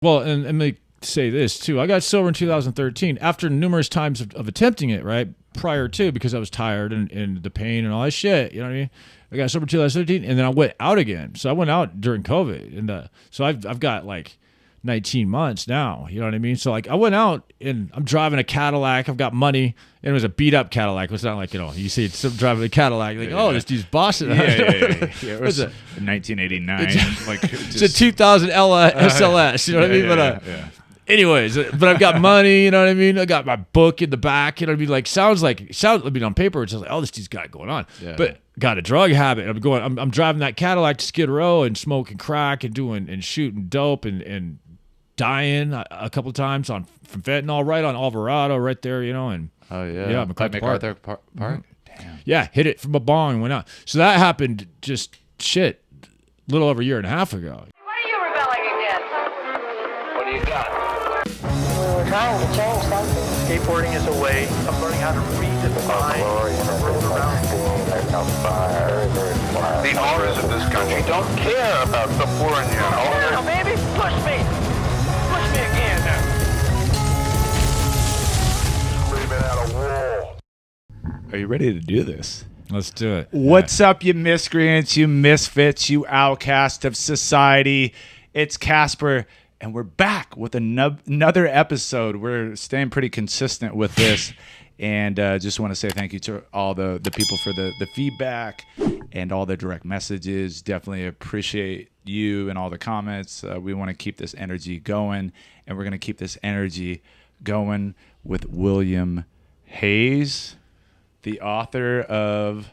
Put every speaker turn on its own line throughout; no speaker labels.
Well, and let me say this too. I got sober in 2013 after numerous times of attempting it, right? Prior to, because I was tired and the pain and all that shit. You know what I mean? I got sober in 2013, and then I went out again. So I went out during COVID, and so I've got like 19 months now. You know what I mean? So like I went out and I'm driving a Cadillac. I've got money, and it was a beat up Cadillac. It's not like, you know, you see some driving a Cadillac, like, oh, this dude's bossing.
Yeah. It was 1989.
It's a 2000 SLS. You know what I mean? But anyways, but I've got money. You know what I mean? I got my book in the back. You know what I mean? Like sounds. I mean, on paper it's just like, oh, this dude's got it going on. Yeah. But got a drug habit. I'm driving that Cadillac to Skid Row and smoking crack and shooting dope and dying a couple of times from fentanyl right on Alvarado right there, you know, and
MacArthur Park.
Damn. Yeah, hit it from a bong and went out. So that happened just a little over a year and a half ago.
What are you rebelling against?
What do you got?
We're trying to change something.
Skateboarding is a way of learning how to redefine the world around you.
The owners of this country don't care about the poor and your
Now, baby, push me. Push me again now.
Screaming at a wall.
Are you ready to do this?
Let's do it.
What's up, you miscreants, you misfits, you outcasts of society? It's Kasper, and we're back with another episode. We're staying pretty consistent with this, and just want to say thank you to all the people for the feedback and all the direct messages. Definitely appreciate you and all the comments. We want to keep this energy going, and we're going to keep this energy going with William Hayes, the author of,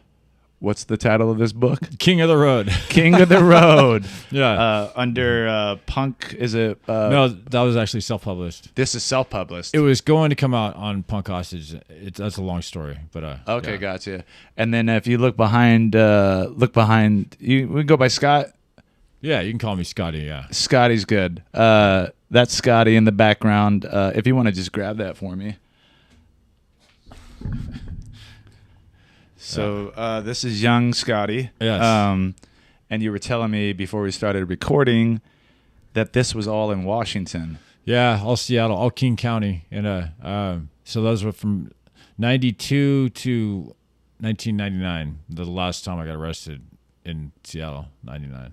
what's the title of this book?
King of the Road.
King of the Road.
Yeah.
Under Punk, is it?
No, that was actually self-published.
This is self-published.
It was going to come out on Punk Hostage. That's a long story, but
okay,
yeah.
Gotcha. And then if you look behind, we go by Scott.
Yeah, you can call me Scotty. Yeah,
Scotty's good. That's Scotty in the background. If you want to just grab that for me. So this is young Scotty.
Yes.
And you were telling me before we started recording that this was all in Washington.
Yeah, all Seattle, all King County, and so those were from 92 to 1999. The last time I got arrested in Seattle, 99.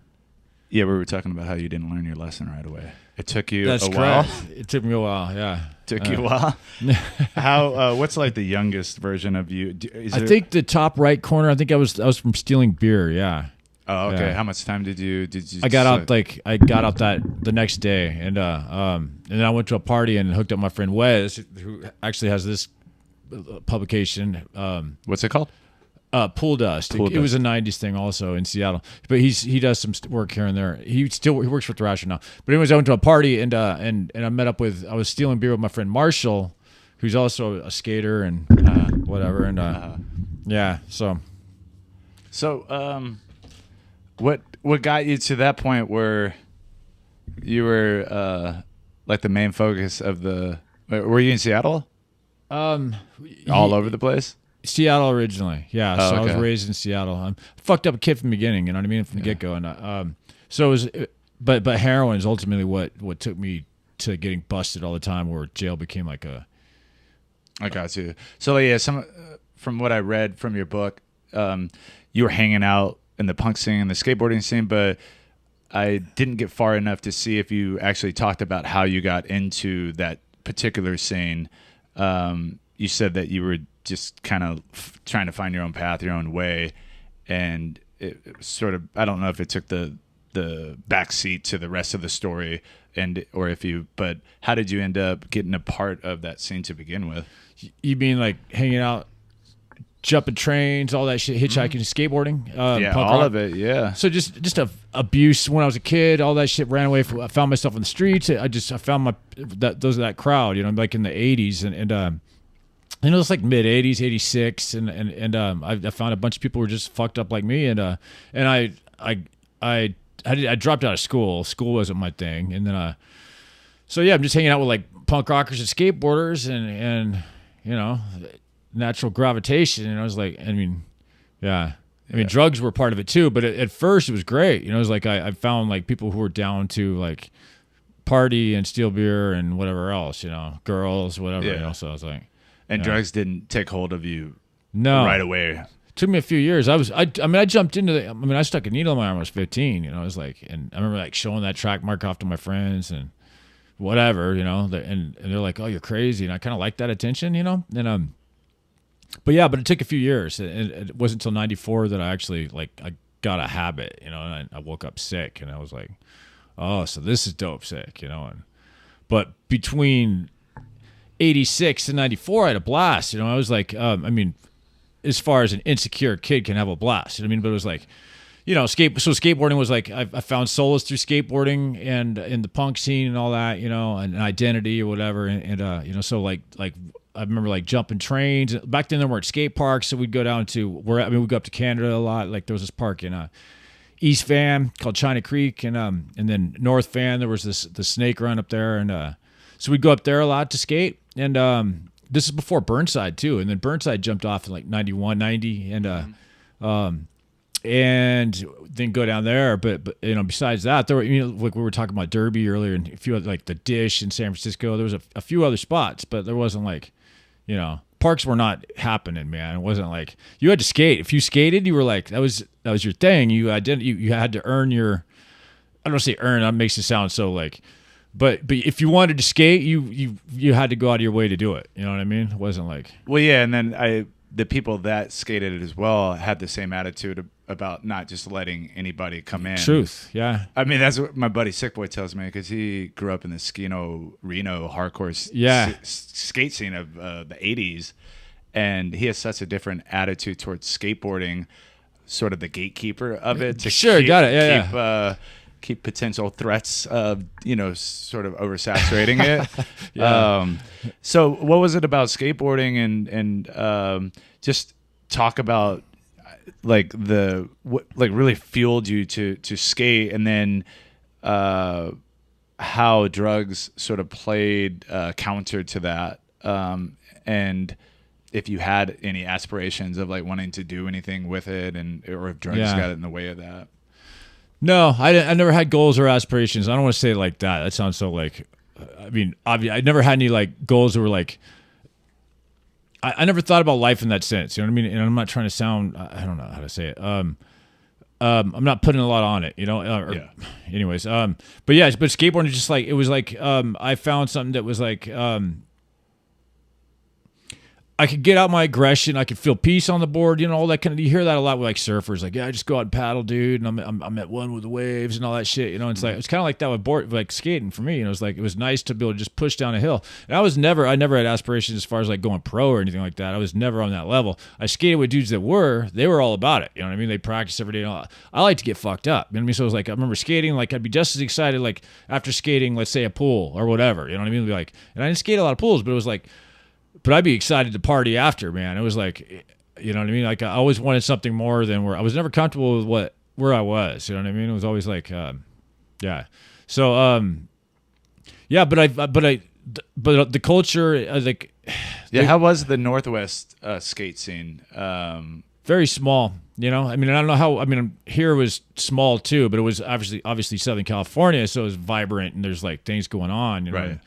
Yeah, we were talking about how you didn't learn your lesson right away. It took you
That's
a while.
correct. It took me a while. Yeah,
Took you a while. How? What's like the youngest version of you?
I think the top right corner. I think I was from stealing beer. Yeah.
Oh, okay.
Yeah.
How much time did you?
I got out that the next day, and then I went to a party and hooked up my friend Wes, who actually has this publication.
What's it called?
Pool Dust.
Pool
It was a 90s thing also in Seattle. But he does some work here and there. He works for Thrasher now. But anyways, I went to a party and I met up with, I was stealing beer with my friend Marshall, who's also a skater and whatever. And yeah, so.
So what got you to that point where you were like the main focus of the, were you in Seattle? All over the place?
Seattle originally, yeah.
Oh,
so
okay.
I was raised in Seattle. I'm a fucked up kid from the beginning, you know what I mean, from the get go. And so it was, but heroin is ultimately what took me to getting busted all the time, where jail became like a.
I got you. So yeah, from what I read from your book, you were hanging out in the punk scene and the skateboarding scene, but I didn't get far enough to see if you actually talked about how you got into that particular scene. You said that you were just kind of trying to find your own path, your own way, and it sort of, I don't know if it took the back seat to the rest of the story, but how did you end up getting a part of that scene to begin with?
You mean like hanging out, jumping trains, all that shit, hitchhiking, skateboarding?
Yeah,
punk
all
rock?
of it, yeah.
So just abuse when I was a kid, all that shit, ran away from, I found myself in the streets. I found that crowd, you know, like in the 80s and you know, it's like mid 80s, 86, and I found a bunch of people who were just fucked up like me, and I dropped out of school. School wasn't my thing, and then so yeah, I'm just hanging out with like punk rockers and skateboarders, and you know, natural gravitation, and I was like, I mean, drugs were part of it too, but at first it was great. You know, it was like I found like people who were down to like party and steal beer and whatever else, girls, whatever.
Yeah.
So I was like,
And
yeah.
drugs didn't take hold of you
no,
right away.
Took me a few years. I jumped into I stuck a needle in my arm when I was 15. I was like, and I remember like showing that track mark off to my friends and whatever, and they're like, oh, you're crazy, and I kind of like that attention, and but it took a few years. It wasn't until '94 that I actually I got a habit, and I woke up sick, and I was like, oh, so this is dope sick, but between '86 and '94, I had a blast, I was like, as far as an insecure kid can have a blast, but it was like, skateboarding was like, I found solace through skateboarding and in the punk scene and all that, and identity or whatever. And so like I remember like jumping trains. Back then there weren't skate parks. So we'd go down to we'd go up to Canada a lot. Like there was this park in East Van called China Creek. And then North Van, there was the snake run up there. And so we'd go up there a lot to skate. And this is before Burnside too. And then Burnside jumped off in like 91, 90. And then go down there, but besides that, there were like we were talking about Derby earlier, and a few other, like the Dish in San Francisco. There was a few other spots, but there wasn't like, parks were not happening, man. It wasn't like you had to skate. If you skated, you were like that was your thing. You had to earn your. I don't say earn. That makes it sound so like, but if you wanted to skate, you had to go out of your way to do it. You know what I mean? It wasn't like.
Well, yeah, and then the people that skated it as well had the same attitude about not just letting anybody come in.
Truth, yeah.
I mean, that's what my buddy Sick Boy tells me, because he grew up in the Skino, Reno hardcore skate scene of the 80s, and he has such a different attitude towards skateboarding, sort of the gatekeeper of it.
Got it,
keep potential threats of, sort of oversaturating it. So what was it about skateboarding and just talk about like what really fueled you to skate, and then how drugs sort of played counter to that, and if you had any aspirations of like wanting to do anything with it, or if drugs got in the way of that.
No, I never had goals or aspirations. I don't want to say it like that. That sounds so like, I never had any like goals that were like, I never thought about life in that sense. You know what I mean? And I'm not trying to sound, I don't know how to say it. I'm not putting a lot on it, anyways. But skateboarding is just like, it was like, I found something that was like, I could get out my aggression. I could feel peace on the board, all that kind of. You hear that a lot with like surfers, like, yeah, I just go out and paddle, dude, and I'm at one with the waves and all that shit. It's like it's kind of like that with board, like skating for me. It was like it was nice to be able to just push down a hill. And I never had aspirations as far as like going pro or anything like that. I was never on that level. I skated with dudes that they were all about it. You know what I mean? They practice every day. And all. I like to get fucked up. You know what I mean? So it was like I remember skating, like I'd be just as excited like after skating, let's say a pool or whatever. You know what I mean? Be like, and I didn't skate a lot of pools, but it was like. But I'd be excited to party after, man. It was like, you know what I mean? Like I always wanted something more than I was never comfortable with where I was. You know what I mean? It was always like, yeah. So, yeah. But the culture, like,
how was the Northwest skate scene?
Very small. I mean, I don't know how. I mean, here was small too, but it was obviously Southern California, so it was vibrant and there's like things going on.
Right.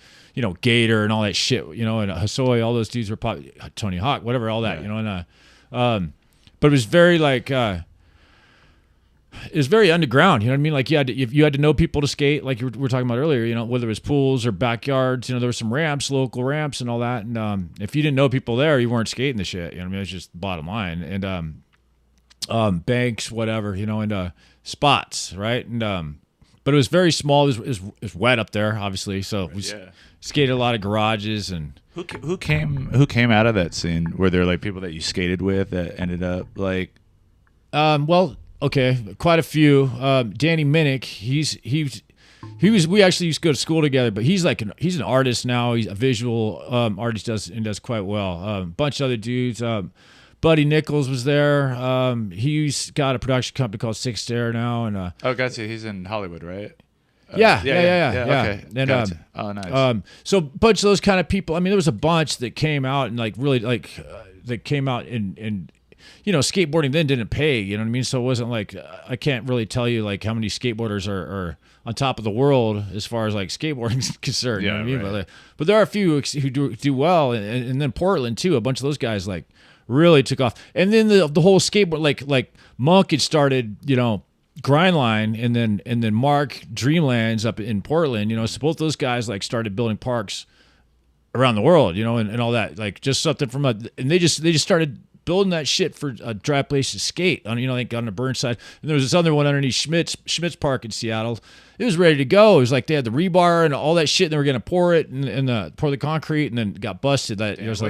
Gator and all that shit, and Hosoi, all those dudes were Tony Hawk, whatever, all that, and but it was very like it was very underground, you know what I mean? Like you had to know people to skate, like we were talking about earlier, whether it was pools or backyards, there were some ramps, local ramps and all that, and if you didn't know people there, you weren't skating the shit, you know what I mean? It's just the bottom line, and banks, whatever, and spots, right? And but it was very small. It was wet up there, obviously. So we skated a lot of garages and.
Who came out of that scene? Were there like people that you skated with that ended up like?
Well, okay, quite a few. Danny Minnick, we actually used to go to school together, but he's an artist now. He's a visual artist, does quite well. Bunch of other dudes. Buddy Nichols was there. He's got a production company called Six Stair now, and
gotcha. He's in Hollywood, right?
Yeah.
Okay,
and
gotcha. Oh, nice.
So a bunch of those kind of people. I mean, there was a bunch that came out and like really like that came out and skateboarding then didn't pay. You know what I mean? So it wasn't like I can't really tell you like how many skateboarders are on top of the world as far as like skateboarding is concerned. You know what I mean?
right.
But there are a few who do well, and then Portland too. A bunch of those guys like really took off, and then the whole skateboard like Monk had started, you know, Grindline, and then Mark Dreamlands up in Portland. You know, so both those guys like started building parks around the world. You know, and all that, like just something from and they just started building that shit for a dry place to skate on, you know, like on the Burnside. And there was this other one underneath Schmitz Park in Seattle. It was ready to go. It was like they had the rebar and all that shit, and they were gonna pour it and pour the concrete, and then got busted. That it was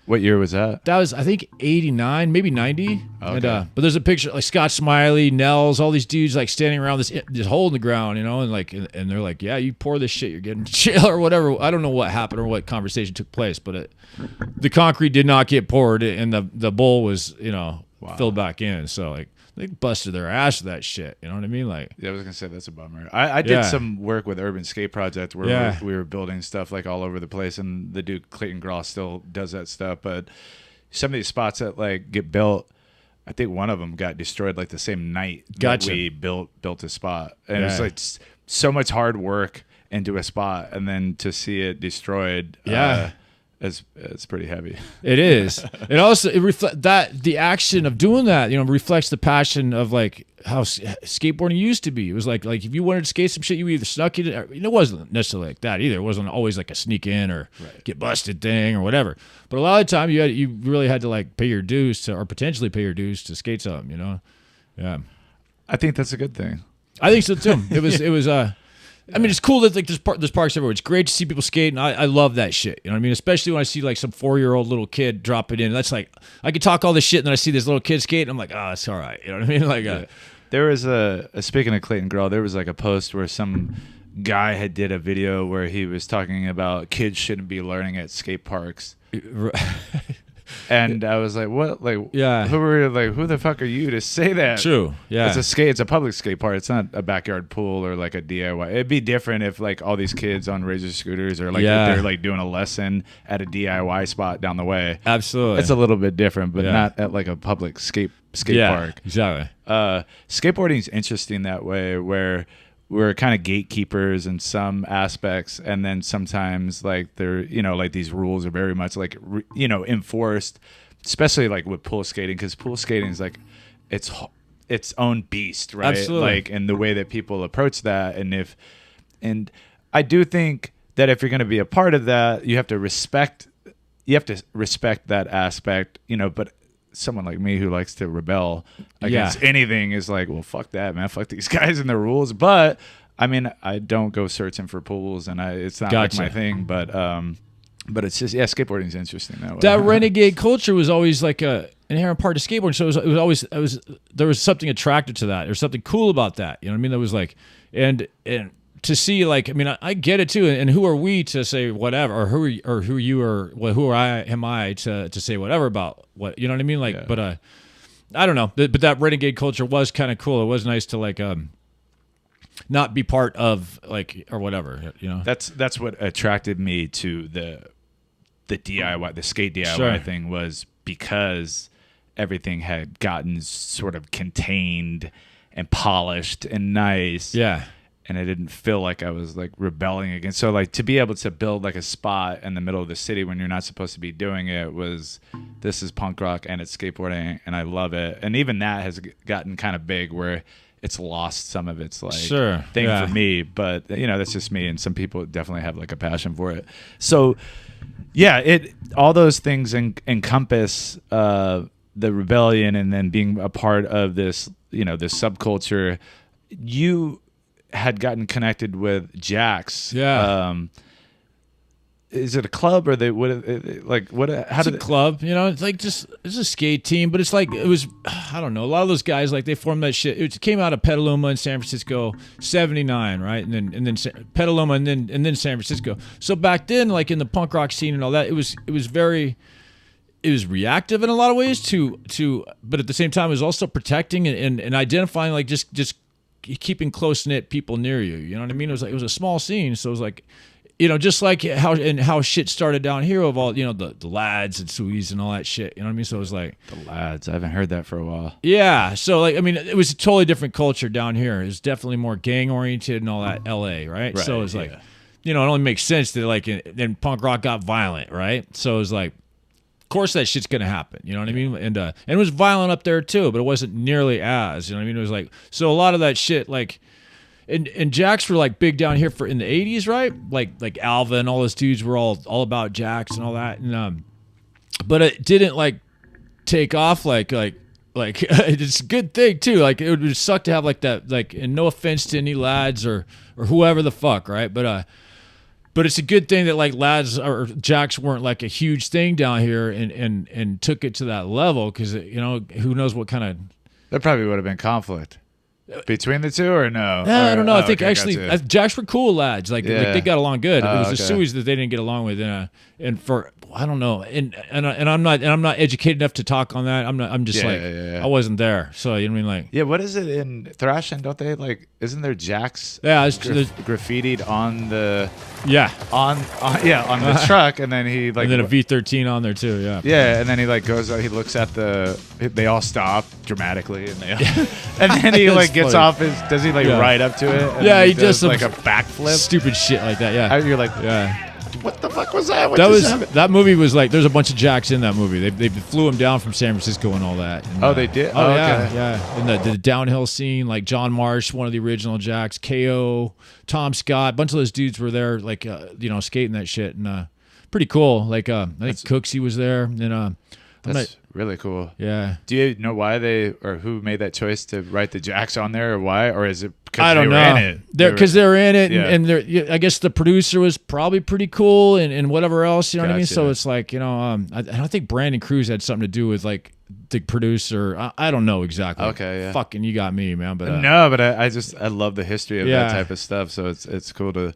what year was that?
That was, I think, 89, maybe 90.
Okay.
And, but there's a picture like Scott Smiley, Nels, all these dudes like standing around this hole in the ground, you know, and like and they're like, yeah, you pour this shit, you're getting jail or whatever. I don't know what happened or what conversation took place, but the concrete did not get poured, and the bowl was, you know, filled back in. So like they busted their ass with that shit. You know what I mean? Like,
yeah, I was gonna say that's a bummer. I did some work with Urban Skate Project where we were building stuff like all over the place, and the dude Clayton Gross still does that stuff. But some of these spots that like get built, I think one of them got destroyed like the same night that we built a spot, and it's like so much hard work into a spot, and then to see it destroyed. It's pretty heavy.
It is. It also the action of doing that, you know, reflects the passion of like how skateboarding used to be. It was like if you wanted to skate some shit, you either snuck it in, or, it wasn't necessarily like that either. It wasn't always like a sneak in or get busted thing or whatever. But a lot of the time you really had to like pay your dues or potentially pay your dues to skate something, you know. Yeah,
I think that's a good thing.
I think so too. It was. I mean, it's cool that like there's parks everywhere. It's great to see people skate, and I love that shit. You know what I mean? Especially when I see like some 4-year-old little kid drop it in. That's like, I could talk all this shit, and then I see this little kid skate, and I'm like, oh, it's all right. You know what I mean? Like,
there was speaking of Clayton Grohl, there was like a post where some guy had did a video where he was talking about kids shouldn't be learning at skate parks. And I was like, what? Like, who the fuck are you to say that?
True. Yeah.
It's a public skate park. It's not a backyard pool or like a DIY. It'd be different if like all these kids on razor scooters or like if they're like doing a lesson at a DIY spot down the way.
Absolutely.
It's a little bit different, but not at like a public skate park.
Exactly.
Skateboarding is interesting that way, where we're kind of gatekeepers in some aspects, and then sometimes like they're, you know, like these rules are very much like enforced, especially like with pool skating, because pool skating is like its own beast, right?
Absolutely.
Like, and the way that people approach that, and I do think that if you're going to be a part of that, you have to respect that aspect, you know. But someone like me who likes to rebel against anything is like, well, fuck that, man. Fuck these guys and their rules. But I mean, I don't go searching for pools, and it's not like my thing. But it's just skateboarding is interesting that way.
That renegade culture was always like a inherent part of skateboarding. So it was always there was something attractive to that. There's something cool about that. You know what I mean? That was like and to see, like, I mean, I get it too, and who are we to say whatever, or who am I to say whatever about what, you know what I mean? Like, but I don't know, but that renegade culture was kind of cool. It was nice to like not be part of like or whatever, you know.
That's what attracted me to the DIY, the skate DIY thing, was because everything had gotten sort of contained and polished and nice.
Yeah.
And I didn't feel like I was like rebelling against. So like to be able to build like a spot in the middle of the city when you're not supposed to be doing it this is punk rock and it's skateboarding, and I love it. And even that has gotten kind of big where it's lost some of its like thing for me. But you know, that's just me, and some people definitely have like a passion for it. So yeah, all those things encompass the rebellion, and then being a part of this, you know, this subculture. You had gotten connected with Jax. Is it a club or they what like what? How did
a club? You know, it's like just it's a skate team, but it's like it was. I don't know. A lot of those guys like they formed that shit. It came out of Petaluma in San Francisco, '79, right? And then Petaluma, and then San Francisco. So back then, like in the punk rock scene and all that, it was reactive in a lot of ways to, but at the same time, it was also protecting and identifying like just keeping close knit people near you. You know what I mean? It was a small scene, so it was like just like how shit started down here of all, the lads and Sui's and all that shit. You know what I mean? So it was like
The lads. I haven't heard that for a while.
yeah. So like, I mean, it was a totally different culture down here. It was definitely more gang oriented and all that. LA, right? So it was like, it only makes sense that like then punk rock got violent, right? So it was like, of course that shit's gonna happen. You know what I mean? And it was violent up there too, but it wasn't nearly as. You know what I mean? It was like, so a lot of that shit like. And jacks were like big down here in the 80s, right? Like Alva and all those dudes were all about jacks and all that. And but it didn't like take off like it's a good thing too. Like it would suck to have like that, like, and no offense to any lads or whoever the fuck, right? But it's a good thing that like lads or jacks weren't like a huge thing down here and took it to that level, because who knows what kind of.
There probably would have been conflict between the two, or no?
I don't know. I think
okay,
actually
gotcha.
jacks were cool lads. Like they got along good. It was the
okay.
Sui's that they didn't get along with, and for I don't know. And I'm not educated enough to talk on that. I'm just I wasn't there. So you know what I mean? Like
Yeah, what is it in thrashing? Don't they like? Isn't there jacks?
Yeah,
graffitied on the
on
the truck, and then he like
and then a V13 on there too. Yeah.
Yeah, and then he like goes. He looks at they all stop dramatically, and and then he like gets
funny.
off his. Does he like ride up to it? And
Yeah,
then
he does some
like a backflip.
stupid shit like that. Yeah.
You're like,
Yeah.
what the fuck was that?
That movie was like, there's a bunch of jacks in that movie. They flew him down from San Francisco and all that. And,
they did?
Oh,
Oh,
yeah,
okay.
yeah. And the downhill scene, like John Marsh, one of the original jacks, KO, Tom Scott, a bunch of those dudes were there, like, skating that shit. And pretty cool. Like, I think Cooksey was there. And
That's really cool.
yeah.
Do you know why who made that choice to write the jacks on there, or why? Or is it because
I don't
they
know.
were in it?
Because they're in it,
Yeah.
and I guess the producer was probably pretty cool, and whatever else, you know what I mean.
Gotcha.
So it's like, I don't think Brandon Cruz had something to do with like the producer. I don't know exactly.
Okay, yeah.
Fucking, you got me, man. But
No, but I love the history of
Yeah.
that type of stuff. So it's cool to.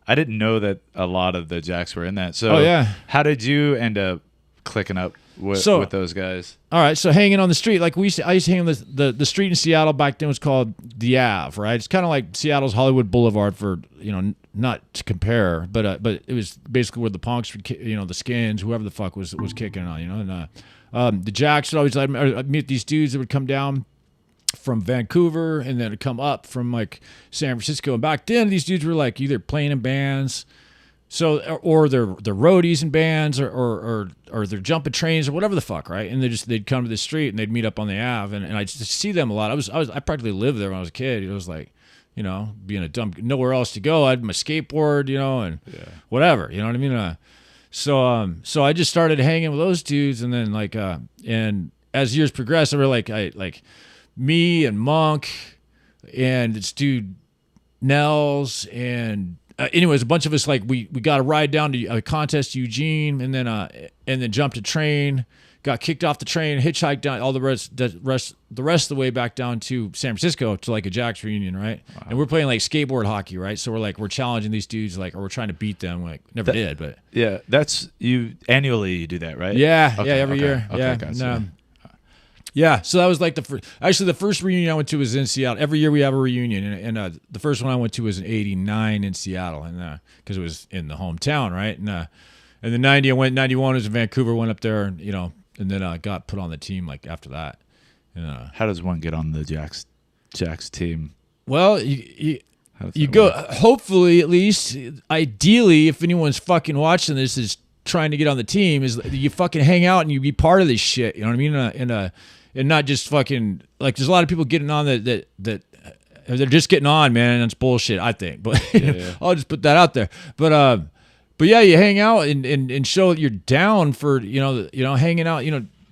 I didn't know that a lot of the jacks were in that. So
Oh, yeah.
How did you end up clicking up with those guys?
All right, so hanging on the street, like I used to hang on the street in Seattle back then was called the Ave, right? It's kind of like Seattle's Hollywood Boulevard for, not to compare, but it was basically where the punks would, the Skins, whoever the fuck was kicking on, and the jacks would always I'd meet these dudes that would come down from Vancouver and then come up from like San Francisco, and back then these dudes were like either playing in bands. So, or they're roadies in bands, or they're jumping trains or whatever the fuck, right? And they'd come to the street and they'd meet up on the Ave, and I'd just see them a lot. I practically lived there when I was a kid. It was like, being a dumb, nowhere else to go. I had my skateboard, and whatever, you know what I mean? So I just started hanging with those dudes, and then like, and as years progressed, I were like me and Monk and this dude Nels and. Anyways, a bunch of us we got a ride down to a contest to Eugene, and then jumped a train, got kicked off the train, hitchhiked down all the rest of the way back down to San Francisco to like a Jacks reunion, right? Wow. And we're playing like skateboard hockey, right? So we're challenging these dudes, or we're trying to beat them. Like never did, but
yeah, that's you annually. You do that, right?
Yeah,
okay,
every year.
Okay,
yeah,
gotcha.
Yeah, so that was like the first reunion I went to was in Seattle. Every year we have a reunion, and the first one I went to was in '89 in Seattle, and because it was in the hometown, right? And the '90 I went, '91 was in Vancouver, went up there, and then got put on the team like after that. And,
how does one get on the Jacks team?
Well, you go. Hopefully, at least, ideally, if anyone's fucking watching this is trying to get on the team, is you fucking hang out and you be part of this shit. You know what I mean? And not just fucking like. There's a lot of people getting on that they're just getting on, man, and it's bullshit. I think, but I'll just put that out there. But yeah, you hang out and show that you're down for hanging out.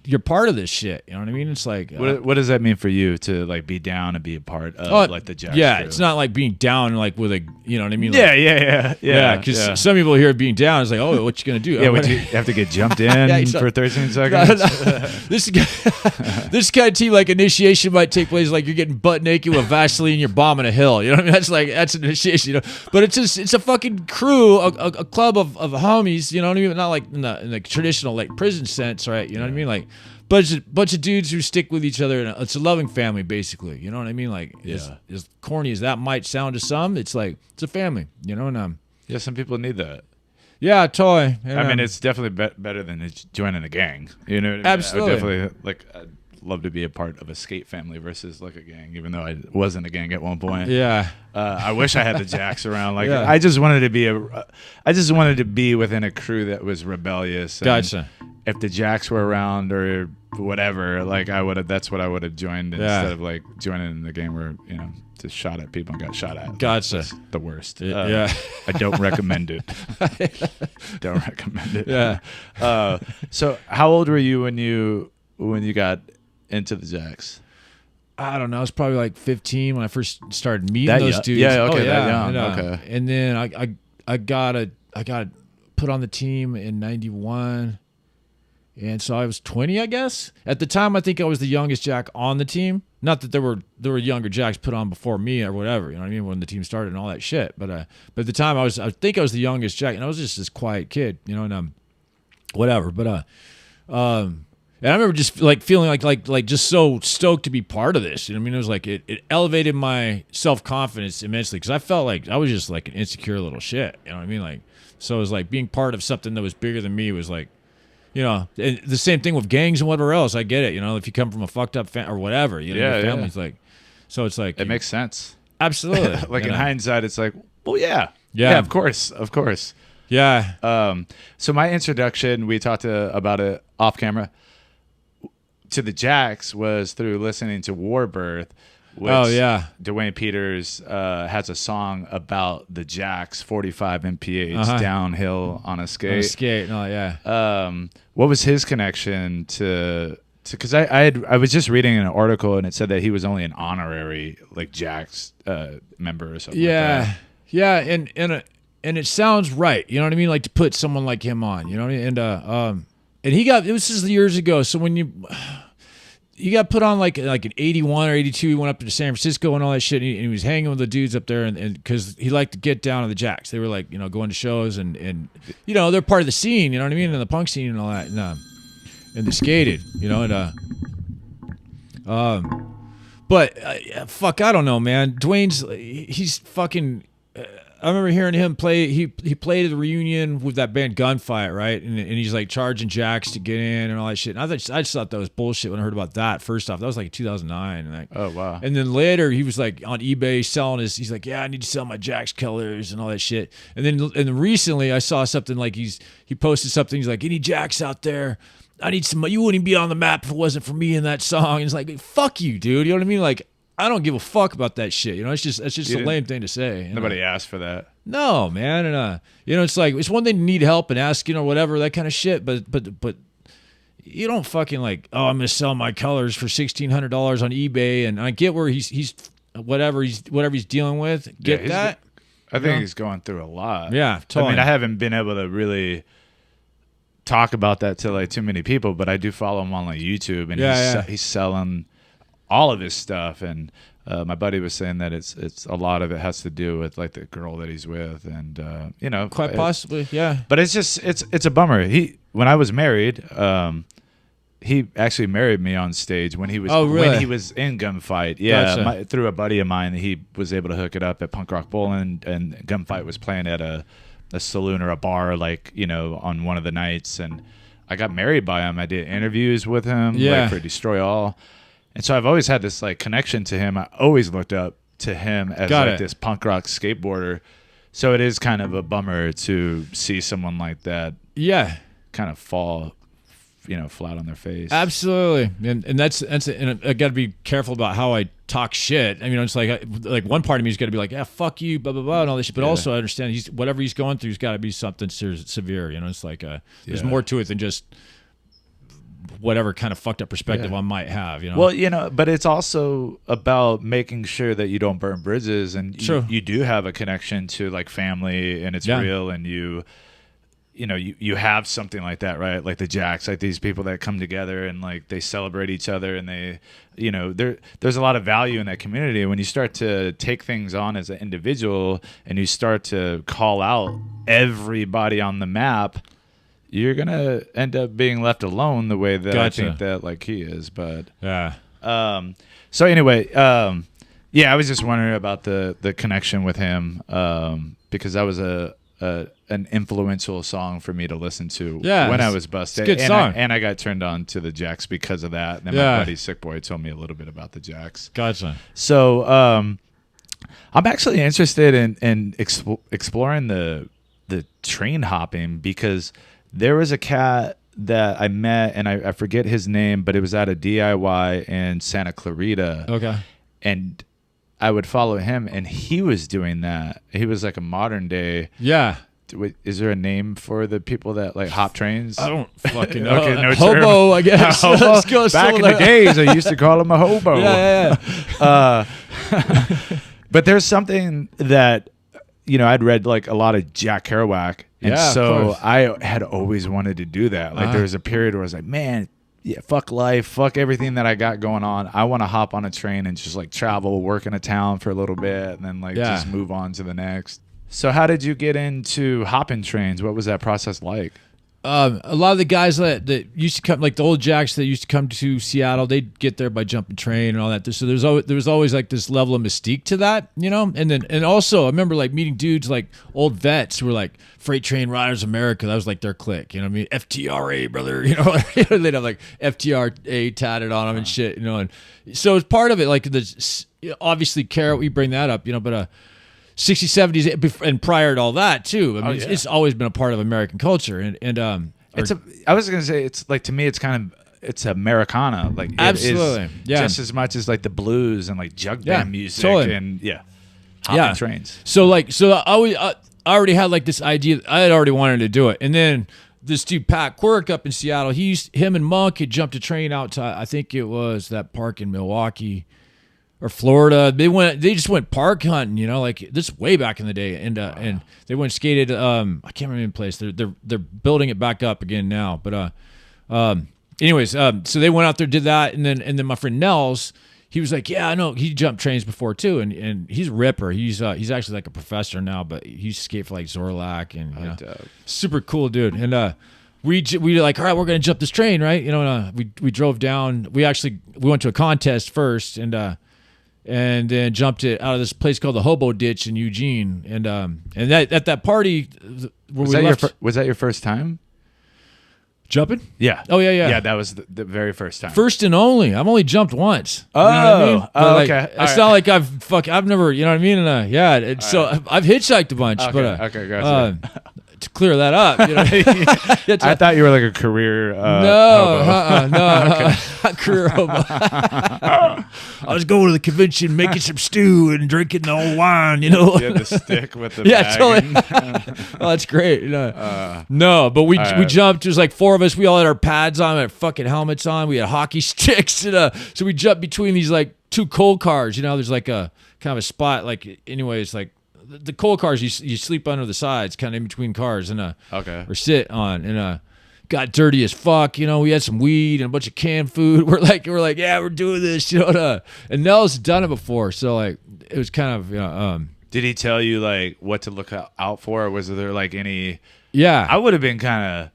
You're part of this shit. You know what I mean? It's like
what does that mean for you to like be down and be a part of like the Jacks?
Yeah,
crew?
it's not like being down like with a what I mean?
Yeah,
like,
yeah.
Because some people hear being down is like, oh, what you gonna do?
Yeah, you have to get jumped in for 13 seconds.
This kind of team like initiation might take place like you're getting butt naked with Vaseline and you're bombing a hill. You know what I mean? That's an initiation. But it's a fucking crew, a club of homies. You know what I mean? Not like in the traditional like prison sense, right? You know what I mean? Like. Bunch of dudes who stick with each other, and it's a loving family, basically. You know what I mean? Like, as corny as that might sound to some, it's like it's a family. And
yeah, some people need that.
Yeah, totally.
I mean, it's definitely better than joining a gang. You know what I mean?
Absolutely.
I would definitely I'd love to be a part of a skate family versus like a gang, even though I wasn't a gang at one point.
Yeah.
I wish I had the Jacks around. Like
Yeah.
I just wanted to be within a crew that was rebellious. And
Gotcha.
if the Jacks were around or whatever, like that's what I would have joined instead of like joining in the game where, just shot at people and got shot at.
Gotcha.
That's the worst.
Yeah.
I don't recommend it. Don't recommend it.
Yeah.
So how old were you when you got into the Jacks?
I don't know. I was probably like 15 when I first started meeting
That
those
young?
dudes.
Yeah, okay,
oh,
that young,
And,
okay.
And then I got put on the team in 91. And so I was 20, I guess. At the time, I think I was the youngest Jack on the team. Not that there were younger Jacks put on before me or whatever, you know what I mean, when the team started and all that shit. But at the time, I think I was the youngest Jack, and I was just this quiet kid, and whatever. But and I remember just like feeling like just so stoked to be part of this. You know what I mean? It was like it elevated my self-confidence immensely because I felt like I was just like an insecure little shit. You know what I mean? Like, so it was like being part of something that was bigger than me was like, and the same thing with gangs and whatever else. I get it. If you come from a fucked up or whatever, your family's like, so it's like
It makes sense.
absolutely.
Like in hindsight, it's like, well, yeah,
Yeah.
of course.
Yeah.
So my introduction, we talked about it off camera, to the Jacks was through listening to Warbirth. Which
Oh, yeah.
Dwayne Peters has a song about the Jacks, 45 mph downhill on a skate.
On a skate. Oh, yeah.
What was his connection to? Because I was just reading an article and it said that he was only an honorary like Jacks member or something.
Yeah.
Like that.
Yeah. And it sounds right. You know what I mean? Like to put someone like him on. You know what I mean? And he got, this is years ago. So when he got put on like in 81 or 82, he went up to San Francisco and all that shit. And he was hanging with the dudes up there, and because he liked to get down to the Jacks. They were like, going to shows and they're part of the scene. You know what I mean? And the punk scene and all that. And they skated. But fuck, I don't know, man. He's fucking. I remember hearing him play. He played at the reunion with that band Gunfight, right? And he's like charging Jacks to get in and all that shit. And I just thought that was bullshit when I heard about that. First off, that was like 2009. And like,
Oh wow.
and then later he was like on eBay selling he's like, yeah, I need to sell my Jacks colors and all that shit. And then recently I saw something like he posted something. He's like, any Jacks out there? I need some. You wouldn't even be on the map if it wasn't for me in that song. And it's like, fuck you, dude. You know what I mean? Like, I don't give a fuck about that shit. It's just a lame thing to say.
Nobody asked for that.
No, man. And it's like, it's one thing to need help and ask, whatever, that kind of shit. But you don't fucking like, oh, I'm gonna sell my colors for $1,600 on eBay, and I get where he's whatever he's dealing with. Get that?
I think he's going through a lot.
Yeah, totally.
I mean, I haven't been able to really talk about that to like too many people, but I do follow him on like YouTube, and he's selling all of his stuff. And my buddy was saying that it's a lot of it has to do with like the girl that he's with, and
Quite possibly, yeah.
But it's just it's a bummer. When I was married, he actually married me on stage when he was when he was in Gunfight. Yeah,
Gotcha.
through a buddy of mine, he was able to hook it up at Punk Rock Bowling, and Gunfight was playing at a saloon or a bar, like on one of the nights, and I got married by him. I did interviews with him, like for Destroy All. And so I've always had this like connection to him. I always looked up to him as this punk rock skateboarder. So it is kind of a bummer to see someone like that kind of fall, flat on their face.
Absolutely. And and I got to be careful about how I talk shit. I mean, it's like one part of me is got to be like, yeah, fuck you, blah, blah, blah, and all this shit. But also I understand whatever he's going through has got to be something severe. It's like there's more to it than just whatever kind of fucked up perspective I might have,
Well, but it's also about making sure that you don't burn bridges, and you do have a connection to like family, and it's real, and you have something like that, right? Like the Jacks, like these people that come together and like they celebrate each other, and they, there's a lot of value in that community. When you start to take things on as an individual and you start to call out everybody on the map, you're gonna end up being left alone the way that I think that like he is. But so anyway, I was just wondering about the connection with him, because that was a an influential song for me to listen to
Yeah,
when I was busted.
it's a good song.
And I got turned on to the Jacks because of that. And then
Yeah.
my buddy Sick Boy told me a little bit about the Jacks.
Gotcha.
So I'm actually interested in exploring the train hopping, because there was a cat that I met, and I forget his name, but it was at a DIY in Santa Clarita.
Okay.
And I would follow him, and he was doing that. He was like a modern day.
Yeah.
Wait, is there a name for the people that like hop trains?
I don't fucking know.
Okay, no
Hobo,
term.
I guess.
Hobo?
Let's go
Back in
still
the days, I used to call him a hobo.
Yeah.
But there's something that, I'd read like a lot of Jack Kerouac. And
Yeah, of
so
course.
I had always wanted to do that. Like there was a period where I was like, man, yeah, fuck life, fuck everything that I got going on. I want to hop on a train and just like travel, work in a town for a little bit, and then like
Yeah.
just move on to the next. So how did you get into hopping trains? What was that process like?
A lot of the guys that used to come, like the old Jacks that used to come to Seattle, they'd get there by jumping train and all that. So there was always like this level of mystique to that, And also I remember like meeting dudes like old vets who were like Freight Train Riders America. That was like their clique, you know what I mean? FTRA, brother, they'd have like FTRA tatted on them and shit, And so it's part of it, like obviously we bring that up, but 60s, 70s, and prior to all that too. I mean, it's always been a part of American culture,
I was gonna say, it's like, to me, it's Americana, like
absolutely,
it is just as much as like the blues and like jug band music
totally.
and hopping trains.
So I already had like this idea. I had already wanted to do it, and then this dude Pat Quirk up in Seattle, him and Monk had jumped a train out to, I think it was that park in Milwaukee or Florida. They just went park hunting, like this way back in the day, and they went skated. I can't remember the place. They're building it back up again now, but anyways, so they went out there, did that, and then my friend Nels, he was like, yeah, I know, he jumped trains before too, and he's a ripper. He's actually like a professor now, but he used to skate for like Zorlak, and super cool dude. And we like, all right, we're gonna jump this train, right? We drove down. We went to a contest first, and then jumped it out of this place called the Hobo Ditch in Eugene, and that at that party where
Was that your first time
jumping?
Yeah.
Oh yeah.
Yeah, that was the very first time.
First and only. I've only jumped once.
Oh,
you know what I mean? But, like,
okay.
It's not like I've never, you know what I mean? And so I've hitchhiked a bunch, but
okay, gotcha.
to clear that up,
I thought you were like a career
no, career hobo. I was going to the convention, making some stew and drinking the old wine,
You had the stick with the
Yeah,
bag.
totally. Oh, that's great. No, but we jumped. It was like four of us. We all had our pads on, we had fucking helmets on. We had hockey sticks, and so we jumped between these like two coal cars. There's like a kind of a spot. Like, anyways, like the coal cars, you sleep under the sides, kind of in between cars, and or sit on, and got dirty as fuck. We had some weed and a bunch of canned food. We're like, yeah, we're doing this, and Nell's done it before, so like it was kind of
Did he tell you like what to look out for? Or was there like any?
Yeah,
I would have been kind of.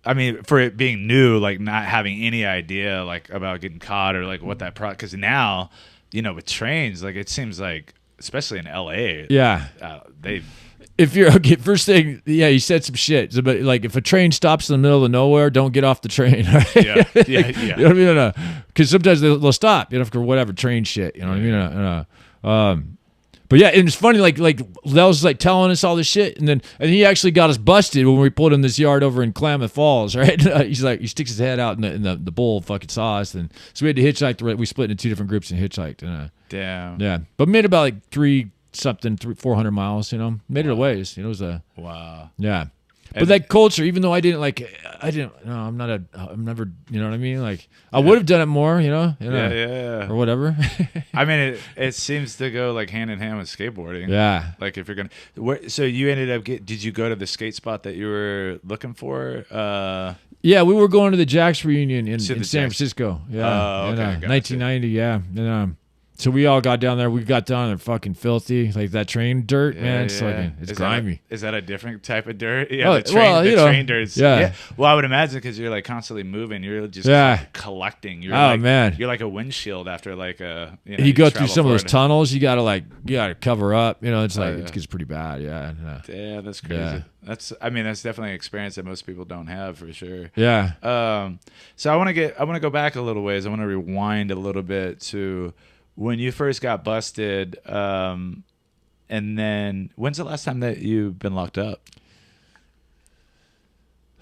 I mean, for it being new, like not having any idea like about getting caught or like what that because now, with trains, like it seems like, especially in LA, if you're okay, first thing, you said some shit. So, but like if a train stops in the middle of nowhere, don't get off the train. Right? Yeah.
You know what I mean? Because sometimes they'll stop, for whatever train shit. You know what I mean? But yeah, and it's funny, like Lels was like telling us all this shit, and he actually got us busted when we pulled in this yard over in Klamath Falls, right? He's like, he sticks his head out, and the bull fucking saw us, and so we had to hitchhike. We split into two different groups and hitchhiked, and
damn,
yeah, but made about like 400 miles, made it a ways, it was a
wow,
yeah. But that culture, even though I'm never, you know what I mean? Like, I would have done it more,
yeah,
or whatever.
I mean, it seems to go like hand in hand with skateboarding.
Yeah.
Like if you're gonna, so you ended up did you go to the skate spot that you were looking for?
Yeah, we were going to the Jacks reunion in San
Jacks.
Francisco. Yeah,
okay, gotcha.
1990. Yeah, and So we all got down there. We got down there fucking filthy, like that train dirt, man. It's fucking, it's grimy.
Is that a different type of dirt? Yeah,
Oh,
the train,
well, you know,
train dirt.
yeah.
Well, I would imagine because you're like constantly moving, you're just collecting. You're
man,
you're like a windshield after like a.
You go through some of those tunnels. You gotta cover up. You know, it's like it gets pretty bad. Yeah.
Yeah, that's crazy.
Yeah.
That's definitely an experience that most people don't have for sure.
Yeah.
So I want to go back a little ways. I want to rewind a little bit to when you first got busted, and then when's the last time that you've been locked up?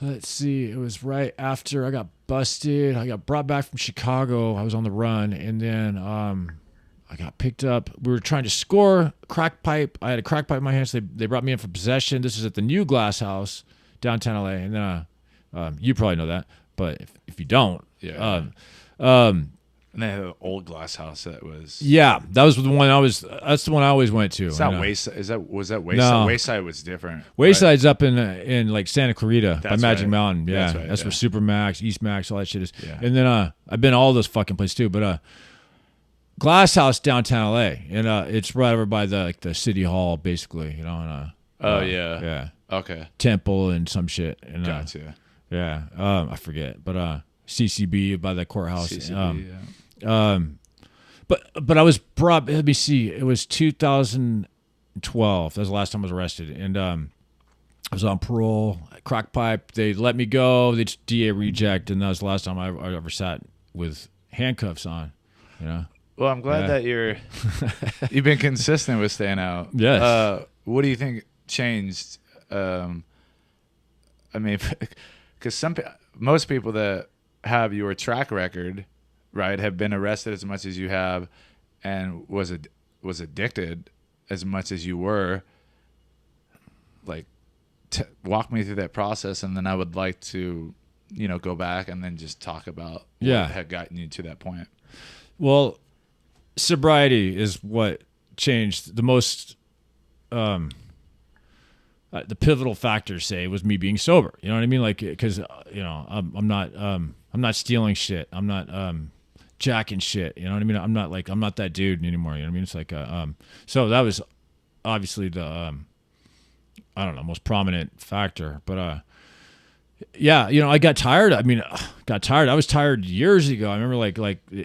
Let's see. It was right after I got busted. I got brought back from Chicago. I was on the run, and then I got picked up. We were trying to score crack pipe. I had a crack pipe in my hands. So they brought me in for possession. This was at the new Glass House downtown LA, and then you probably know that, but if you don't,
And they had an old Glass House that was.
Yeah, that was the one I was. That's the one I always went to.
It's not Wayside. Was that Wayside?
No.
Wayside was different.
Wayside's up in like Santa Clarita by
That's
Magic
right.
Mountain. Yeah,
That's
where Supermax, East Max, all that shit is.
Yeah.
And then I've been all those fucking places too. But Glass House downtown LA, and it's right over by the city hall, basically. You know. And, yeah.
Okay.
Temple and some shit. And,
Gotcha.
Yeah. I forget, but CCB by the courthouse.
CCB,
But I was brought. Let me see. It was 2012. That was the last time I was arrested, and I was on parole. Crack pipe. They let me go. They just DA reject, and that was the last time I ever sat with handcuffs on. You know.
Well, I'm glad that you've been consistent with staying out.
Yes.
What do you think changed? I mean, because most people that have your track record, right, have been arrested as much as you have, and was addicted as much as you were. Like, walk me through that process, and then I would like to, go back and then just talk about what had gotten you to that point.
Well, sobriety is what changed the most. The pivotal factors say was me being sober. You know what I mean? Like, because I'm not stealing shit. I'm not jacking shit. You know what I mean? I'm not that dude anymore. You know what I mean? It's like so that was obviously the most prominent factor. But I got tired. I was tired years ago. I remember like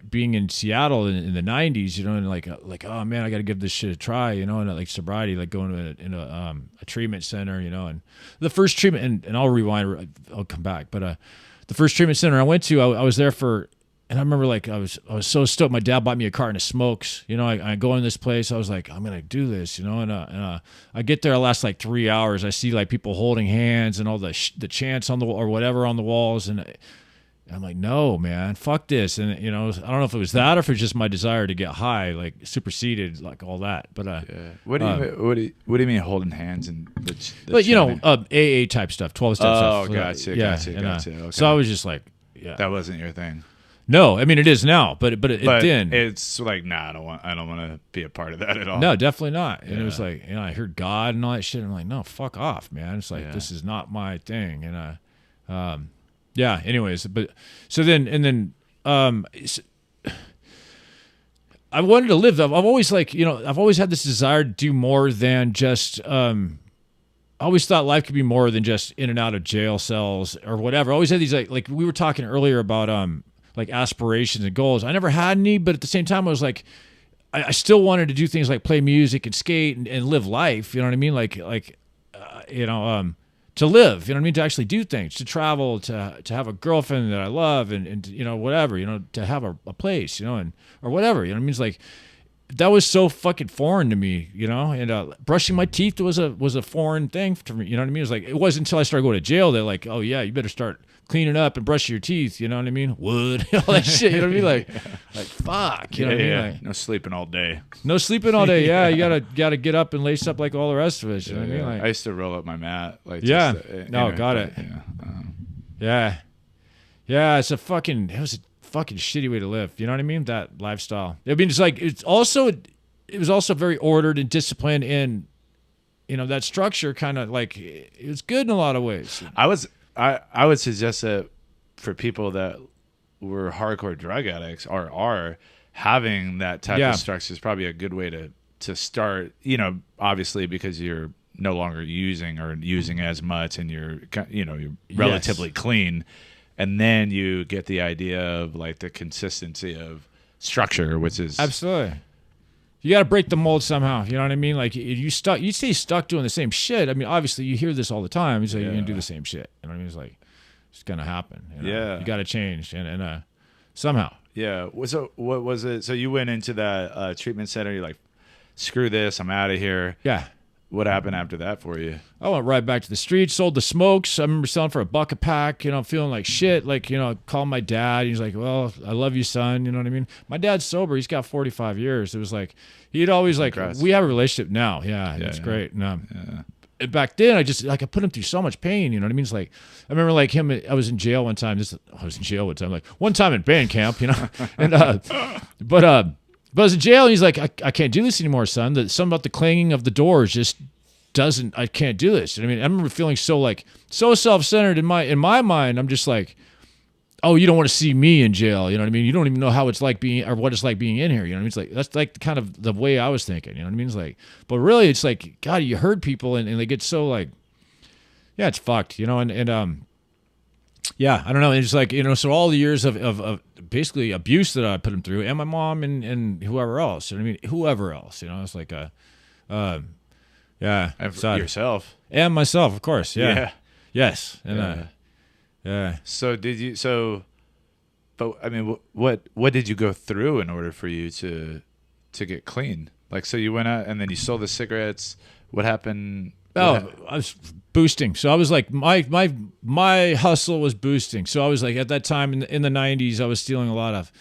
being in Seattle in the 90s, and like oh man, I got to give this shit a try, and like sobriety, like going to a treatment center, and the first treatment, and I'll rewind, I'll come back, but the first treatment center I went to, I was there for. And I remember like I was so stoked. My dad bought me a carton of smokes. I go in this place. I was like, I'm gonna do this, and I get there. I last like 3 hours. I see like people holding hands and all the chants on the or whatever on the walls, and I'm like, no, man, fuck this. And I don't know if it was that or if it was just my desire to get high, like superseded like all that. But
what do you mean holding hands and
but AA type stuff, 12 step stuff.
Oh, gotcha. Okay.
So I was just like, yeah,
that wasn't your thing.
No, I mean it is now, but it didn't.
It's like, nah, I don't want to be a part of that at all.
No, definitely not. And it was like, I heard God and all that shit. I'm like, no, fuck off, man. It's like this is not my thing. And anyways, but so then I wanted to live. I've always I've always had this desire to do more than just. I always thought life could be more than just in and out of jail cells or whatever. I always had these like we were talking earlier about like aspirations and goals. I never had any, but at the same time, I was like, I still wanted to do things like play music and skate and live life. You know what I mean? To live. You know what I mean? To actually do things, to travel, to have a girlfriend that I love, and whatever. To have a place. And or whatever. You know what I mean? It's like that was so fucking foreign to me. And brushing my teeth was a foreign thing to me. You know what I mean? It was like it wasn't until I started going to jail that like, oh yeah, you better start cleaning up and brush your teeth, you know what I mean? Wood, all that shit, you know what I mean? Like fuck, you know what I mean? Like,
no sleeping all day.
No sleeping all day. Yeah, you gotta get up and lace up like all the rest of us. You know what I mean? Like,
I used to roll up my mat. Like
got it. Yeah, yeah. It was a fucking shitty way to live. You know what I mean? That lifestyle. I mean, it was also very ordered and disciplined, and that structure kind of like it was good in a lot of ways.
I would suggest that for people that were hardcore drug addicts or are, having that type
Yeah.
of structure is probably a good way to start. You know, obviously because you're no longer using as much, and you're relatively clean, and then you get the idea of like the consistency of structure, which is
Absolutely. You got to break the mold somehow. You know what I mean? Like you stay stuck doing the same shit. I mean, obviously you hear this all the time. It's like you're gonna do the same shit. You know what I mean? It's like it's gonna happen. You know?
Yeah.
You got to change and somehow.
Yeah. So what was it? So you went into that treatment center. You're like, screw this, I'm out of here.
Yeah.
What happened after that for you?
I went right back to the streets, sold the smokes. I remember selling for $1 a pack, feeling like shit. Like, calling my dad. He's like, well, I love you, son. You know what I mean? My dad's sober. He's got 45 years. It was like, he'd always like,
Congrats.
we have a relationship now. Yeah, it's great. And, back then, I put him through so much pain. You know what I mean? It's like, I remember like him, I was in jail one time. Like one time in band camp, and, but I was in jail, and he's like, I can't do this anymore, son. Something about the clanging of the doors just I can't do this. I mean, I remember feeling so self-centered in my mind. I'm just like, oh, you don't want to see me in jail. You know what I mean? You don't even know how it's like being, or what it's like being in here. You know what I mean? It's like, that's like kind of the way I was thinking. You know what I mean? It's like, but really it's like, God, you hurt people and they get so like, yeah, it's fucked, yeah, I don't know. It's like, so all the years of basically abuse that I put him through, and my mom and whoever else. You know what I mean? Whoever else. It's like yeah.
And
sad.
yourself.
And myself, of course. Yeah.
Yeah.
Yes. And yeah.
So but I mean, what did you go through in order for you to get clean? Like, so you went out and then you sold the cigarettes. What happened?
I was boosting. So I was like, my hustle was boosting. So I was like, at that time in the 90s, I was stealing a lot of,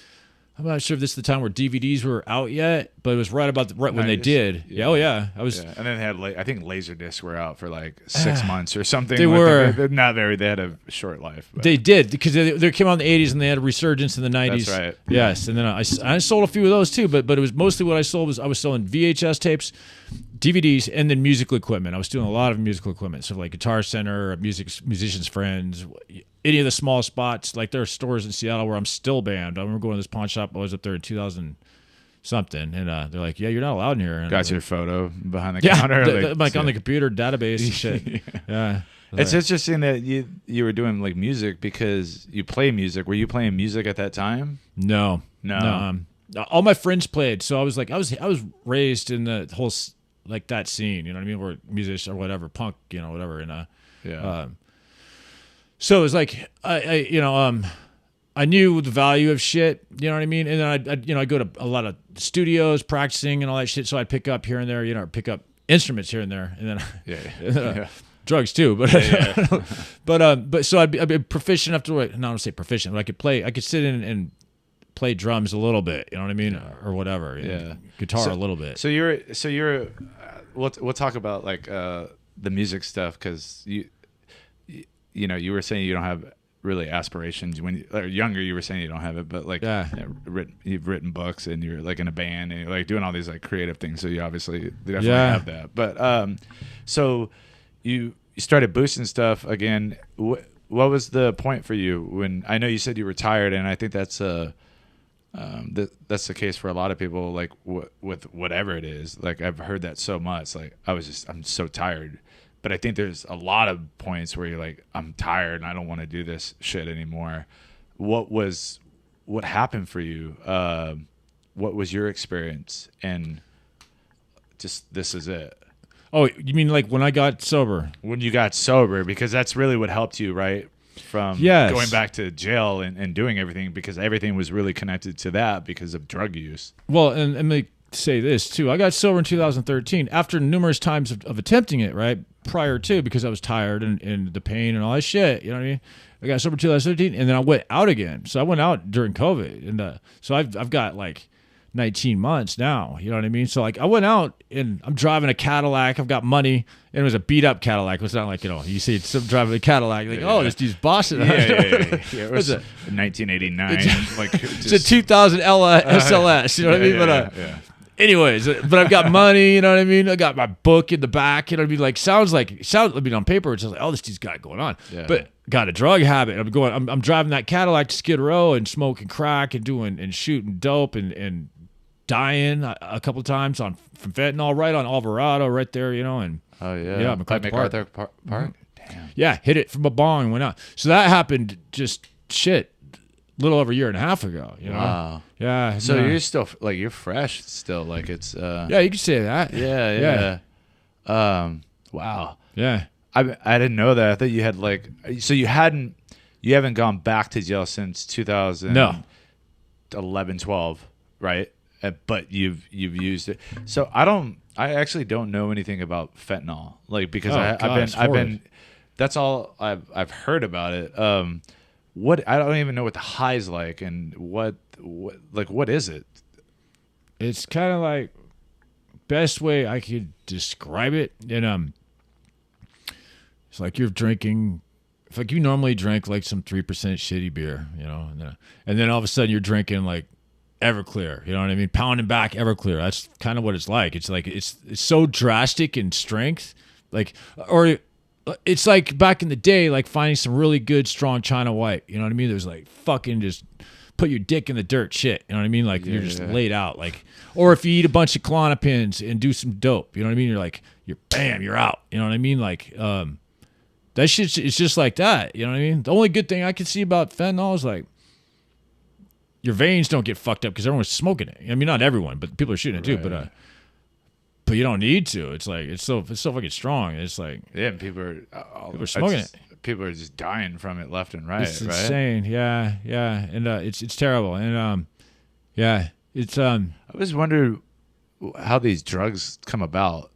I'm not sure if this is the time where DVDs were out yet, but it was right when they did.
Yeah.
Oh yeah. I was.
Yeah. And then they had, I think Laserdiscs were out for like 6 months or something.
They were.
They had a short life. But.
They did, because they came out in the 80s and they had a resurgence in the 90s.
That's right.
Yes. And then I sold a few of those too, but it was mostly what I sold was I was selling VHS tapes, DVDs, and then musical equipment. I was doing a lot of musical equipment. So like Guitar Center, Musicians Friends, any of the small spots. Like there are stores in Seattle where I'm still banned. I remember going to this pawn shop. I was up there in 2000 something, and they're like, "Yeah, you're not allowed in here." And
got your photo behind the counter,
like on the computer database and shit. Yeah.
It's interesting that you were doing like music because you play music. Were you playing music at that time?
No. All my friends played, so I was like, I was raised in the whole like that scene. You know what I mean? Where musicians or whatever, punk, whatever, and so it was like I knew the value of shit, you know what I mean? And then I'd go to a lot of studios practicing and all that shit, so I'd pick up here and there, pick up instruments here and there, and then drugs too, but but so I'd be proficient enough to, not to say proficient, but I could sit in and play drums a little bit, you know what I mean, or whatever, guitar a little bit.
So you're we'll talk about like the music stuff, because you were saying you don't have really aspirations when you are younger. You were saying you don't have it, but like you've written books and you're like in a band and you're like doing all these like creative things, so you obviously definitely have that. But so you started boosting stuff again. What was the point for you when, I know you said you were tired, and I think that's that's the case for a lot of people, like with whatever it is. Like I've heard that so much, like I'm so tired. But I think there's a lot of points where you're like, I'm tired and I don't want to do this shit anymore. What happened for you? What was your experience? And just, this is it.
Oh, you mean like when I got sober?
When you got sober, because that's really what helped you, right? From going back to jail and doing everything, because everything was really connected to that because of drug use.
Well, and let me say this too. I got sober in 2013 after numerous times of attempting it, right? Prior to, because I was tired and the pain and all that shit, you know what I mean? I got sober in 2013, and then I went out again. So I went out during COVID, and so I've got like 19 months now, you know what I mean? So like I went out and I'm driving a Cadillac. I've got money, and it was a beat up Cadillac. It's not like, you see some driving a Cadillac, like, oh, this dude's bossing.
Yeah. It was 1989.
It's a 2000 SLS, you know what I mean? But Anyways, but I've got money, you know what I mean? I got my book in the back, you know what I mean? Like, sounds, I mean, on paper, it's just like, oh, this dude's got it going on.
Yeah.
But got a drug habit. I'm driving that Cadillac to Skid Row and smoking crack and shooting dope and dying a couple of times from fentanyl right on Alvarado right there, you know, and
Oh, yeah.
Yeah,
By
MacArthur
Park? Damn.
yeah, hit it from a bong and went out. So that happened just a little over a year and a half ago, you know?
Wow.
Yeah.
So
no.
you're still, like, you're fresh still. Like, it's...
Yeah, you could say that.
Yeah. Wow.
Yeah.
I didn't know that. I thought you had, like... So you haven't gone back to jail since 2011, 12, right? But you've used it. So I actually don't know anything about fentanyl, like, because I've been that's all I've heard about it. What I don't even know what the high's like, and what is it?
It's kind of like, best way I could describe it, and it's like you're drinking. It's like you normally drink like some 3% shitty beer, you know, and then all of a sudden you're drinking like Everclear, you know what I mean? Pounding back Everclear. That's kind of what it's like. It's like it's so drastic in strength, like, or it's like back in the day, like finding some really good strong China White. You know what I mean? There's like fucking just put your dick in the dirt shit. You know what I mean? Like you're just laid out. Like, or if you eat a bunch of Klonopins and do some dope, you know what I mean? You're like you're out. You know what I mean? Like that shit is just like that. You know what I mean? The only good thing I can see about fentanyl is like, your veins don't get fucked up because everyone's smoking it. I mean, not everyone, but people are shooting it too. But you don't need to. It's like it's so fucking strong. It's like
People are
smoking it.
People are just dying from it left and right.
It's insane. Yeah, and it's terrible. And it's
I always wonder how these drugs come about.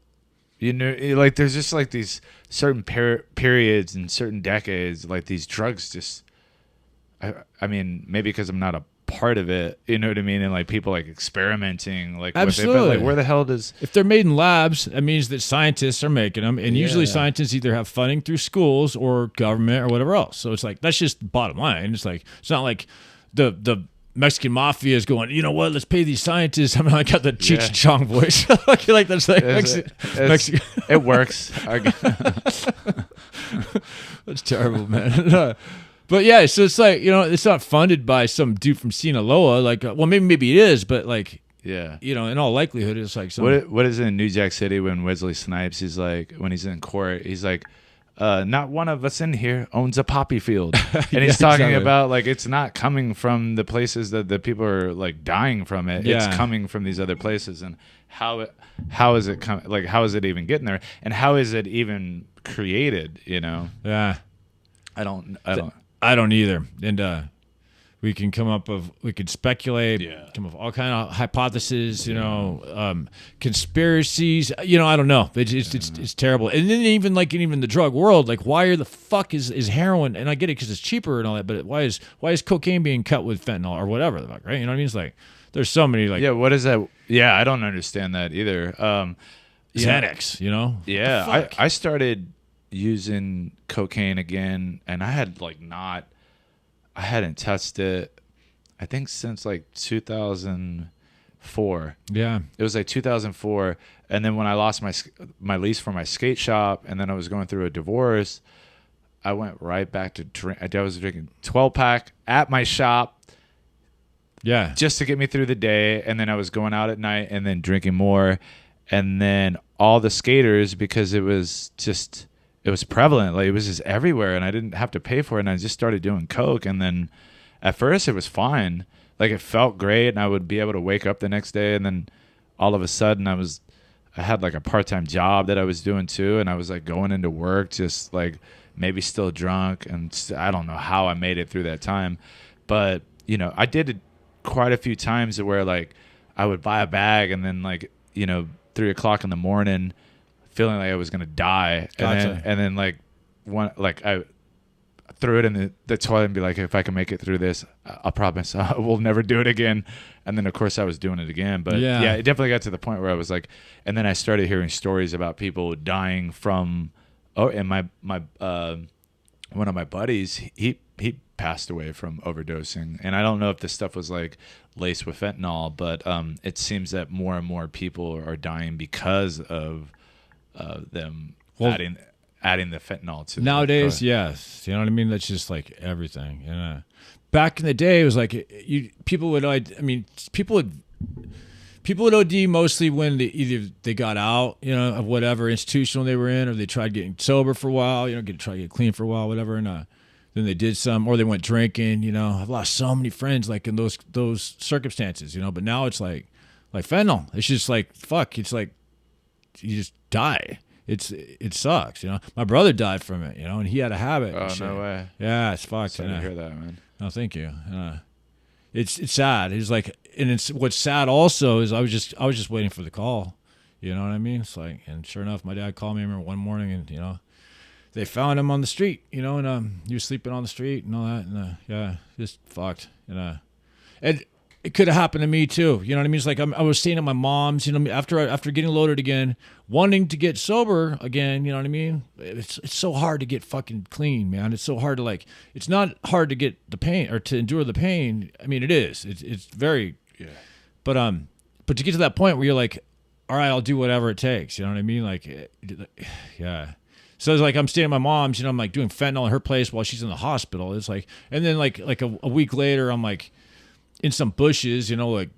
You know, like there's just like these certain periods and certain decades, like these drugs just. I mean, maybe because I'm not a part of it, you know what I mean? And like people like experimenting, like
absolutely.
With it, but like where the hell does?
If they're made in labs, that means that scientists are making them, and usually scientists either have funding through schools or government or whatever else. So it's like that's just the bottom line. It's like it's not like the Mexican mafia is going, you know what? Let's pay these scientists. I mean, I got the Cheech and Chong voice. Like that's like Mexican.
It works.
That's terrible, man. But yeah, so it's like, you know, it's not funded by some dude from Sinaloa. Like, well, maybe it is, but like,
yeah,
you know, in all likelihood, it's like some.
What is it in New Jack City when Wesley Snipes? He's like, when he's in court, he's like, not one of us in here owns a poppy field, and he's talking about like it's not coming from the places that the people are like dying from it.
Yeah.
It's coming from these other places, and how is it coming? Like, how is it even getting there? And how is it even created? You know?
Yeah,
I don't.
I don't either. And we can we could speculate, come up with all kind of hypotheses, you know, conspiracies. You know, I don't know. It's terrible. And then even the drug world, like why the fuck is heroin? And I get it because it's cheaper and all that, but why is cocaine being cut with fentanyl or whatever the fuck, right? You know what I mean? It's like there's so many like
what is that? Yeah, I don't understand that either.
Xanax, you know?
Yeah, I started using cocaine again, and I hadn't touched it I think since like 2004.
Yeah,
it was like 2004, and then when I lost my lease for my skate shop, and then I was going through a divorce, I went right back to drink. I was drinking 12-pack at my shop, just to get me through the day, and then I was going out at night and then drinking more, and then all the skaters, because it was prevalent. Like it was just everywhere, and I didn't have to pay for it. And I just started doing coke. And then at first it was fine. Like it felt great, and I would be able to wake up the next day. And then all of a sudden I had like a part-time job that I was doing too. And I was like going into work, just like maybe still drunk. And I don't know how I made it through that time. But, you know, I did it quite a few times where like I would buy a bag and then like, you know, 3 o'clock in the morning, feeling like I was gonna die,
Gotcha.
and then like I threw it in the toilet and be like, if I can make it through this, I'll promise I will never do it again. And then of course I was doing it again, but yeah, it definitely got to the point where I was like, and then I started hearing stories about people dying from, and my one of my buddies, he passed away from overdosing, and I don't know if this stuff was like laced with fentanyl, but it seems that more and more people are dying because of them adding the fentanyl to
nowadays. Yes, you know what I mean. That's just like everything. You know, back in the day, it was like people would OD mostly when either they got out, you know, of whatever institutional they were in, or they tried getting sober for a while, you know, try to get clean for a while, whatever, and then they did some, or they went drinking. You know, I've lost so many friends like in those circumstances, you know. But now it's like fentanyl. It's just like fuck. It's like you just die. It sucks, you know. My brother died from it, you know, and he had a habit.
Oh, no way.
Yeah, it's fucked.
Sorry to hear that, man.
No, thank you. It's sad. It's like, and it's what's sad also is I was just waiting for the call. You know what I mean? It's like, and sure enough, my dad called me. I remember one morning, and you know, they found him on the street. You know, and he was sleeping on the street and all that. And yeah, just fucked. And it could have happened to me too. You know what I mean? It's like I was staying at my mom's. You know, after getting loaded again, wanting to get sober again. You know what I mean? It's so hard to get fucking clean, man. It's so hard to It's not hard to get the pain or to endure the pain. I mean, it is. It's very.
Yeah.
But to get to that point where you're like, all right, I'll do whatever it takes. You know what I mean? Like, yeah. So it's like I'm staying at my mom's. You know, I'm like doing fentanyl in her place while she's in the hospital. It's like, and then like a week later, I'm like in some bushes, you know, like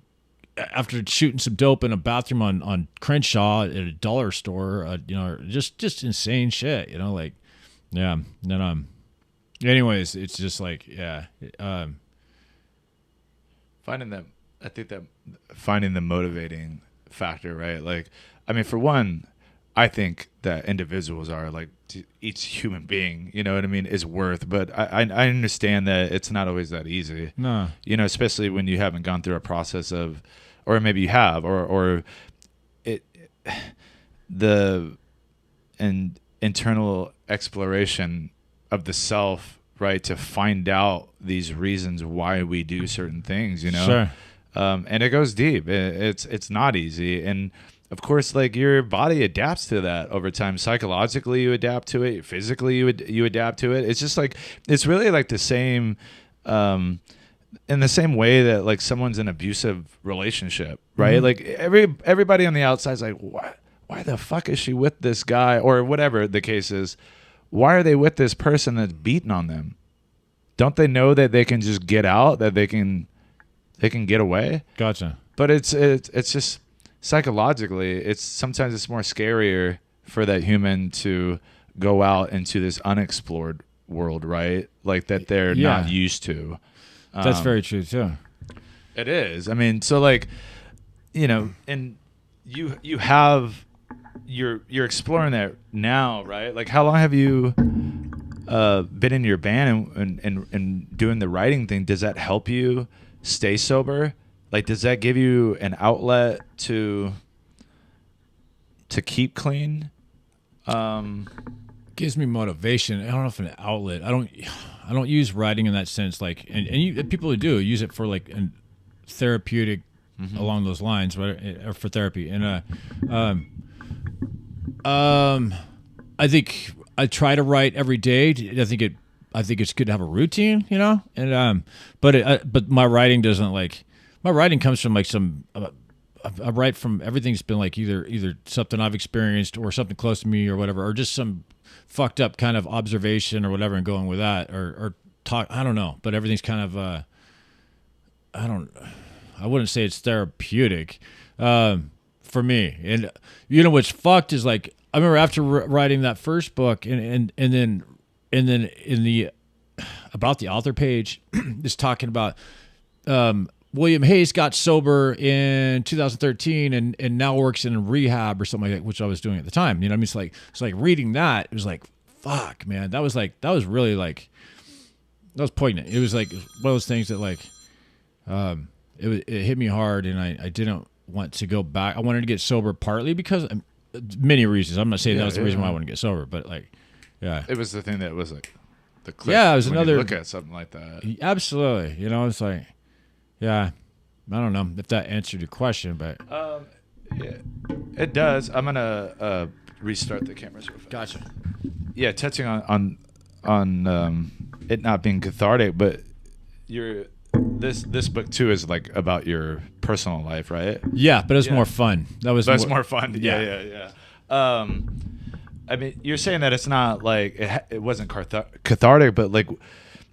after shooting some dope in a bathroom on Crenshaw at a dollar store, you know, just insane shit, you know, like, yeah. And then, anyways, it's just like, yeah.
Finding the motivating factor, right? Like, I mean, for one, I think that individuals are like each human being, you know what I mean, is worth. But I understand that it's not always that easy.
No,
you know, especially when you haven't gone through a process of, or maybe you have, or the internal exploration of the self, right, to find out these reasons why we do certain things, you know.
Sure.
And it goes deep. It's not easy, and of course, like your body adapts to that over time. Psychologically, you adapt to it. Physically, you adapt to it. It's just like it's really like the same, in the same way that like someone's in an abusive relationship, right? Mm-hmm. Like everybody on the outside is like, what? Why the fuck is she with this guy or whatever the case is? Why are they with this person that's beating on them? Don't they know that they can just get out? That they can get away?
Gotcha.
But it's just. Psychologically, it's sometimes more scarier for that human to go out into this unexplored world, right? Like that they're not used to.
That's very true too.
It is. I mean, so like, you know, and you're exploring that now, right? Like, how long have you been in your band and doing the writing thing? Does that help you stay sober? Like, does that give you an outlet to keep clean?
Gives me motivation. I don't know if an outlet. I don't use writing in that sense. Like, and people who do use it for like an therapeutic along those lines, right? Or for therapy. And I think I try to write every day. I think it's good to have a routine, you know. And but my writing doesn't like. My writing comes from like I write from everything's been like either something I've experienced or something close to me or whatever, or just some fucked up kind of observation or whatever and going with that or talk. I don't know, but everything's kind of, I wouldn't say it's therapeutic for me. And you know, what's fucked is like, I remember after writing that first book and then in the, about the author page, is talking about, William Hayes got sober in 2013 and now works in rehab or something like that, which I was doing at the time. You know what I mean? It's like reading that, it was like, fuck, man. That was really like, that was poignant. It was like one of those things that like, it hit me hard and I didn't want to go back. I wanted to get sober partly because many reasons. I'm not saying that was the reason why I wanted to get sober, but like, yeah.
It was the thing that was like the click.
Yeah, it was
when
another,
you look at something like that.
Absolutely. You know, it's like, yeah, I don't know if that answered your question, but
yeah, it does. I'm gonna restart the cameras real fast.
Gotcha.
Yeah, touching on it not being cathartic, but this book too is like about your personal life, right?
Yeah, but it was more fun.
That's more fun. Yeah. I mean, you're saying that it's not like it wasn't cathartic, but like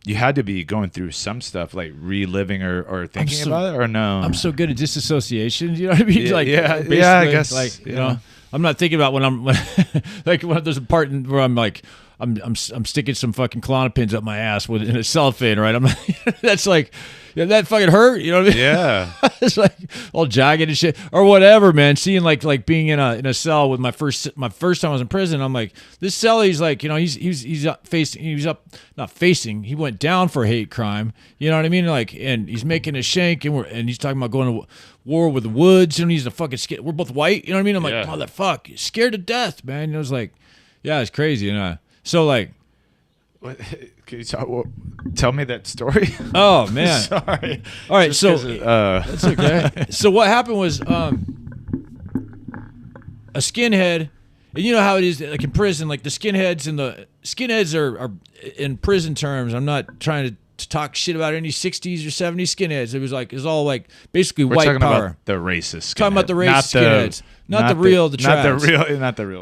you had to be going through some stuff, like reliving or thinking about it, or no?
I'm so good at disassociation. You know what I mean?
Yeah, I guess.
Like, you know, I'm not thinking about when there's a part where I'm like, I'm sticking some fucking Klonopins up my ass in a cellophane, right? I'm like, that's like, yeah, that fucking hurt. You know what I mean?
Yeah.
It's like all jagged and shit or whatever, man. Seeing like being in a cell with my first time I was in prison. I'm like, this cell, he's like, you know, he went down for a hate crime. You know what I mean? Like, and he's making a shank and he's talking about going to war with the woods and he's a fucking we're both white. You know what I mean? I'm like, motherfucker, scared to death, man. And it was like, yeah, it's crazy. You know? So like,
can you tell me that story?
Oh man,
sorry.
All right,
Just
so
that's
okay. So what happened was a skinhead, and you know how it is like in prison, like the skinheads are in prison terms. I'm not trying to talk shit about any 60s or 70s skinheads. It was all like basically
We're
white
talking
power.
about the racist.
Talking about the racist skinheads. Not the real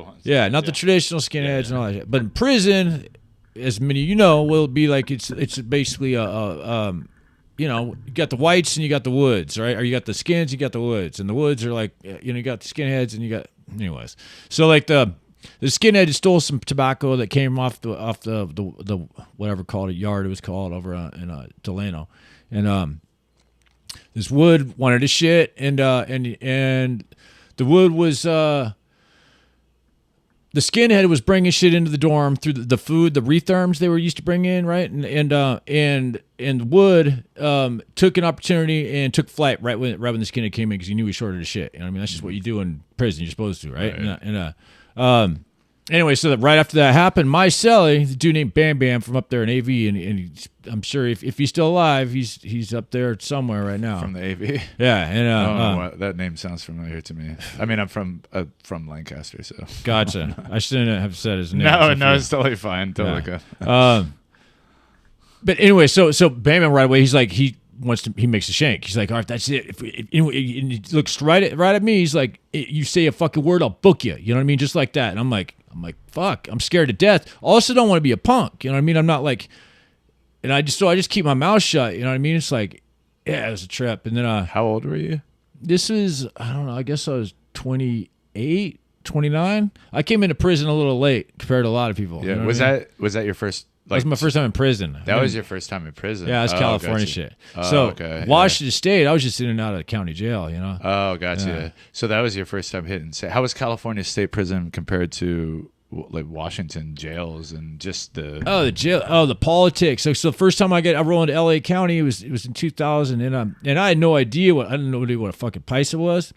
ones. Yeah, not the traditional skinheads and all that shit. But in prison, as many of you know, will be like it's basically you know, you got the whites and you got the woods, right? Or you got the skins, you got the woods, and the woods are like, you know, you got the skinheads and you got anyways. So like the skinhead stole some tobacco that came off the whatever called a yard it was called over in Delano, and this wood wanted his shit, and the wood was the skinhead was bringing shit into the dorm through the food, the retherms they were used to bring in, right? And Wood took an opportunity and took flight right when the skinhead came in because he knew he shorted his shit. You know what I mean? That's just what you do in prison. You're supposed to, right? Anyway, so that right after that happened, my cellie, the dude named Bam Bam from up there in AV, and I'm sure if he's still alive, he's up there somewhere right now.
From the AV?
Yeah. And
that name sounds familiar to me. I mean, I'm from Lancaster, so.
Gotcha. I shouldn't have said his name.
No, it's totally fine. Totally good.
But anyway, so Bam Bam right away, he's like, he makes a shank. He's like, all right, that's it. And he looks right at me. He's like, you say a fucking word, I'll book you. You know what I mean? Just like that. And I'm like, fuck, I'm scared to death. Also don't want to be a punk. You know what I mean? I'm not like, and I just keep my mouth shut. You know what I mean? It's like, yeah, it was a trip. And then,
how old were you?
This was, I don't know, I guess I was 28, 29. I came into prison a little late compared to a lot of people.
Yeah.
You know
was that your first?
That was my first time in prison.
That was your first time in prison?
Yeah, that's California shit.
Okay.
Washington State, I was just in and out of the county jail, you know?
Oh, gotcha.
Yeah.
So that was your first time hitting. How was California State Prison compared to like Washington jails and just the...
Oh, the jail. Oh, the politics. So the first time I rolled into LA County, it was in 2000, and I had no idea I didn't know what a fucking paisa was.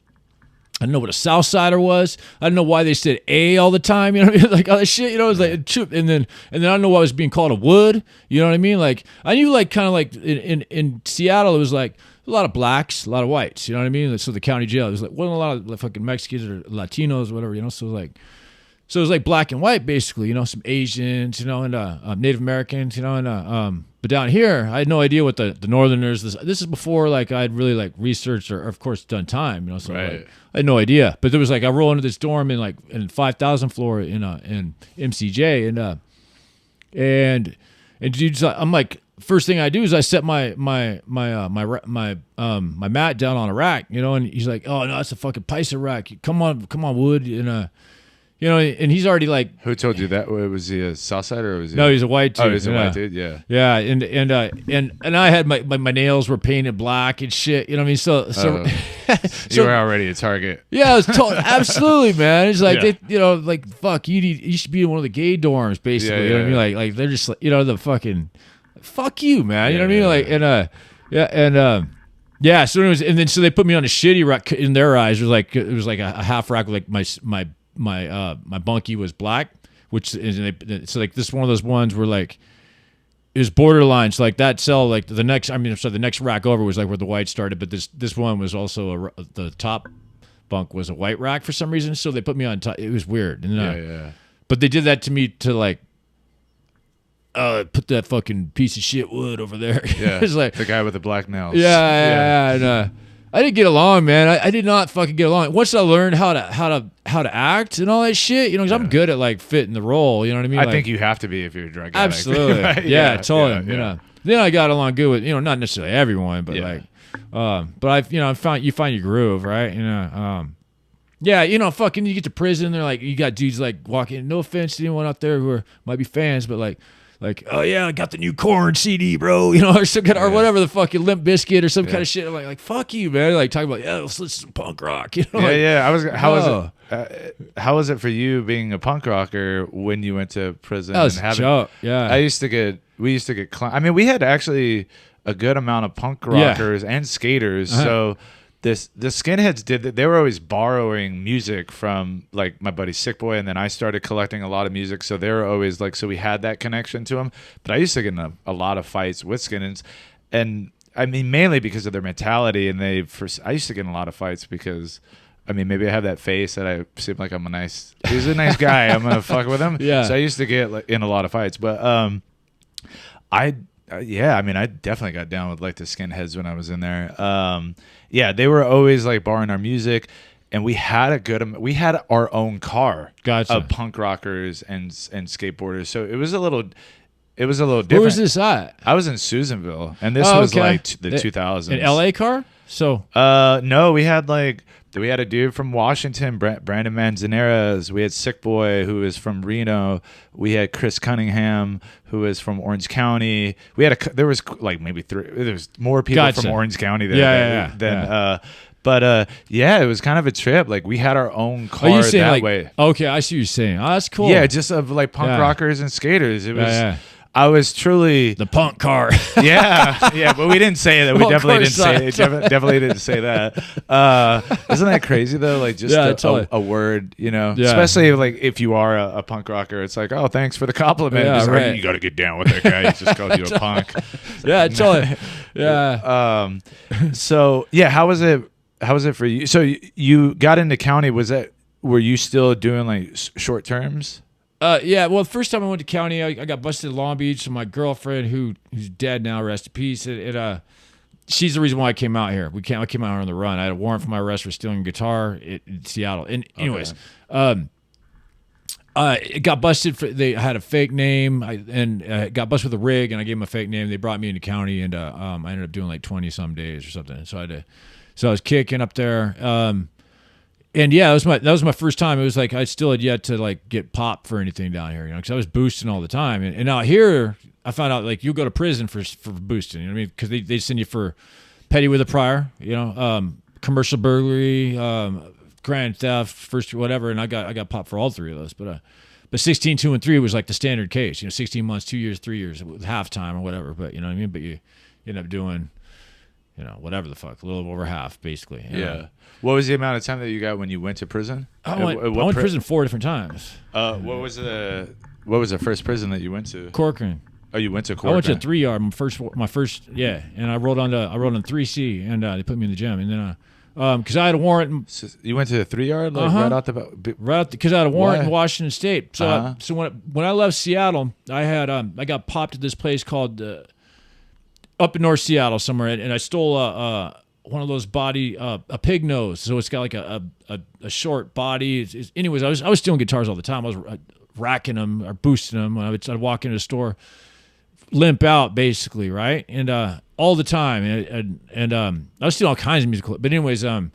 I didn't know what a South Sider was. I didn't know why they said A all the time. You know what I mean? Like all that shit. You know, it was like, and then I don't know why I was being called a wood. You know what I mean? Like I knew, like kind of like in Seattle, it was like a lot of blacks, a lot of whites. You know what I mean? So the county jail, it was like wasn't a lot of like, fucking Mexicans or Latinos, or whatever. You know, so it was like black and white basically. You know, some Asians. You know, and Native Americans. You know, and but down here, I had no idea what the Northerners. This is before like I'd really like researched or of course done time. You know, so
right.
Like, I had no idea. But there was like I roll into this dorm in 5,000 floor in MCJ and dudes, I'm like, first thing I do is I set my mat down on a rack, you know, and he's like, oh no, it's a fucking paisa rack. Come on, Wood, and you know, and he's already like.
Who told you that? Was he a Southside or was he?
No, he's a white dude.
Oh, he's a white dude. Yeah.
Yeah, and I had my nails were painted black and shit. You know what I mean? So
you were already a target.
Yeah, it was absolutely, man. It's like
Yeah.
they, you know, like fuck, you should be in one of the gay dorms, basically.
Yeah,
you know what I
yeah.
mean? Like they're just like, you know, the fucking fuck you, man. You know what I mean?
Yeah,
Like yeah. So anyways, and then so they put me on a shitty rack in their eyes. It was like a half rack with like my bunkie was black, which is so like this is one of those ones where like it was borderline. So like that cell, like the next rack over was like where the white started, but this one was also the top bunk was a white rack for some reason. So they put me on top. It was weird. And,
Yeah.
But they did that to me to like put that fucking piece of shit wood over there.
Yeah,
It's like,
the guy with the black nails.
yeah. And, I didn't get along, man. I did not fucking get along. Once I learned how to act and all that shit, because I'm good at like fitting the role. You know what I mean?
I think you have to be if you're a drug addict.
Absolutely.
Right?
Yeah, totally.
Yeah.
Then I got along good with not necessarily everyone, but but I found you find your groove, right? Fucking you get to prison, they're like, you got dudes like walking. No offense to anyone out there who might be fans, but like, oh yeah, I got the new Korn CD, bro, or some kind of, or whatever the fucking Limp Bizkit or some kind of shit. I'm like fuck you, man. Like talking about let's listen to punk rock,
How was it for you being a punk rocker when you went to prison?
That was a joke. Yeah,
we used to get. I mean, we had actually a good amount of punk rockers and skaters. So the skinheads did that. They were always borrowing music from like my buddy Sick Boy, and then I started collecting a lot of music. So they were always like, so we had that connection to them. But I used to get in a lot of fights with skinheads, and I mean mainly because of their mentality. And I used to get in a lot of fights because, I mean, maybe I have that face that I seem like he's a nice guy. I'm gonna fuck with him.
Yeah.
So I used to get in a lot of fights, but I definitely got down with like the skinheads when I was in there. They were always like borrowing our music, and we had our own car of punk rockers and skateboarders. So it was a little different.
Where was this at?
I was in Susanville, and this was like the 2000s.
An LA car? So
no, we had a dude from Washington, Brandon Manzanares. We had Sick Boy, who is from Reno. We had Chris Cunningham, who is from Orange County. There was like maybe three. There's more people from Orange County than But it was kind of a trip. Like we had our own car that way.
Okay, I see what you're saying. Oh, that's cool.
Yeah, just of like punk rockers and skaters. It was.
Yeah.
I was truly
the punk car.
yeah, but we didn't say that. We definitely didn't say it. Definitely didn't say that. Isn't that crazy though? Like just a word, especially like if you are a punk rocker, it's like, oh, thanks for the compliment.
Yeah,
just
right.
like, you got to get down with that guy. He just called you a punk.
Yeah, totally. Yeah.
So yeah, how was it for you? So you got into county. Were you still doing like short terms?
Well, the first time I went to county, I got busted in Long Beach. So my girlfriend, who's dead now, rest in peace. She's the reason why I came out here. I came out here on the run. I had a warrant for my arrest for stealing a guitar in Seattle. And anyways, it got busted. They had a fake name, and got busted with a rig, and I gave them a fake name. They brought me into county, and I ended up doing like 20-some days or something. So I was kicking up there. And yeah, that was my first time. It was like I still had yet to like get popped for anything down here, because I was boosting all the time. And out here, I found out like you go to prison for boosting. You know what I mean? Because they send you for petty with a prior, commercial burglary, grand theft, first whatever. And I got popped for all three of those. But 16, 2, and 3 was like the standard case. 16 months, 2 years, 3 years with halftime or whatever. But you know what I mean? But you end up doing, whatever the fuck, a little over half basically.
Yeah. What was the amount of time that you got when you went to prison?
I went to prison 4 different times.
What was the first prison that you went to?
Corcoran.
Oh, you went to Corcoran.
I went to 3 yard. My first, and I rolled on 3C, and they put me in the gym, and then because I had a warrant.
So you went to the 3 yard, right out
because I had a warrant in
Why?
Washington State. So when I left Seattle, I got popped at this place called up in North Seattle somewhere, and I stole one of those a pig nose. So it's got like a short body. Anyways, I was stealing guitars all the time. I was racking them or boosting them when I'd walk into the store, limp out basically, right? And all the time, and I was stealing all kinds of music. But anyways, I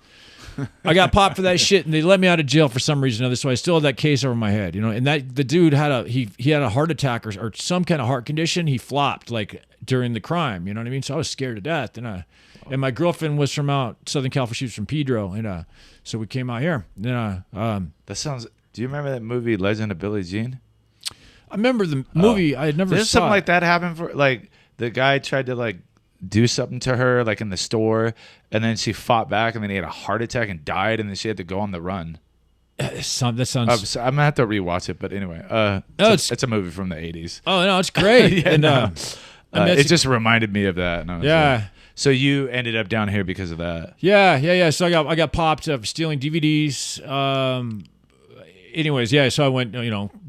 got popped for that shit, and they let me out of jail for some reason or other. So I still had that case over my head, And the dude had he had a heart attack or some kind of heart condition. He flopped like during the crime, you know what I mean? So I was scared to death, and my girlfriend was from out Southern California. She was from Pedro, and so we came out here. Then
that sounds. Do you remember that movie Legend of Billie Jean?
I remember the movie. I had never
Did
saw
something
it.
like that happen for like the guy tried to like do something to her like in the store, and then she fought back, and then he had a heart attack and died, and then she had to go on the run.
That sounds.
I'm gonna have to rewatch it, but anyway, it's a movie from the 80s.
Oh no, it's great.
It just reminded me of that. And I was so you ended up down here because of that.
Yeah. So I got popped up stealing DVDs. Anyways, so I went,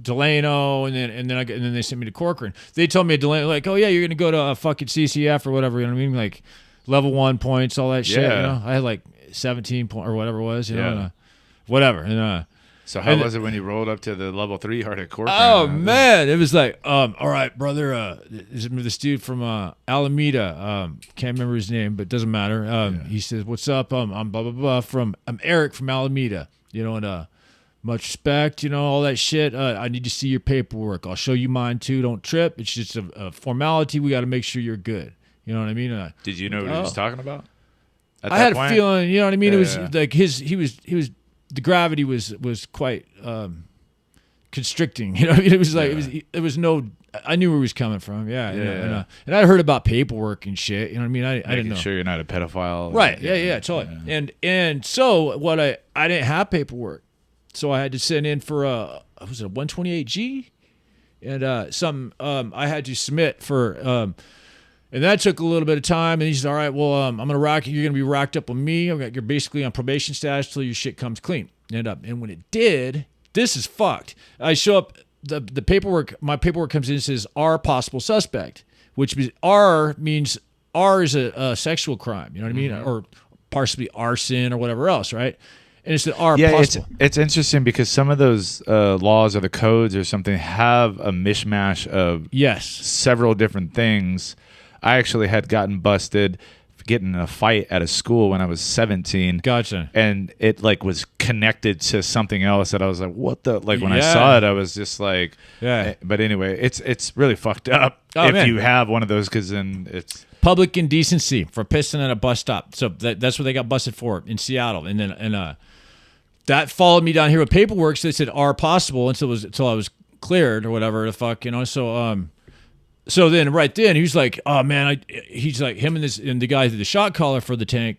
Delano, and then they sent me to Corcoran. They told me at Delano, like, oh yeah, you're gonna go to a fucking CCF or whatever. You know what I mean? Like level 1 points, all that shit.
Yeah.
You know, I had like 17 point or whatever it was. You know,
Yeah.
whatever. And
So how was it when you rolled up to the level 3 hard at Corcoran?
oh man, it was like, all right, brother. This dude from Alameda, can't remember his name, but doesn't matter. He says, "What's up? I'm blah blah blah I'm Eric from Alameda. You know, and much respect. You know, all that shit. I need to see your paperwork. I'll show you mine too. Don't trip. It's just a formality. We got to make sure you're good. You know what I mean?"
Did you know what he was talking about? At
I
that
had
point?
a feeling. You know what I mean?
Yeah,
It was
yeah.
like he was. The gravity was quite constricting. You know, it was like it was no. I knew where he was coming from. Yeah,
Yeah.
And I heard about paperwork and shit. You know what I mean? I didn't
Making
know.
sure you're not a pedophile.
Right? Yeah, totally.
Yeah.
And so what I didn't have paperwork, so I had to send in for was it a 128G, and something I had to submit for. And that took a little bit of time. And he said, all right, well, I'm going to rock you. You're going to be racked up with me. You're basically on probation status till your shit comes clean. And when it did, this is fucked. I show up, the paperwork, my paperwork comes in and says, R possible suspect, which means R is a sexual crime. You know what I mean? Or possibly arson or whatever else, right? And it's an R possible.
It's interesting because some of those laws or the codes or something have a mishmash of
Yes.
several different things. I actually had gotten busted for getting in a fight at a school when I was 17.
Gotcha.
And it like was connected to something else that I was like, what the, like when I
Yeah.
saw it, I was just like,
Yeah.
But anyway, it's really fucked up
Oh,
if
man.
you have one of those, because then it's,
Public indecency for pissing at a bus stop. So that's what they got busted for in Seattle. And then that followed me down here with paperwork. So they said R possible until I was cleared or whatever the fuck, you know. So then right then he was like, oh man, he's like him and the guy, the shot caller for the tank,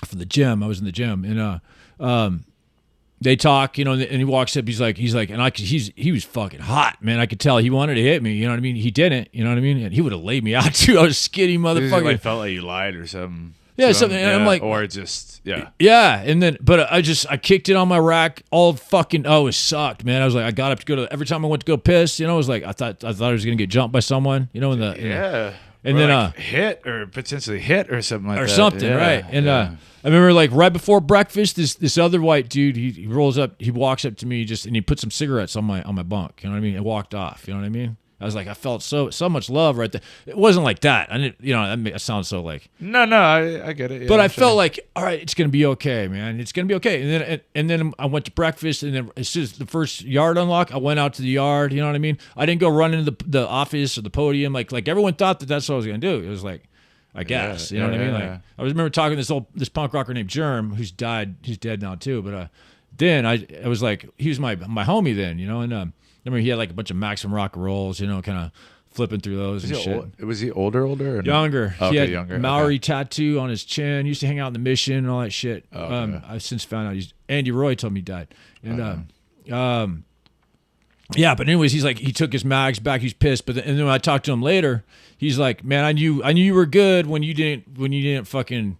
for the gym. I was in the gym and they talk, you know, and he walks up. He's like, and he was fucking hot, man. I could tell he wanted to hit me. You know what I mean? He didn't. You know what I mean? And he would have laid me out too. I was a skinny motherfucker.
like felt like you lied or something.
Yeah,
to
something.
him.
And I'm like,
or just, yeah.
yeah. And then, but I kicked it on my rack all fucking, it sucked, man. I was like, I got up to go to, every time I went to go piss, you know, it was like, I thought I was going to get jumped by someone, you know,
Yeah.
and
Or
then,
like hit or potentially hit or something like that.
or something,
Yeah,
right? And
yeah.
I remember like right before breakfast, this other white dude, he rolls up, he walks up to me and he put some cigarettes on my bunk, you know what I mean? And walked off, you know what I mean? I was like, I felt so much love right there. It wasn't like that. I didn't, you know, that sounds so like.
No, I get it. Yeah,
But I
sure.
felt like, all right, it's gonna be okay, man. It's gonna be okay. And then I went to breakfast, and then as soon as the first yard unlock, I went out to the yard. You know what I mean? I didn't go run into the office or the podium like everyone thought that's what I was gonna do. It was like, I guess, you know what I mean? Like I remember talking to this punk rocker named Germ, who's died. He's dead now too. But then I was like, he was my homie then, you know. And I remember he had like a bunch of Maxim rock and rolls, you know, kind of flipping through those and shit.
Was he older or no?
Younger.
Okay,
He had
younger.
Maori
Okay.
tattoo on his chin. He used to hang out in the mission and all that shit.
Okay.
I've since found out Andy Roy told me he died. And yeah, but anyways, he's like, he took his mags back. He's pissed. But and then when I talked to him later, he's like, man, I knew you were good when you didn't fucking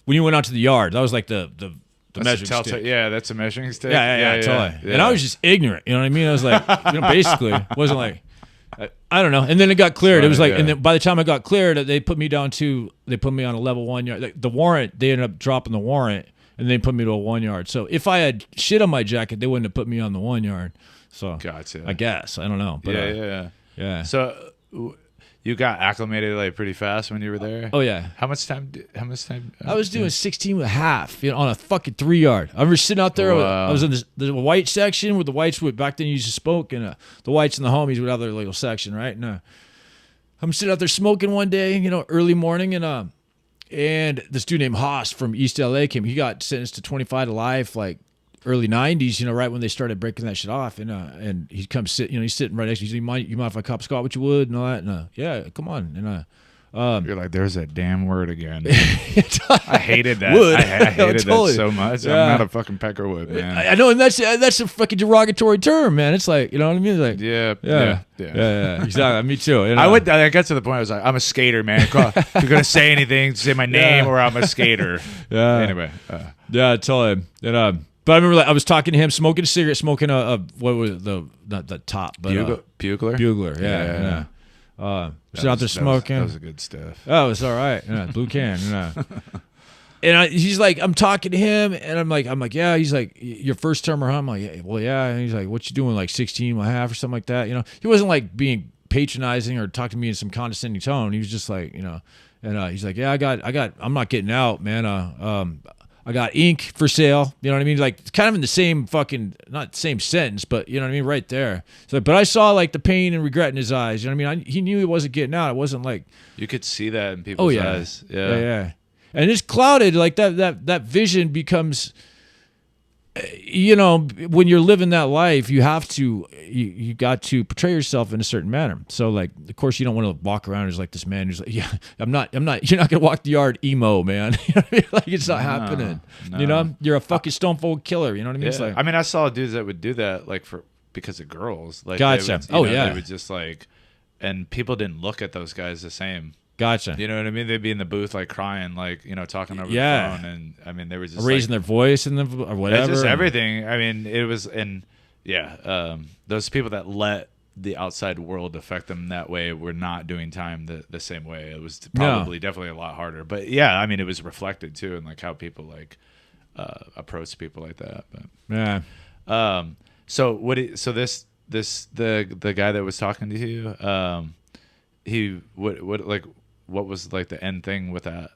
when you went out to the yard. That was like the measuring stick.
Yeah, that's a measuring stick.
Yeah, totally.
Yeah.
And I was just ignorant. You know what I mean? I was like, basically, wasn't like, I don't know. And then it got cleared. It was like,
yeah.
and then by the time I got cleared, they put me on a level 1 yard. Like, the warrant, they ended up dropping the warrant, and they put me to a 1 yard. So if I had shit on my jacket, they wouldn't have put me on the 1 yard. So
Gotcha.
I guess I don't know. But, yeah.
So you got acclimated like pretty fast when you were there.
Oh yeah.
How much time?
I was doing 16 and a half, you know, on a fucking 3 yard. I was sitting out there.
Wow.
I was in the white section where the whites would back then used to smoke, and the whites and the homies would have their little section, right? And I'm sitting out there smoking one day, you know, early morning, and this dude named Haas from East LA came. He got sentenced to 25 to life, like early 90s, you know, right when they started breaking that shit off. And he comes sit, you know, he's sitting right next to me. He's like, you mind if I cop Scott what you would and all that? And yeah, come on. And
You're like, there's that damn word again. I hated that.
Wood.
I hated
Totally.
that so much.
Yeah.
I'm not a fucking peckerwood, man.
I know, and that's a fucking derogatory term, man. It's like, you know what I mean? Like,
Yeah.
exactly. Me too. You know?
I got to the point. I was like, I'm a skater, man. If you're gonna say anything, say my name, or I'm a skater.
Yeah.
Anyway,
Yeah, totally. And But I remember like, I was talking to him, smoking a cigarette, smoking a what was it, not the top, but
Bugler.
Bugler, yeah. Sitting out there smoking.
That was a good stuff.
Oh, it was all right. Yeah, blue can. Yeah. And he's like, I'm talking to him, and I'm like, yeah. He's like, your first term or how? I'm like, yeah, well, yeah. And he's like, what you doing, like 16 and a half or something like that? You know, he wasn't like being patronizing or talking to me in some condescending tone. He was just like, you know, and he's like, yeah, I got, I'm not getting out, man. I got ink for sale. You know what I mean? Like kind of in the same fucking, not same sentence, but you know what I mean? Right there. So, but I saw like the pain and regret in his eyes. You know what I mean? He knew he wasn't getting out. It wasn't like.
You could see that in people's eyes.
Yeah. And it's clouded. Like that vision becomes, you know, when you're living that life, you have to, you got to portray yourself in a certain manner. So like, of course you don't want to walk around as like this man who's like, yeah, I'm not, you're not going to walk the yard emo, man. You know what I mean? Like it's not happening, you know, you're a fucking stone cold killer. You know what I mean?
Yeah.
It's like,
I mean, I saw dudes that would do that like because of girls. Like,
gotcha.
They would just like, and people didn't look at those guys the same.
Gotcha.
You know what I mean? They'd be in the booth like crying, like, you know, talking over the phone, and I mean, they were just
raising their voice and or whatever.
Just everything. I mean, it was, and yeah, those people that let the outside world affect them that way were not doing time the same way. It was definitely a lot harder. But yeah, I mean, it was reflected too in like how people like approach people like that. But
yeah.
So the guy that was talking to you, what was like the end thing with that?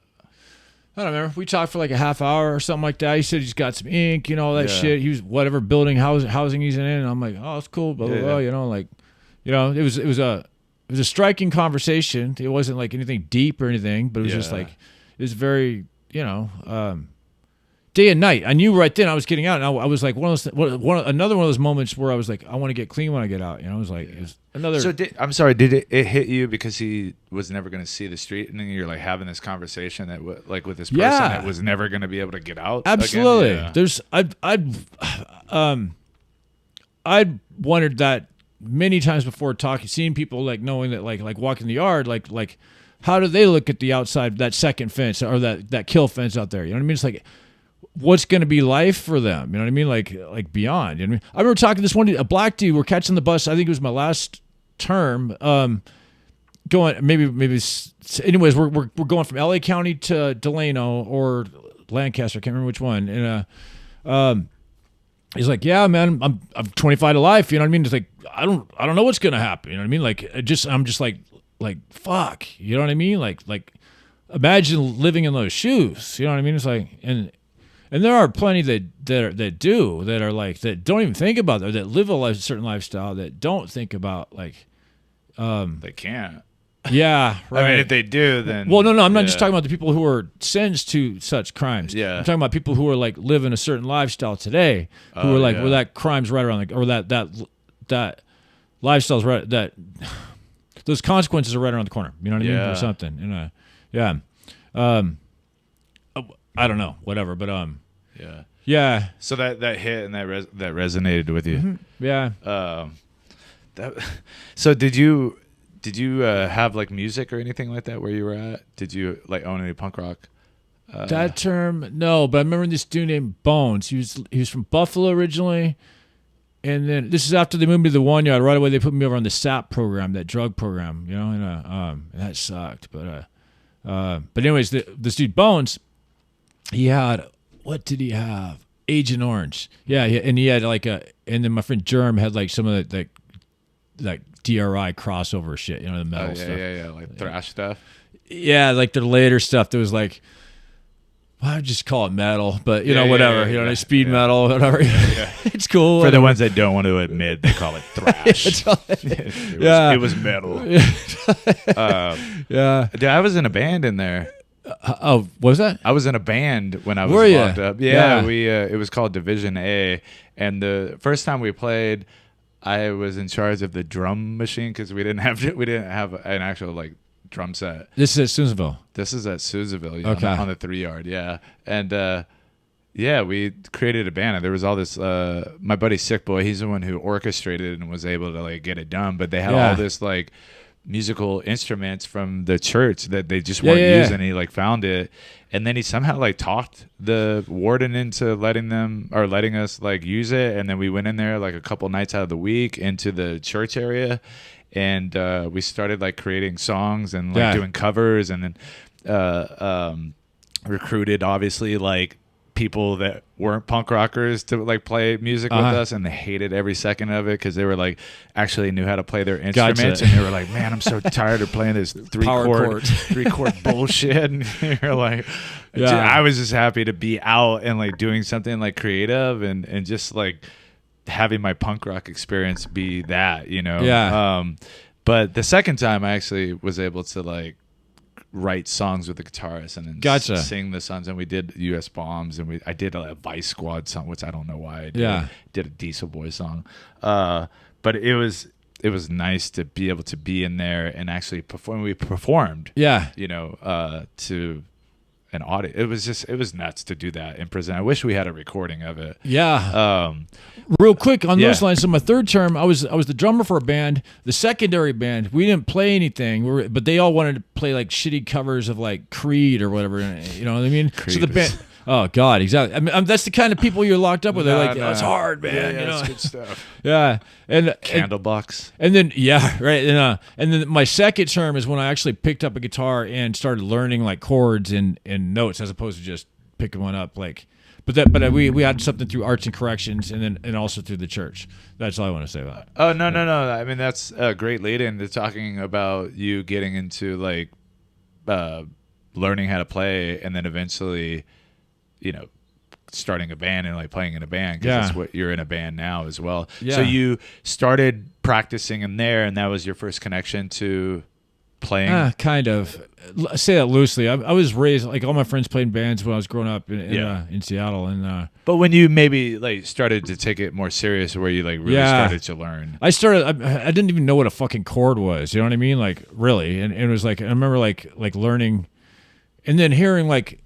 I don't remember. We talked for like a half hour or something like that. He said he's got some ink, you know, all that shit. He was whatever building housing he's in, and I'm like, oh, that's cool, blah blah blah. You know, like, you know, it was a striking conversation. It wasn't like anything deep or anything, but it was just like it was very, you know, day and night. I knew right then I was getting out, and I was like another one of those moments where I was like, I want to get clean when I get out. You know, it was like it was another.
So I'm sorry, did it hit you because he was never going to see the street, and then you're like having this conversation that like with this person that was never going to be able to get out?
Absolutely.
Again? Yeah.
There's I'd wondered that many times before seeing people like knowing that like walking the yard, like how do they look at the outside, that second fence or that kill fence out there? You know what I mean? It's like, what's going to be life for them? You know what I mean? Like beyond. You know what I mean? I remember talking to this one dude, a black dude. We're catching the bus. I think it was my last term. Going anyways, we're going from LA County to Delano or Lancaster. I can't remember which one. And he's like, yeah, man, I'm 25 to life. You know what I mean? It's like I don't know what's going to happen. You know what I mean? Like I'm just like fuck. You know what I mean? Like imagine living in those shoes. You know what I mean? It's like and there are plenty that are like that don't even think about that live a certain lifestyle that don't think about like
they can't.
Yeah, right.
I mean, if they do, then
no, I'm not just talking about the people who are sentenced to such crimes.
Yeah,
I'm talking about people who are like living a certain lifestyle today, who are like where that crime's right around or that lifestyle's right, that those consequences are right around the corner. You know what I mean, or something. You know, I don't know, whatever, but yeah.
So that hit and that resonated with you.
Mm-hmm. Yeah.
So did you have like music or anything like that where you were at? Did you like own any punk rock?
That term, no, but I remember this dude named Bones. He was from Buffalo originally, and then this is after they moved me to the 1 yard. Right away, they put me over on the SAP program, that drug program, you know, and that sucked. But anyways, this dude Bones. He had, what did he have? Agent Orange. Yeah, and he had like and then my friend Germ had like some of the like DRI crossover shit, you know, the metal stuff.
Yeah, like thrash stuff.
Yeah, like their later stuff that was like, I would just call it metal, but you know, whatever. You know, speed metal, whatever. Yeah. It's cool.
For the ones that don't want to admit, they call it thrash. It was metal.
Yeah.
Dude, I was in a band in there.
What was that?
I was in a band when I was locked up. Yeah, we it was called Division A, and the first time we played, I was in charge of the drum machine because we didn't have an actual like drum set.
This is at Susanville.
This is at Susanville,
okay,
on the 3 yard, yeah, and we created a band, and there was all this. My buddy Sick Boy, he's the one who orchestrated and was able to like get it done, but they had all this like musical instruments from the church that they just weren't using. And he like found it, and then he somehow like talked the warden into letting us like use it. And then we went in there like a couple nights out of the week into the church area, and we started like creating songs and like doing covers, and then recruited obviously like people that weren't punk rockers to like play music with us, and they hated every second of it because they were like actually knew how to play their instruments, and they were like, man, I'm so tired of playing this three chord bullshit. And you're like, I was just happy to be out and like doing something like creative and just like having my punk rock experience be that, you know. But the second time I actually was able to like write songs with the guitarist and then sing the songs, and we did US Bombs, and I did a Vice Squad song, which I don't know why I did. Did a Diesel Boy song, but it was nice to be able to be in there and actually perform. We performed, you know, to an audience. It was nuts to do that and present. I wish we had a recording of it.
Real quick on those lines. So my third term, I was the drummer for a band. The secondary band, we didn't play anything, but they all wanted to play like shitty covers of like Creed or whatever. You know what I mean?
Creed
so the band. Oh God, exactly. I mean, that's the kind of people you're locked up with. They're like, it's hard, man.
Yeah,
you know?
It's good stuff.
and
Candlebox.
And then right. And then my second term is when I actually picked up a guitar and started learning like chords and notes as opposed to just picking one up like. But we had something through Arts and Corrections and also through the church. That's all I want to say about it.
Oh no. I mean, that's a great lead in to talking about you getting into like learning how to play, and then eventually, you know, starting a band and like playing in a band, because that's what you're in a band now as well. So you started practicing in there, and that was your first connection to playing.
Kind of. I say that loosely. I was raised like all my friends played in bands when I was growing up in Seattle, and
but when you maybe like started to take it more serious, where you like really started to learn.
I didn't even know what a fucking chord was. You know what I mean? Like really, and it was like I remember like learning, and then hearing like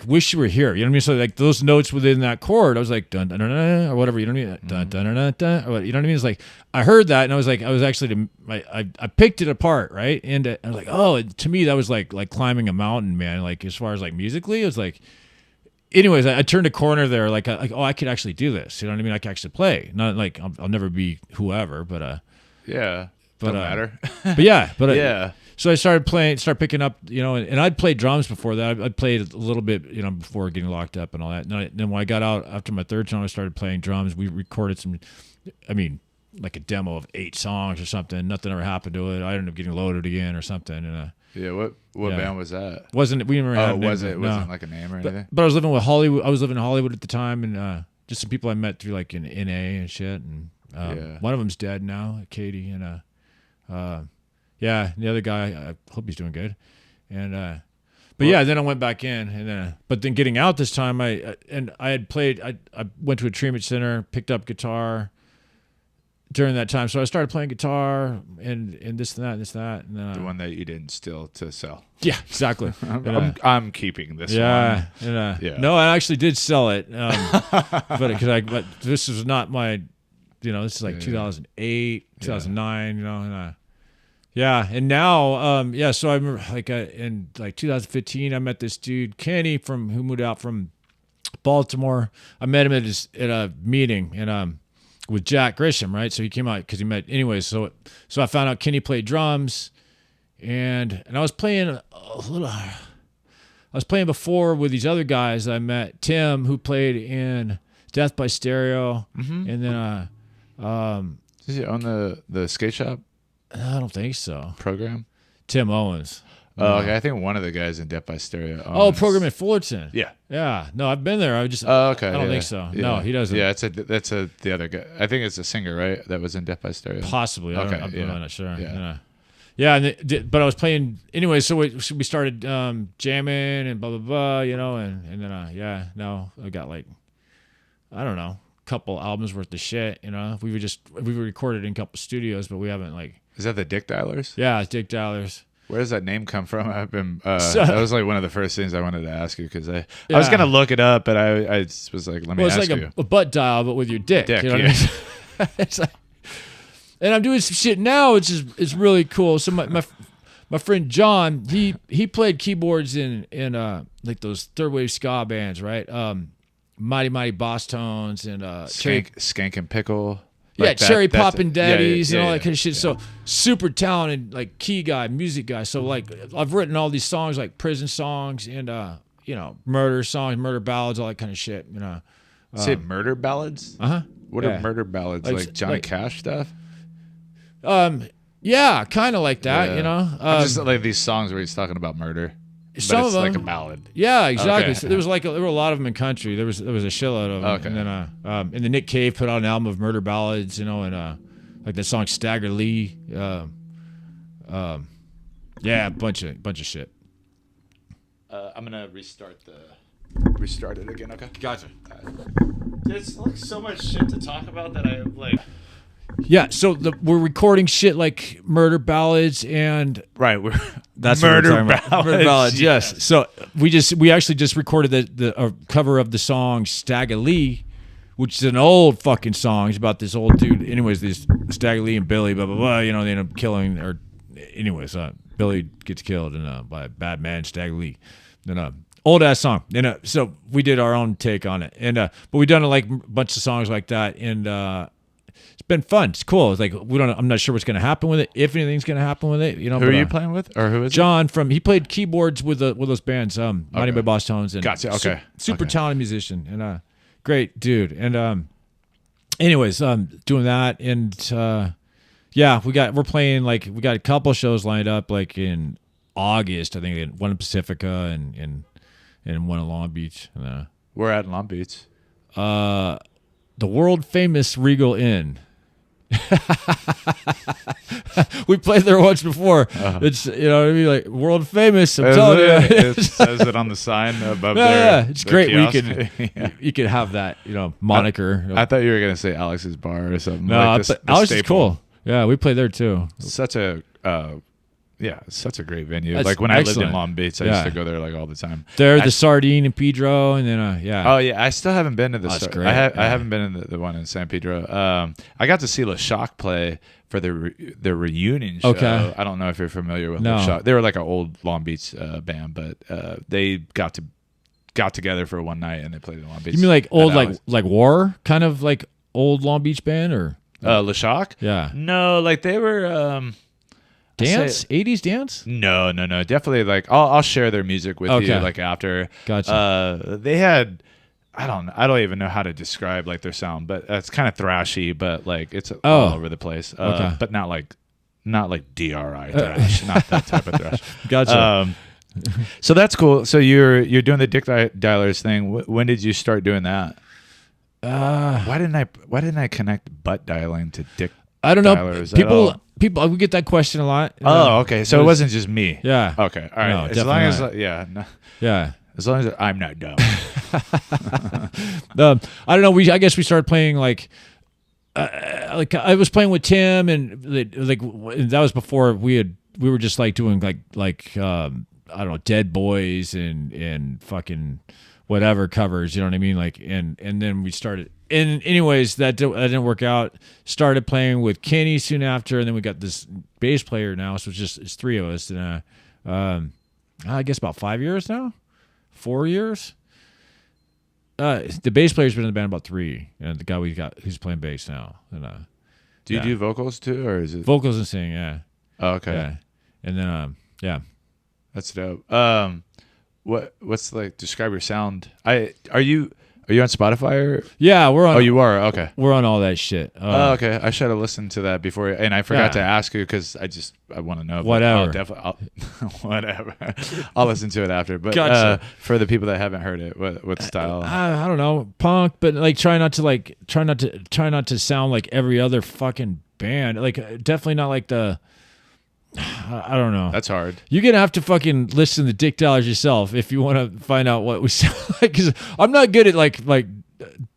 "Wish You Were Here." You know what I mean? So like those notes within that chord, I was like dun dun dun, dun or whatever. You know what I mean? Dun dun dun dun, dun or, you know what I mean? It's like I heard that, and I was actually I picked it apart, right? And I was like, oh, to me that was like climbing a mountain, man. Like as far as like musically, it was like. Anyways, I turned a corner there, like I could actually do this. You know what I mean? I could actually play. Not like I'll never be whoever, but
don't matter.
So I started picking up, you know, and I'd played drums before that. I'd played a little bit, you know, before getting locked up and all that. And then when I got out after my third term, I started playing drums. We recorded some, I mean, like a demo of 8 songs or something. Nothing ever happened to it. I ended up getting loaded again or something. And
what band was that?
We didn't have
wasn't like a name or anything?
But I was living with Hollywood. I was living in Hollywood at the time, and just some people I met through like in NA and shit. And one of them's dead now, Katie, and the other guy, I hope he's doing good. And then I went back in, and but then getting out this time, I had played. I went to a treatment center, picked up guitar during that time, so I started playing guitar and this and that and this and that. And
the one that you didn't steal to sell.
Yeah, exactly.
I'm keeping this one.
No, I actually did sell it, but this was not my. You know, this is like 2008, 2009. You know, and and now, so I remember like in like 2015, I met this dude Kenny who moved out from Baltimore. I met him at a meeting and with Jack Grisham, right? So he came out because he met anyways. So I found out Kenny played drums, and I was playing a little. I was playing before with these other guys I met. Tim, who played in Death by Stereo, and then
Is he on the skate shop?
I don't think so.
Program?
Tim Owens.
Oh, okay. I think one of the guys in Death by Stereo.
Program at Fullerton.
Yeah.
Yeah. No, I've been there.
Okay.
I don't think so.
Yeah.
No, he doesn't.
Yeah, that's the other guy. I think it's a singer, right? That was in Death by Stereo.
Possibly.
Okay.
I'm really not sure.
Yeah.
Yeah, but I was playing anyway. So we started jamming and blah blah blah, you know, and then now I got like, I don't know, a couple albums worth of shit, you know. We recorded in a couple studios, but we haven't like.
Is that the Dick Dialers?
Yeah, it's Dick Dialers.
Where does that name come from? I've been that was like one of the first things I wanted to ask you because I was gonna look it up, but I was like, let me ask you.
It's like a butt dial, but with your dick. You know what I mean? It's like, And I'm doing some shit now, which is really cool. So my friend John, he played keyboards in like those third wave ska bands, right? Mighty Boss Tones and
Skank and Pickle.
Yeah,
Like
Cherry Poppin' Daddies and all that kind of shit.
Yeah.
So super talented, like key guy, music guy. So like I've written all these songs, like prison songs and murder songs, murder ballads, all that kind of shit.
Say murder ballads?
Uh huh.
What are murder ballads? Like Johnny Cash stuff?
Yeah, kind of like that.
Yeah. Just like these songs where he's talking about murder.
Some
But it's
of
like a
them-
ballad.
Yeah, exactly.
Okay.
So there were a lot of them in country. There was a shitload of them.
Okay.
And then and then Nick Cave put out an album of murder ballads, and like the song Stagger Lee. Yeah, a bunch of shit.
I'm gonna restart it again. Okay.
Gotcha.
There's like so much shit to talk about that I like.
Yeah, so we're recording shit like murder ballads and
Right.
that's
murder
what we're talking about. Murder ballads. Yes. So we actually just recorded the cover of the song Stagger Lee, which is an old fucking song. It's about this old dude. Anyways, this Stagger Lee and Billy, blah blah blah. They end up killing, or anyways, Billy gets killed by a bad man, Stagger Lee. And old ass song. And so we did our own take on it. And but we done like a bunch of songs like that. And it's been fun. It's cool. It's like I'm not sure what's going to happen with it. If anything's going to happen with it,
Who
but,
are you playing with, or who is
John he played keyboards with those bands, Mighty by Boss Tones, and
Gotcha. Okay.
super
Okay.
talented musician and great dude. And anyways, doing that, and yeah, we're playing like we got a couple shows lined up like in August. I think one in Pacifica and one in Long Beach. And,
We're at Long Beach.
the world famous Regal Inn. We played there once before. It's what I mean, like world famous. I'm telling you,
It says it on the sign above there.
yeah, it's great.
Kiosk.
You could have that, moniker.
I thought you were gonna say Alex's Bar or something.
no,
like
but
the
Alex is
staple.
cool. Yeah, we played there too.
Such a such a great venue.
That's
like when I lived
excellent.
in Long Beach, I used to go there like all the time.
There,
I-
the Sardine and Pedro, and then
Oh yeah, I still haven't been to the.
that's
Star-
great.
I haven't been in the one in San Pedro. I got to see LaShock play for the reunion show.
Okay.
I don't know if you're familiar with
No.
LaShock. They were like an old Long Beach band, but they got together for one night and they played in Long Beach.
You mean like old,
And that
like War, kind of like old Long Beach band, or
LaShock?
yeah,
No, like they were.
dance, 80s dance.
No. Definitely like I'll share their music with you
Okay.
like after.
Gotcha.
They had I don't even know how to describe like their sound, but it's kind of thrashy, but like it's all over the place.
Okay.
But not like DRI thrash, not that type of thrash.
Gotcha.
So that's cool. So you're doing the Dick Dialers thing. When did you start doing that? Why didn't I connect butt dialing to Dick?
I don't know.
Dialers at all?
People, we get that question a lot.
Oh, okay. So it wasn't just me.
Yeah.
Okay. All right.
No,
as long as
definitely
no,
Yeah.
as long as I'm not dumb.
I don't know. I guess we started playing like I was playing with Tim, and like that was before we were just like doing like I don't know, Dead Boys and fucking whatever covers, you know what I mean? Like and then we started. And anyways, that didn't work out. Started playing with Kenny soon after, and then we got this bass player now. So it's three of us, and I guess about 5 years now, 4 years. The bass player's been in the band about 3, and the guy we got who's playing bass now. And
Do you do vocals too, or is it
vocals and singing? Yeah.
Oh, okay.
Yeah. And then yeah.
That's dope. What's like describe your sound? Are you on Spotify or?
Yeah, we're on.
Oh, you are. Okay.
We're on all that shit.
Oh, okay. I should have listened to that before, and I forgot to
Yeah.
ask you because I want to know. but
Whatever.
Whatever. I'll listen to it after. But
Gotcha.
For the people that haven't heard it, what style?
I don't know, punk, but like try not to sound like every other fucking band. Like definitely not like the. I don't know.
That's hard.
You're gonna have to fucking listen to Dick Dollars yourself if you want to find out what we sound like. Because I'm not good at like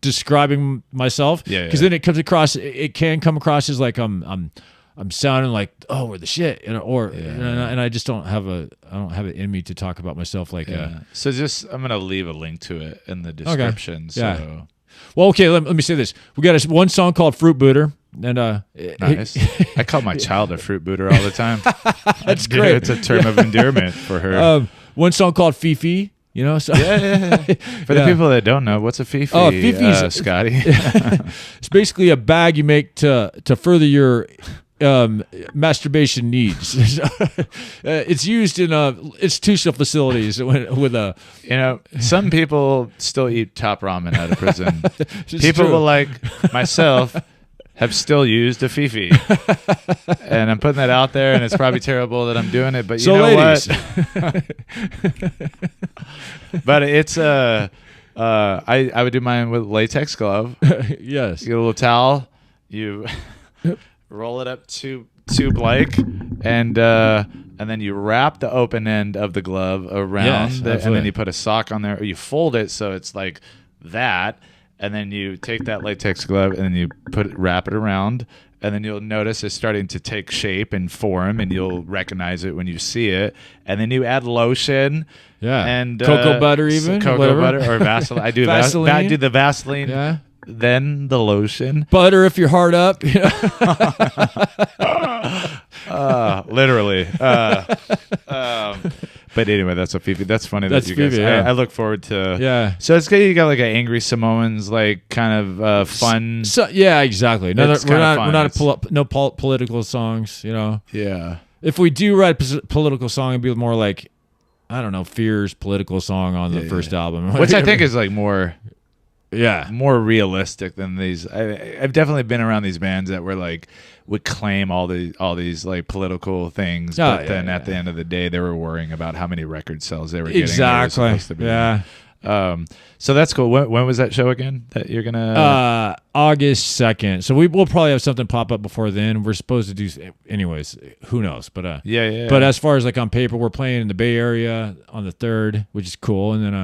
describing myself.
Yeah.
Because then it comes across. It can come across as like I'm sounding like, oh, we're the shit, and I just don't have it in me to talk about myself like.
Yeah. So I'm gonna leave a link to it in the description.
Yeah.
So
Well, okay. Let me say this. We got one song called Fruit Booter. And
Nice. I call my child a fruit booter all the time.
That's great.
It's a term of endearment for her.
One song called Fifi. You know, so
Yeah. For the people that don't know, what's a Fifi?
Oh, Fifi's
Scotty.
it's basically a bag you make to further your masturbation needs. It's used in institutional facilities with a.
You know, some people still eat top ramen out of prison.
It's
People
true.
like myself have still used a Fifi. And I'm putting that out there, and it's probably terrible that I'm doing it, but you
So
know
ladies.
what? But it's I would do mine with latex glove.
Yes.
You get a little towel, you roll it up tube like, and then you wrap the open end of the glove around,
Yes,
and
absolutely.
then you put a sock on there, or you fold it so it's like that, and then you take that latex glove and then you wrap it around, and then you'll notice it's starting to take shape and form, and you'll recognize it when you see it, and then you add lotion.
Yeah.
And
Cocoa butter even,
cocoa
whatever.
butter or Vaseline. I do
Vaseline.
I do the Vaseline.
Yeah.
Then the lotion.
Butter if you're hard up. You know?
Literally. But anyway, that's a Fifi. That's funny
That's
that you guys.
Fifi, yeah.
I look forward to.
Yeah.
So it's good. You got like an angry Samoans, like kind of fun.
So yeah, exactly. No,
It's
we're
kinda
not.
fun.
We're not
It's-
political songs. You know,
Yeah.
if we do write a political song, it'd be more like, I don't know, Fear's political song on the first album,
Which I think is like more
yeah.
realistic than these. I've definitely been around these bands that were like would claim all these like political things,
Oh,
but
yeah,
then at the end of the day, they were worrying about how many record sales they were getting. They were
Exactly.
supposed to be.
Yeah.
So that's cool. When was that show again? That you're gonna?
August 2nd. So we'll probably have something pop up before then. We're supposed to do, anyways. Who knows? But
Yeah.
But as far as like on paper, we're playing in the Bay Area on the 3rd, which is cool, and then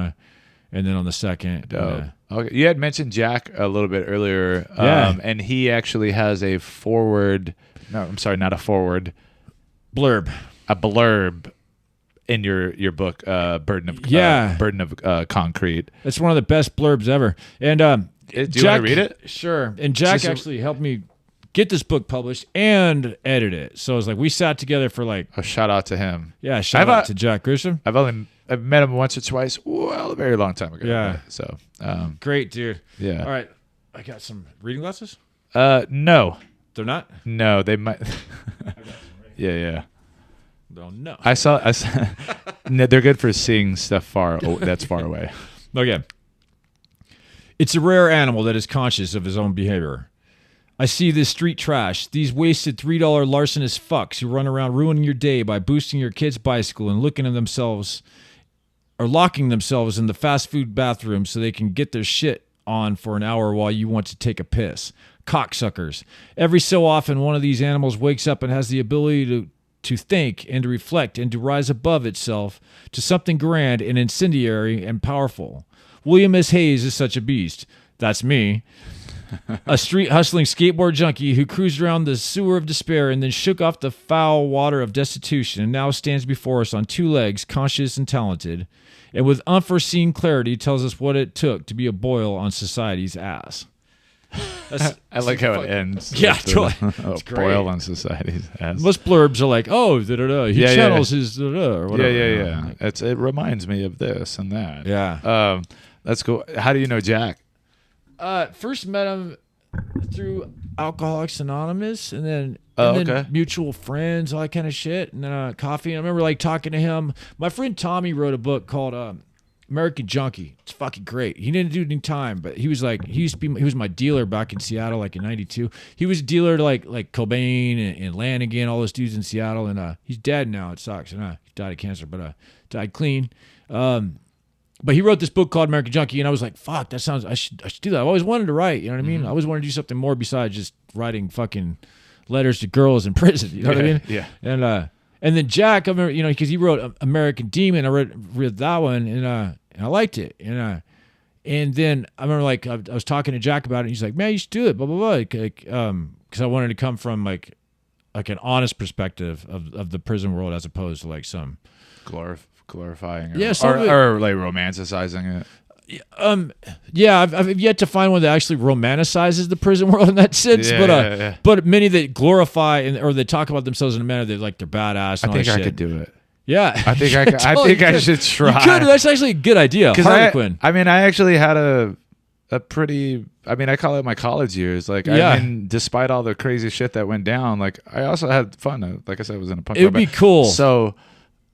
on the 2nd.
Dope. Okay. You had mentioned Jack a little bit earlier,
Yeah.
and he actually has a forward. No, I'm sorry, not a forward.
Blurb.
A blurb in your book, Burden of Concrete.
It's one of the best blurbs ever. And
Do you want to read it?
Sure. And Jack
Just-
actually helped me get this book published and edit it. So it's like we sat together for like,
A shout out to him.
yeah, shout out to Jack Grisham.
I've met him once or twice. Well, a very long time ago.
Yeah.
So,
Great dude.
yeah.
All right. I got some reading glasses.
No,
They're not?
they might. Yeah.
Oh, no.
I saw. No, they're good for seeing stuff that's far away.
Okay. It's a rare animal that is conscious of his own behavior. I see this street trash, these wasted $3 larcenous fucks who run around ruining your day by boosting your kid's bicycle and looking at themselves or locking themselves in the fast food bathroom so they can get their shit on for an hour while you want to take a piss. Cocksuckers. Every so often, one of these animals wakes up and has the ability to think and to reflect and to rise above itself to something grand and incendiary and powerful. William S. Hayes is such a beast. That's me. A street hustling skateboard junkie who cruised around the sewer of despair and then shook off the foul water of destitution and now stands before us on two legs, conscious and talented, and with unforeseen clarity tells us what it took to be a boil on society's ass.
I like how it ends.
Yeah,
with the-
totally.
a
It's great.
boil on society's ass.
Most blurbs are like, oh, da-da-da. He
Yeah,
channels his da-da, or whatever.
Yeah. It reminds me of this and that.
Yeah.
That's cool. How do you know Jack?
First met him through Alcoholics Anonymous, and then
okay.
mutual friends, all that kind of shit, and then coffee. And I remember like talking to him. My friend Tommy wrote a book called American Junkie. It's fucking great. He didn't do any time, but he was like he was my dealer back in Seattle, like in '92. He was a dealer to like Cobain and Lanigan, all those dudes in Seattle, and he's dead now. It sucks. And he died of cancer, but died clean. But he wrote this book called American Junkie, and I was like, fuck, that sounds, I should do that. I've always wanted to write, you know what I mean? I always wanted to do something more besides just writing fucking letters to girls in prison, you know what I mean?
Yeah.
And then Jack, I remember, because he wrote American Demon, I read that one, and I liked it. And then I remember, like, I was talking to Jack about it, and he's like, man, you should do it, blah, blah, blah. Because I wanted to come from, like an honest perspective of the prison world as opposed to, like, some...
Glorifying
Yeah,
or,
some of it-
or like romanticizing it.
Yeah, I've yet to find one that actually romanticizes the prison world in that sense. But many that glorify or they talk about themselves in a manner that like they're badass.
I
And
think
all that
I
shit.
could do it.
Yeah,
I think I could. I think I should try.
You could. That's actually a good idea. Harlequin.
I mean, I actually had a pretty. I mean, I call it my college years. Like, I mean, despite all the crazy shit that went down, like I also had fun. Like I said, I was in a punk.
It would be cool.
So.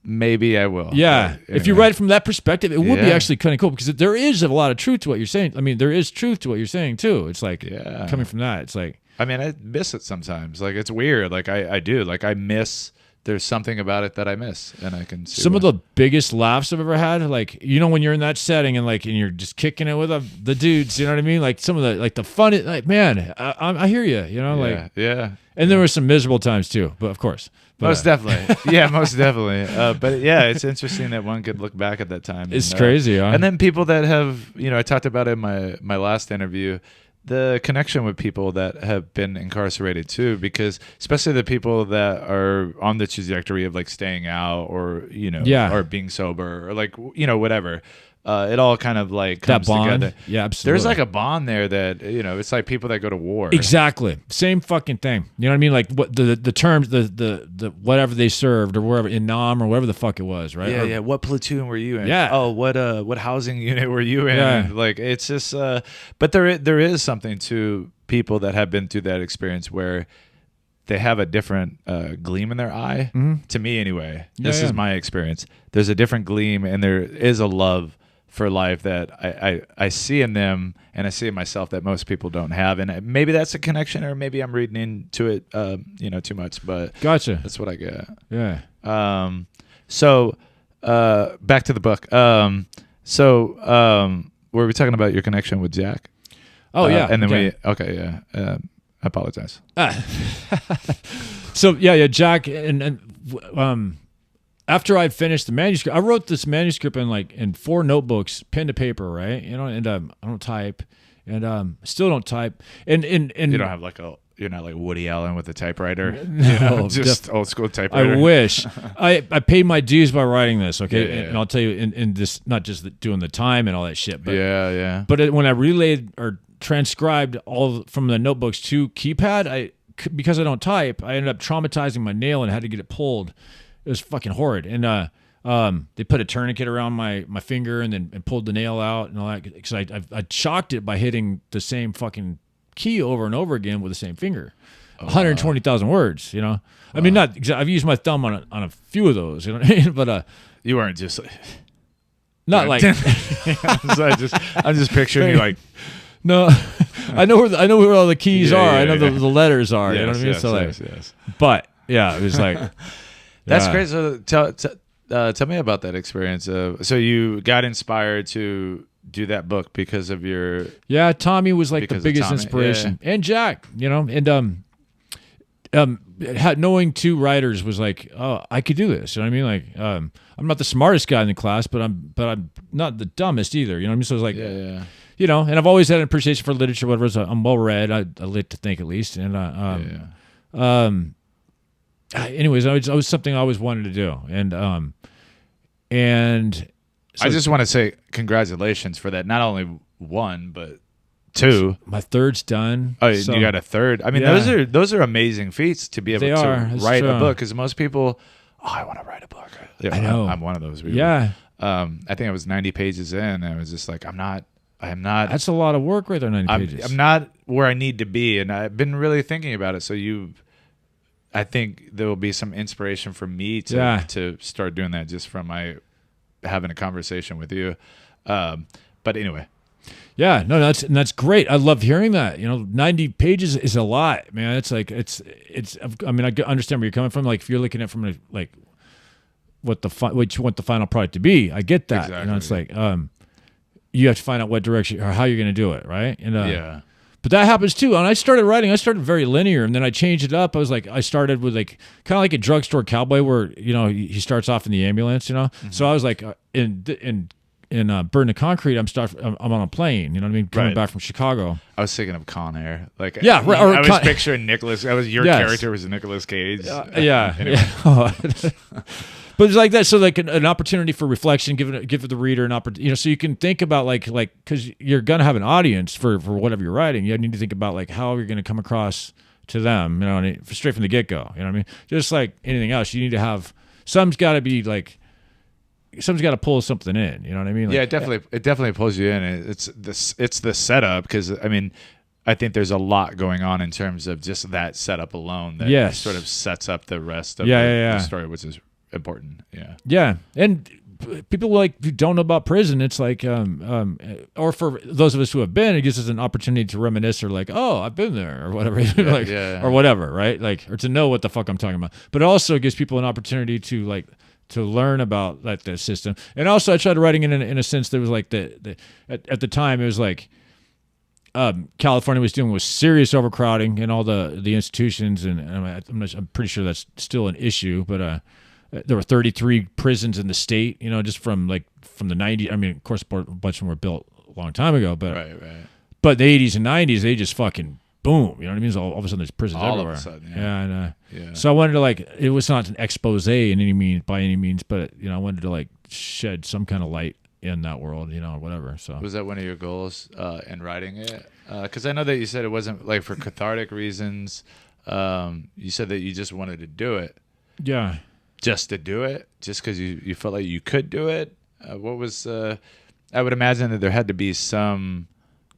Maybe I will.
Yeah.
But,
if you
anyway.
write it from that perspective, it would be actually kind of cool because there is a lot of truth to what you're saying. I mean, there is truth to what you're saying too. It's like coming from that. It's like,
I mean, I miss it sometimes. Like it's weird. Like I do. Like I miss. There's something about it that I miss, and I can see
some of the biggest laughs I've ever had. Like when you're in that setting and like and you're just kicking it with the dudes. You know what I mean? Like some of the fun. Like man, I hear you. You know, like
yeah.
And there were some miserable times too, but of course.
Most definitely. Yeah, most definitely. But yeah, it's interesting that one could look back at that time.
It's crazy, huh?
And then people that have, I talked about it in my last interview, the connection with people that have been incarcerated too, because especially the people that are on the trajectory of like staying out or, or being sober or like, whatever. It all kind of like comes
that bond.
together.
Yeah, absolutely.
There's like a bond there that it's like people that go to war.
Exactly, same fucking thing. You know what I mean? Like what the terms, the whatever they served or wherever in Nam or whatever the fuck it was, right?
Yeah, yeah. What platoon were you in?
Yeah.
Oh, what housing unit were you in?
Yeah.
Like it's just. But there is something to people that have been through that experience where they have a different gleam in their eye.
Mm-hmm.
To me, anyway. This is my experience. There's a different gleam, and there is a love for life that I see in them and I see in myself that most people don't have. And maybe that's a connection or maybe I'm reading into it, too much, but
gotcha.
That's what I get.
Yeah.
So back to the book. Were we talking about your connection with Jack?
Oh yeah.
And then I apologize.
So yeah, Jack and after I finished the manuscript, I wrote this manuscript in 4 notebooks, pen to paper, right? And I don't type, and still don't type. And
you don't have you're not like Woody Allen with a typewriter.
No,
just old school typewriter.
I wish. I paid my dues by writing this, okay?
Yeah.
And I'll tell you, in this, not just doing the time and all that shit, but
yeah.
But when I relayed or transcribed all from the notebooks to keypad, because I don't type, I ended up traumatizing my nail and had to get it pulled. It was fucking horrid, and they put a tourniquet around my finger and pulled the nail out and all that because I shocked it by hitting the same fucking key over and over again with the same finger. 120,000 words, I mean, not I've used my thumb on a few of those, you know what I mean? But
you weren't just
not like
so I'm just picturing you like
no. I know where all the keys are. I know the letters are.
Yes,
you know what I mean?
yes,
So
yes.
But yeah, it was like.
That's great. So tell me about that experience. So you got inspired to do that book because of your
Tommy was like the biggest inspiration, and Jack, and knowing 2 writers was like, oh, I could do this. You know what I mean? Like, I'm not the smartest guy in the class, but I'm not the dumbest either. You know what I mean? So it's like, and I've always had an appreciation for literature, whatever. So I'm well read. I like to think at least, and anyways, it was something I always wanted to do, and so
I just want to say congratulations for that. Not only 1, but 2.
My 3rd's done.
Oh,
so,
you got a 3rd. I mean, those are amazing feats to be able to write a book. Because most people, I want to write a book.
I know.
I'm one of those people.
Yeah.
I think I was 90 pages in, and I was just like, I am not.
That's a lot of work right there. 90 pages.
I'm not where I need to be, and I've been really thinking about it. So I think there will be some inspiration for me to start doing that just from having a conversation with you. But anyway.
Yeah, no, that's great. I love hearing that. 90 pages is a lot, man. It's like it's. I mean, I understand where you're coming from. Like if you're looking at from like what you want the final product to be, I get that.
Exactly.
It's like you have to find out what direction or how you're going to do it, right? And but that happens too. And I started very linear, and then I changed it up. I started with kind of like a drugstore cowboy where he starts off in the ambulance,
Mm-hmm.
So I was like in Burn the Concrete. I'm on a plane. You know what I mean? Coming back from Chicago.
I was thinking of Con Air. I was picturing Nicolas. Your character was Nicolas Cage.
Yeah.
Anyway.
But it's like that, so like an opportunity for reflection, give the reader an opportunity, so you can think about like because you're gonna have an audience for whatever you're writing. You need to think about like how you're gonna come across to them, straight from the get go. You know what I mean? Just like anything else, you need to have some's got to be like. Someone's got to pull something in. You know what I mean? Like,
yeah, it definitely pulls you in. It's the setup, because I mean, I think there's a lot going on in terms of just that setup alone that sort of sets up the rest of the story, which is important. Yeah.
Yeah. And people who don't know about prison, it's like, or for those of us who have been, it gives us an opportunity to reminisce or like, oh, I've been there or whatever, or whatever, right? Like, or to know what the fuck I'm talking about. But it also gives people an opportunity to learn about like the system. And also I tried writing in a sense that was like at the time it was like California was dealing with serious overcrowding in all the institutions, and I'm pretty sure that's still an issue, but there were 33 prisons in the state, just from the 90s. I mean, of course, a bunch of them were built a long time ago, but
right.
But the 80s and 90s, they just fucking boom. You know what I mean? So all of a sudden, there's prisons
all
everywhere.
Of a sudden,
yeah. So I wanted to it was not an expose by any means, but I wanted to shed some kind of light in that world, whatever. So
was that one of your goals in writing it? Because I know that you said it wasn't like for cathartic reasons. You said that you just wanted to do it.
Yeah.
Just to do it, just because you felt like you could do it. What was? I would imagine that there had to be some.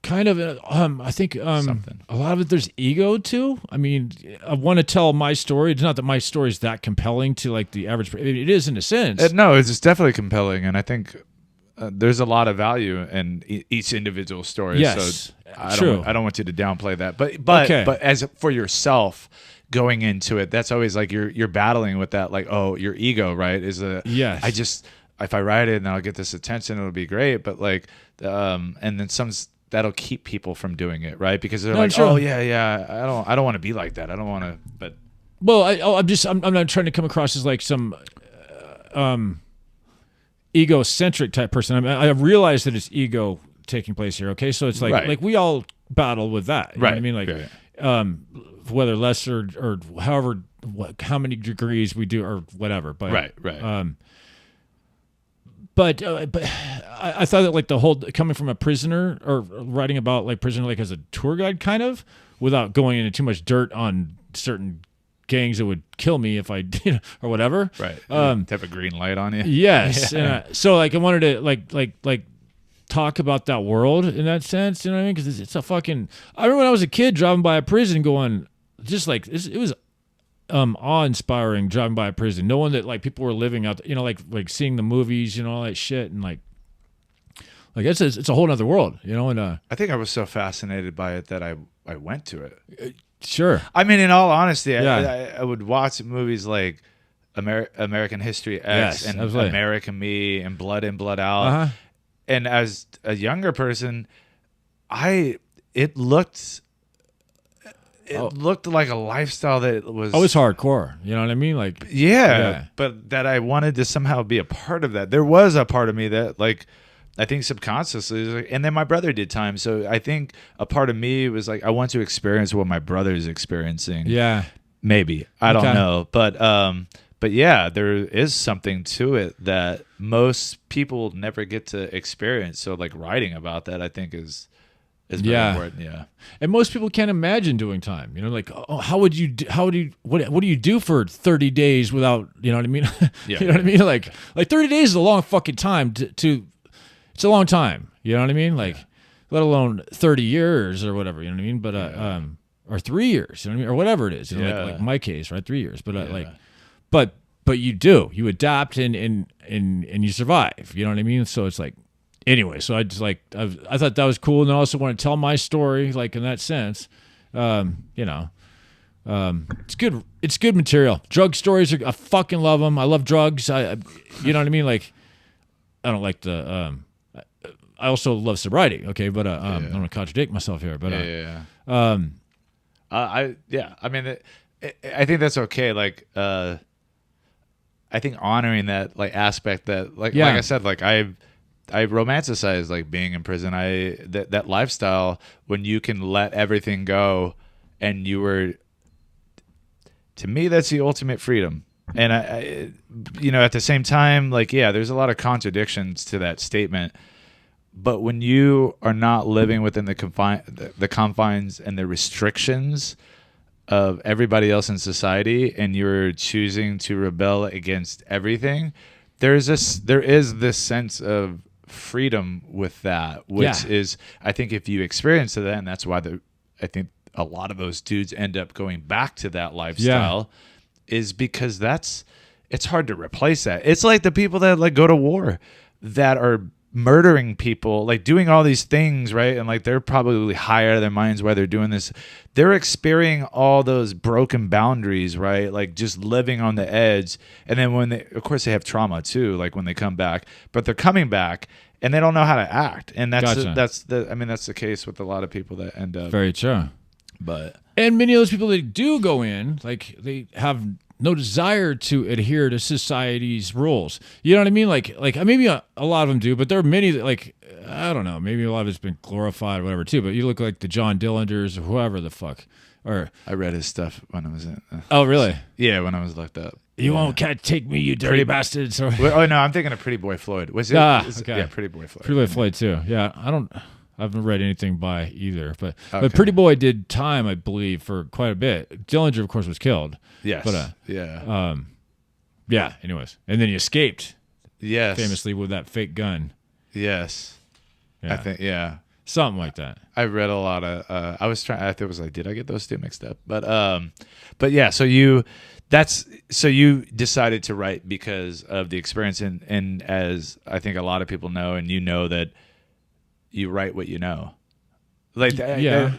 Kind of, I think
something.
A lot of it, there's ego too. I mean, I want to tell my story. It's not that my story is that compelling to the average. It is in a sense.
No, it's definitely compelling, and I think there's a lot of value in each individual story.
Yes,
so I don't want you to downplay that. But as for yourself going into it, that's always like you're battling with that. Like, oh, your ego, right?
Yes.
If I write it and I'll get this attention, it'll be great. But and then that'll keep people from doing it, right? Because they're oh yeah, I don't want to be like that. I don't want to. But
well, I'm not trying to come across as like some egocentric type person. I realize that it's ego taking place here. Okay, so it's like we all battle with that, you know what I mean? Whether less or however how many degrees we do or whatever, but
right.
But I thought that the whole coming from a prisoner or writing about prisoner as a tour guide kind of, without going into too much dirt on certain gangs that would kill me if I did or whatever.
Right. To have a green light on you.
Yes. So I wanted to talk about that world in that sense. You know what I mean? Because it's a fucking. I remember when I was a kid driving by a prison, going just it was. Awe-inspiring driving by a prison, knowing that people were living out, like seeing the movies, all that shit, and it's a whole nother world, and
I think I was so fascinated by it that I went to it.
Sure.
I mean, in all honesty, I would watch movies like American History X and
absolutely.
American Me and Blood In, Blood Out.
Uh-huh.
And as a younger person, it looked like a lifestyle that was...
Oh, it's hardcore. You know what I mean?
But that I wanted to somehow be a part of that. There was a part of me that, I think subconsciously, and then my brother did time. So I think a part of me was I want to experience what my brother is experiencing.
Yeah.
Maybe. I don't know. But yeah, there is something to it that most people never get to experience. So writing about that, I think is very important. Yeah.
And most people can't imagine doing time. What do you do for 30 days without, you know what I mean?
Yeah.
You know what I mean? Like 30 days is a long fucking time to it's a long time. You know what I mean? Let alone 30 years or whatever, you know what I mean? But, or 3 years, you know what I mean? Or whatever it is, like my case, right? 3 years, but but you adapt and you survive, you know what I mean? So it's anyway, so I just I thought that was cool, and I also want to tell my story, in that sense. It's good. It's good material. Drug stories I fucking love them. I love drugs. You know what I mean? I don't like the. I also love sobriety. Okay, but I don't want to contradict myself here. But
I mean, I think that's okay. I think honoring that aspect that like I said, I romanticize being in prison. That lifestyle when you can let everything go, and you were, to me, that's the ultimate freedom. And at the same time, like, yeah, there's a lot of contradictions to that statement. But when you are not living within the confines and the restrictions of everybody else in society, and you're choosing to rebel against everything, there is this sense of freedom with that, which is, I think, if you experience that, and that's why I think a lot of those dudes end up going back to that lifestyle. Is because it's hard to replace that. It's like the people that like go to war that are murdering people, like doing all these things, right? And like they're probably high out of their minds while they're doing this. They're experiencing all those broken boundaries, right? Like just living on the edge. And then when of course they have trauma too, like when they come back, but they're coming back and they don't know how to act. And that's the case with a lot of people that end up.
Very true.
And
many of those people that do go in, like they have no desire to adhere to society's rules. You know what I mean? Like maybe a lot of them do, but there are many that, like, I don't know, maybe a lot of it's been glorified or whatever too, but you look like the John Dillingers or whoever the fuck. Or
I read his stuff when I was in.
Oh, really?
Yeah, when I was looked up.
You won't take me, you dirty bastards. Or,
oh, no, I'm thinking of Pretty Boy Floyd. Was it?
Okay.
Yeah, Pretty Boy Floyd.
Pretty Boy Floyd too. Yeah, I haven't read anything by either, but Pretty Boy did time, I believe, for quite a bit. Dillinger, of course, was killed.
Yes.
But anyways, and then he escaped.
Yes.
Famously with that fake gun.
Yes.
Yeah.
I think
something like that.
I read a lot of. I was trying. I was like, did I get those two mixed up? But yeah. So you decided to write because of the experience, and as I think a lot of people know, and you know that. You write what you know, like they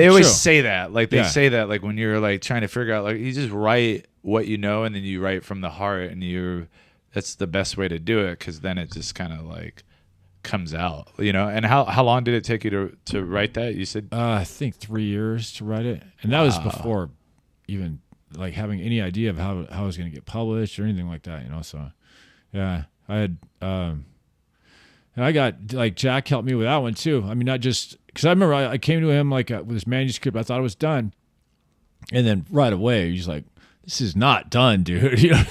always say that, like they say that, like when you're like trying to figure out, like you just write what you know, and then you write from the heart, and that's the best way to do it, because then it just kind of like comes out, And how long did it take you to write that? You said
I think 3 years to write it, and that was before even like having any idea of how it was going to get published or anything like that, So yeah, I had. And I got, like, Jack helped me with that one, too. I mean, not just, because I remember I came to him, like, with this manuscript. I thought it was done. And then right away, he's like, this is not done, dude. Yeah.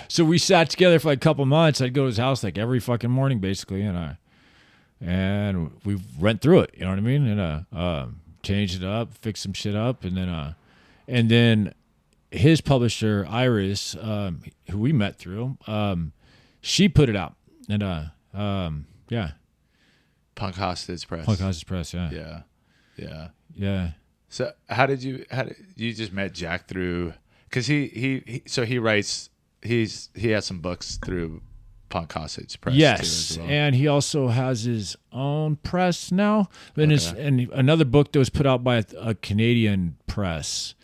So we sat together for like a couple months. I'd go to his house, like, every fucking morning, basically. And we went through it, you know what I mean? And changed it up, fixed some shit up. And then his publisher, Iris, who we met through, she put it out. And,
Punk Hostage Press.
Yeah.
So how did you just met Jack through? Because he writes. He has some books through Punk Hostage Press.
Yes,
too, as well.
And he also has his own press now. And another book that was put out by a Canadian press,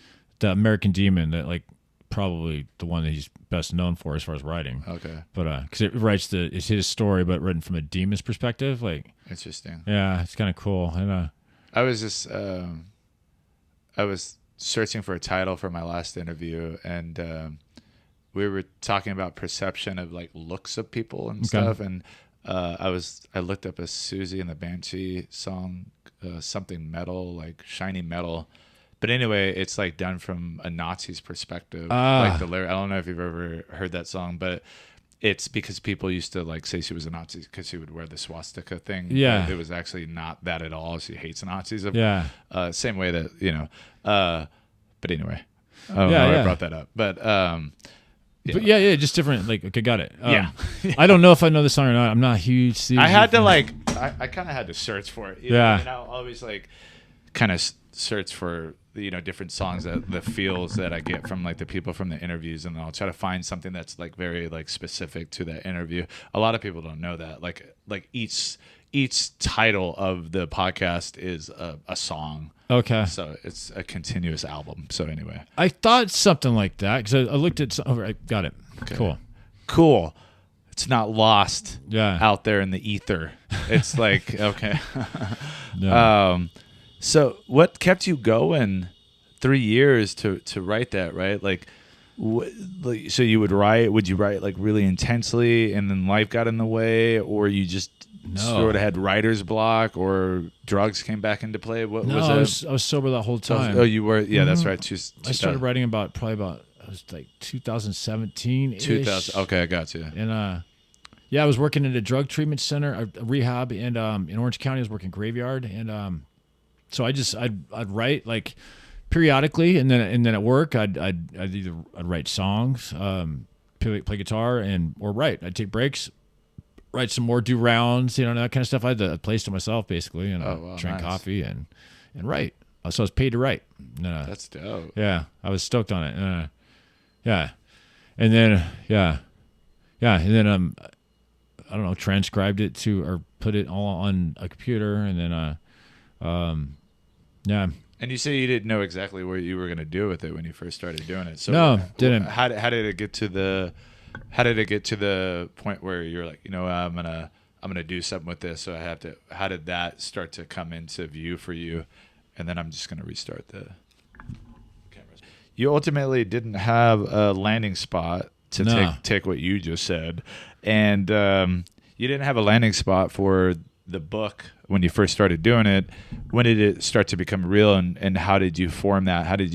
the American Demon, that like. Probably the one that he's best known for as far as writing.
Okay.
But because it's his story, but written from a demon's perspective. Like,
interesting.
Yeah, it's kind of cool. And
I was just I was searching for a title for my last interview, and we were talking about perception of like looks of people and stuff. And I looked up a Susie and the Banshee song, something metal, like shiny metal. But anyway, it's like done from a Nazi's perspective. Like the lyric. I don't know if you've ever heard that song, but it's because people used to like say she was a Nazi because she would wear the swastika thing.
Yeah,
but it was actually not that at all. She hates Nazis.
Yeah,
same way that But anyway, I brought that up. But
But yeah, just different. Like, okay, got it.
Yeah.
I don't know if I know the song or not. I'm not a huge Susie
I had to
fan.
like, I kind of had to search for it.
Yeah.
And I'll always like kind of search for different songs, that the feels that I get from like the people from the interviews, and I'll try to find something that's like very like specific to that interview. A lot of people don't know that. Like each title of the podcast is a song.
Okay.
So it's a continuous album. So anyway,
I thought something like that because I looked at. I got it. Okay.
Cool. It's not lost.
Yeah.
Out there in the ether. It's like okay.
No.
So what kept you going 3 years to write that, right? Like, so you would write, would you write like really intensely and then life got in the way, or you just sort of had writer's block, or drugs came back into play? What was it?
I was sober that whole time.
Oh, you were? Yeah, that's right.
I started writing probably about was like 2017.
2000. Okay, I got you.
And yeah, I was working at a drug treatment center, a rehab, and in Orange County, I was working graveyard, and so I'd write like periodically, and then at work, I'd write songs, play guitar, or write. I'd take breaks, write some more, do rounds, that kind of stuff. I had a place to myself basically, and drink
nice.
coffee and write. So I was paid to write.
That's dope.
Yeah, I was stoked on it. Yeah, and then and then I don't know, transcribed it or put it all on a computer, and then yeah.
And you say you didn't know exactly what you were going to do with it when you first started doing it. So
no, didn't.
How did it get to the point where you're like, I'm gonna do something with this, so I have to? How did that start to come into view for you? And then I'm just gonna restart the cameras. You ultimately didn't have a landing spot to take what you just said, and you didn't have a landing spot for the book when you first started doing it. When did it start to become real, and how did you form that? How did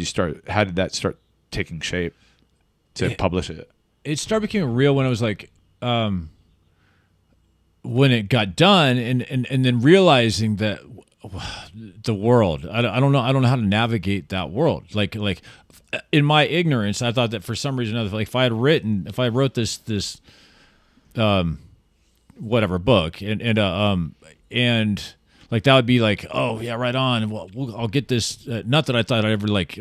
that start taking shape to publish it?
It started becoming real when it was like when it got done, and then realizing that the world, I don't know how to navigate that world. Like in my ignorance, I thought that for some reason or another, like if I wrote this whatever book, and like that would be like, oh yeah, right on. Well, I'll get this. Not that I thought I'd ever like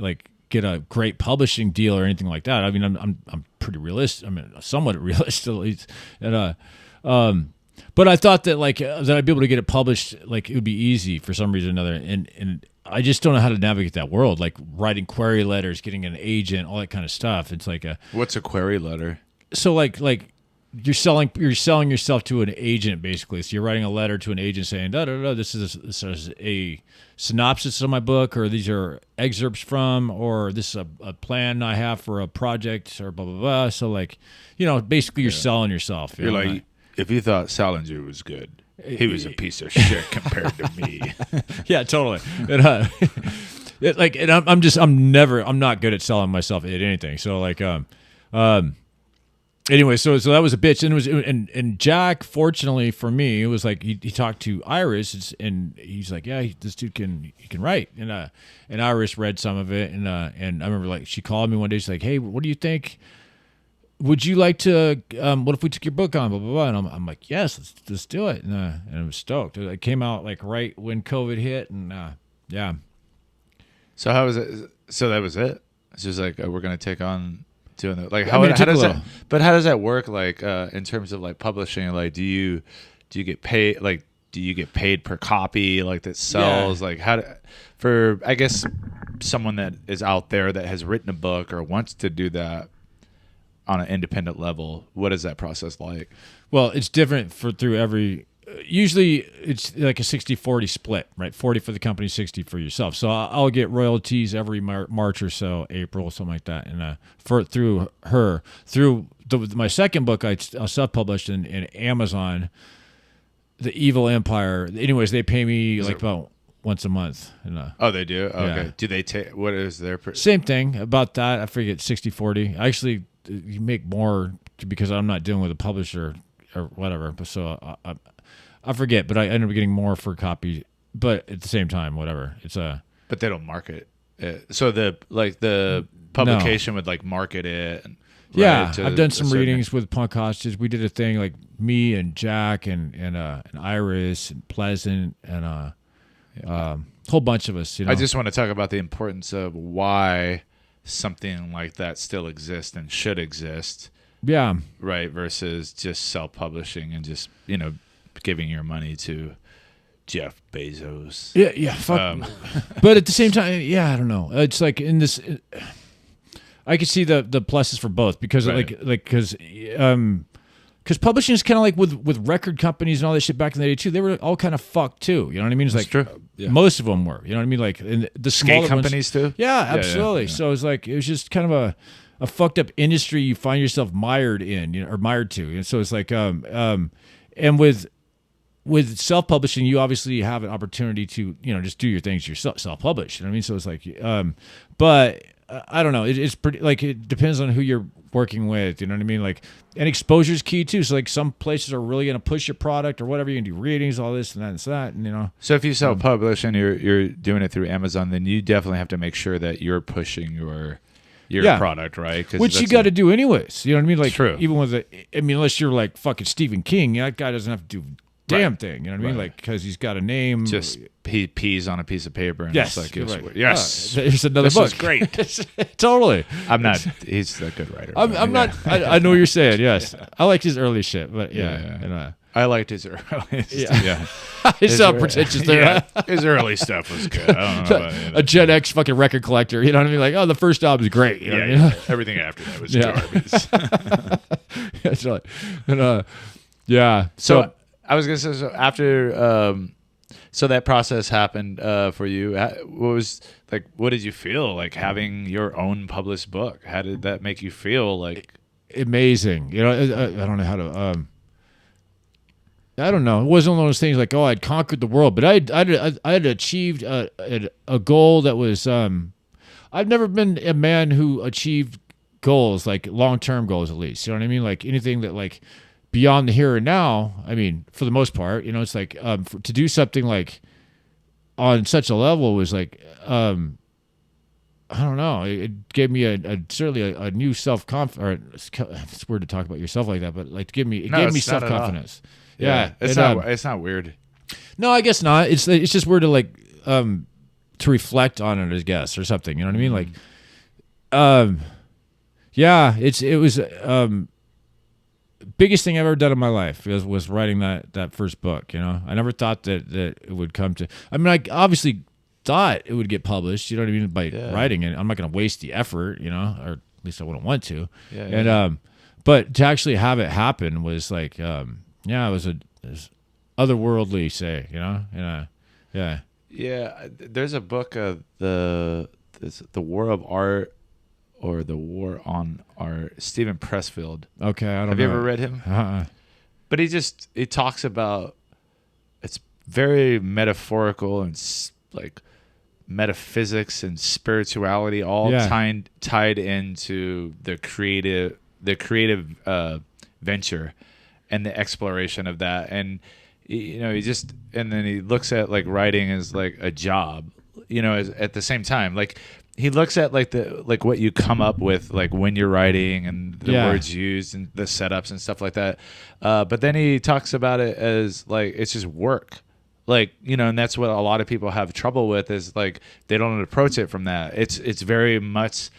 get a great publishing deal or anything like that. I mean, I'm pretty realistic. I mean, somewhat realistic at least. And but I thought that that I'd be able to get it published. Like it would be easy for some reason or another. And I just don't know how to navigate that world. Like writing query letters, getting an agent, all that kind of stuff. It's like
what's a query letter?
So like you're selling yourself to an agent basically. So you're writing a letter to an agent saying, this is a synopsis of my book, or these are excerpts from, or this is a plan I have for a project, or blah blah blah. So basically you're selling yourself.
You're like, if you thought Salinger was good, he was a piece of shit compared to me.
Yeah, totally. And, I'm not good at selling myself at anything. So anyway, so that was a bitch, and it was, and Jack, fortunately for me, it was like he talked to Iris, and he's like, yeah, this dude can write, and Iris read some of it, and I remember she called me one day, she's like, hey, what do you think? Would you like to? What if we took your book on? Blah blah blah. And I'm like, yes, let's do it, and I was stoked. It came out right when COVID hit, and yeah.
So how was it? So that was it. It's just like we're gonna take on doing it. Like
how does that?
But how does that work? Like in terms of publishing, do you get paid? Like do you get paid per copy? Like that sells?
Yeah.
Like for I guess someone that is out there that has written a book or wants to do that on an independent level, what is that process like?
Well, it's different through every. Usually, it's like a 60-40 split, right? 40 for the company, 60 for yourself. So I'll get royalties every March or so, April, something like that, and through my second book, I self-published in Amazon, The Evil Empire. Anyways, they pay me about once a month. And,
oh, they do? Okay.
Yeah.
Do they take? What is their?
Same thing about that. I forget 60-40. Actually, you make more because I'm not dealing with a publisher or whatever. So I forget, but I end up getting more for a copy. But at the same time, whatever. It's
But they don't market it. So the publication would market it.
Yeah, I've done some readings with punk hostages. We did a thing me and Jack and Iris and Pleasant and a whole bunch of us.
I just want to talk about the importance of why something like that still exists and should exist.
Yeah.
Right. Versus just self-publishing and just, giving your money to Jeff Bezos.
Yeah. Yeah. Fuck. But at the same time, I don't know. It's like in this, I could see the pluses for both because because publishing is kind of like with record companies and all that shit back in the day too. They were all kind of fucked too. You know what I mean? It's
true. Yeah.
Most of them were. You know what I mean? Like in the smaller
companies too.
Yeah, absolutely.
Yeah.
So it was just kind of a fucked up industry you find yourself mired in, or mired to. And so it's like and with self-publishing, you obviously have an opportunity to just do your things yourself, self-publish. You know what I mean? So it's like but I don't know. It's pretty like it depends on who you're working with. You know what I mean? Like, and exposure is key too. So like some places are really going to push your product or whatever. You can do readings, all this and that and that, and you know.
So if you self-publish and you're doing it through Amazon, then you definitely have to make sure that you're pushing your product, right?
Which you got to do anyways. You know what I mean? Like,
true.
Even with unless you're like fucking Stephen King, that guy doesn't have to do a damn thing. You know what I mean? Like, because he's got a name.
Just he pees on a piece of paper. And
Yes,
it's like,
you're right.
yes.
There's another
This
book.
is great.
Totally.
I'm not. He's a good writer.
I'm not. I know what you're saying. Yes, I like his early shit, but yeah. And,
I liked his early stuff.
yeah. It's so pretentious there.
Yeah, his early stuff was good. I don't know about
A Gen X fucking record collector. You know what I mean? Like, oh, the first album is great. You know what I mean?
Everything after that was
Yeah.
garbage.
That's right. And, yeah.
So I was gonna say, so after, so that process happened for you. What did you feel like having your own published book? How did that make you feel? Like
amazing. You know, I don't know how to. I don't know. It wasn't one of those things like, oh, I'd conquered the world, but I'd achieved a goal that was. I've never been a man who achieved goals, like long-term goals, at least. You know what I mean? Like anything that like beyond the here and now. I mean, for the most part, you know, it's like to do something like on such a level was like, I don't know. It gave me certainly a new self-confidence. It's weird to talk about yourself like that, but like it gave me self-confidence. Yeah,
it's not weird.
No, I guess not. It's just weird to like to reflect on it, I guess, or something. You know what I mean? Like, yeah, it was biggest thing I've ever done in my life was writing that first book. You know, I never thought that it would come to. I mean, I obviously thought it would get published. You know what I mean? By writing it, I'm not going to waste the effort. You know, or at least I wouldn't want to.
Yeah.
And but to actually have it happen was like, yeah, it was otherworldly, say, you know, and yeah.
Yeah, there's a book of the War of Art or the War on Art. Stephen Pressfield.
Okay, I don't know.
Have you ever read him?
Uh-uh.
But he talks about, it's very metaphorical and like metaphysics and spirituality all tied into the creative venture and the exploration of that. And you know, and then he looks at like writing as like a job, you know, at the same time, like he looks at like what you come up with, like when you're writing and the words used and the setups and stuff like that. But then he talks about it as like, it's just work. Like, you know, and that's what a lot of people have trouble with is like, they don't approach it from that. It's very much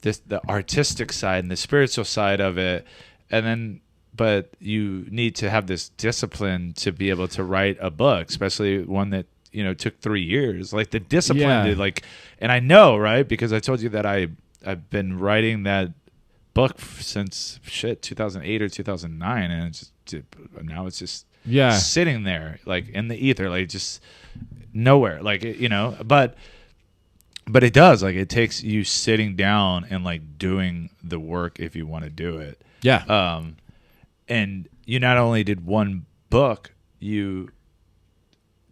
the artistic side and the spiritual side of it. And then, but you need to have this discipline to be able to write a book, especially one that, you know, took 3 years. Like the discipline to like, and I know, right? Because I told you that I've been writing that book since 2008 or 2009, and it's just, now it's just sitting there like in the ether, like just nowhere, like, you know. But it does, like, it takes you sitting down and like doing the work if you want to do it.
Yeah.
And you not only did one book, you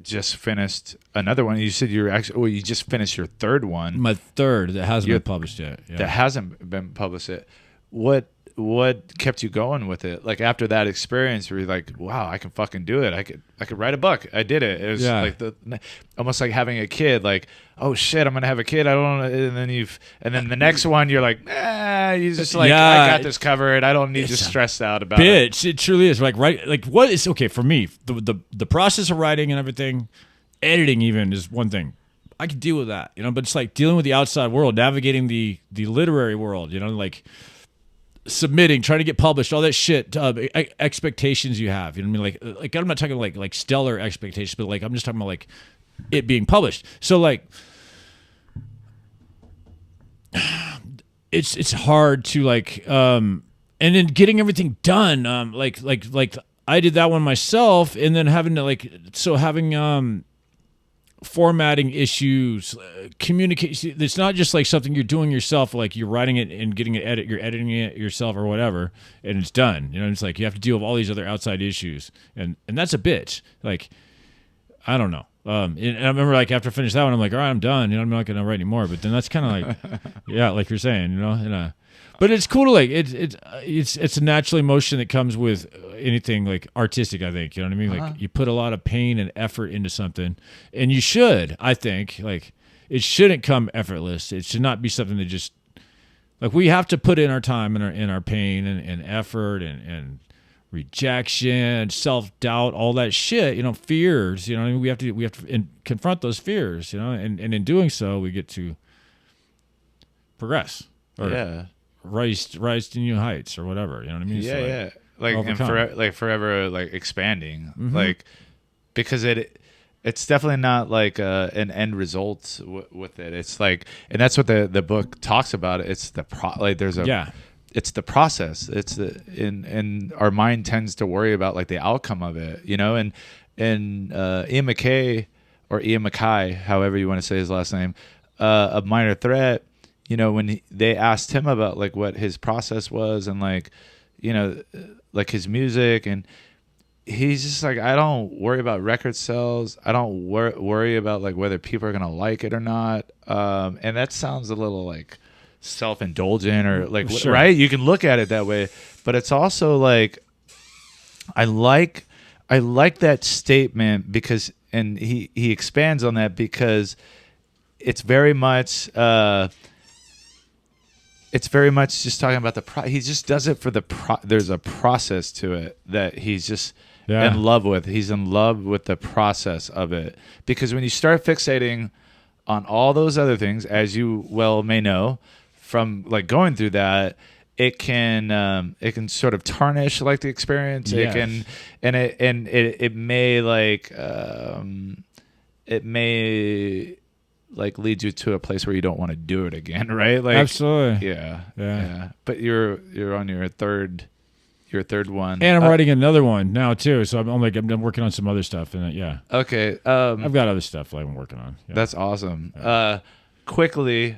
just finished another one. You said you just finished your third one.
My third that hasn't been published yet. Yeah.
That hasn't been published yet. What kept you going with it? Like after that experience where you're like, wow, I can fucking do it. I could write a book. I did it. It was like almost like having a kid, like, oh shit, I'm gonna have a kid. I don't know. And then the next one you're like, you just like, I got this covered. I don't need to stress out about it.
It truly is. Like, right, like what is okay for me, the process of writing and everything, editing even is one thing. I can deal with that, you know, but it's like dealing with the outside world, navigating the literary world, you know, like submitting, trying to get published, all that shit, expectations you have. You know what I mean? Like I'm not talking like stellar expectations, but like I'm just talking about like it being published. So like it's hard to like and then getting everything done. Like I did that one myself, and then having to having formatting issues, communication. It's not just like something you're doing yourself, like you're writing it and getting it you're editing it yourself or whatever, and it's done. You know, it's like you have to deal with all these other outside issues, and that's a bitch. Like, I don't know. And I remember like after I finished that one, I'm like, all right, I'm done. You know, I'm not gonna write anymore. But then that's kind of like, yeah, like you're saying, you know, and but it's cool to like it's a natural emotion that comes with anything like artistic. I think, you know what I mean. Like you put a lot of pain and effort into something, and you should. I think like it shouldn't come effortless. It should not be something that just like we have to put in our time and our pain and effort and rejection, self-doubt, all that shit, you know, fears, you know what I mean? We have to confront those fears, you know, and in doing so, we get to progress or rise to new heights or whatever, you know what I mean?
Yeah,
So,
yeah. Like, and forever, like, expanding.
Mm-hmm.
Like, because it's definitely not like an end result with it. It's like, and that's what the book talks about. It's it's the process. It's and our mind tends to worry about like the outcome of it, you know. And Ian MacKay, however you want to say his last name, of Minor Threat, you know, when they asked him about like what his process was and like, you know, like his music, and he's just like, I don't worry about record sales. I don't worry about like whether people are gonna like it or not. And that sounds a little like self-indulgent or like
sure.
Right, you can look at it that way, but it's also like I like that statement because, and he expands on that because it's very much just talking about he just does it for there's a process to it that he's just in love with. He's in love with the process of it, because when you start fixating on all those other things, as you well may know from like going through that, it can sort of tarnish like the experience.
Yes.
It may like it may like lead you to a place where you don't want to do it again, right? Like
absolutely.
Yeah. But you're on your third one,
And I'm writing another one now too. So I'm working on some other stuff, and
Okay.
I've got other stuff that I'm working on. Yeah.
That's awesome. Quickly,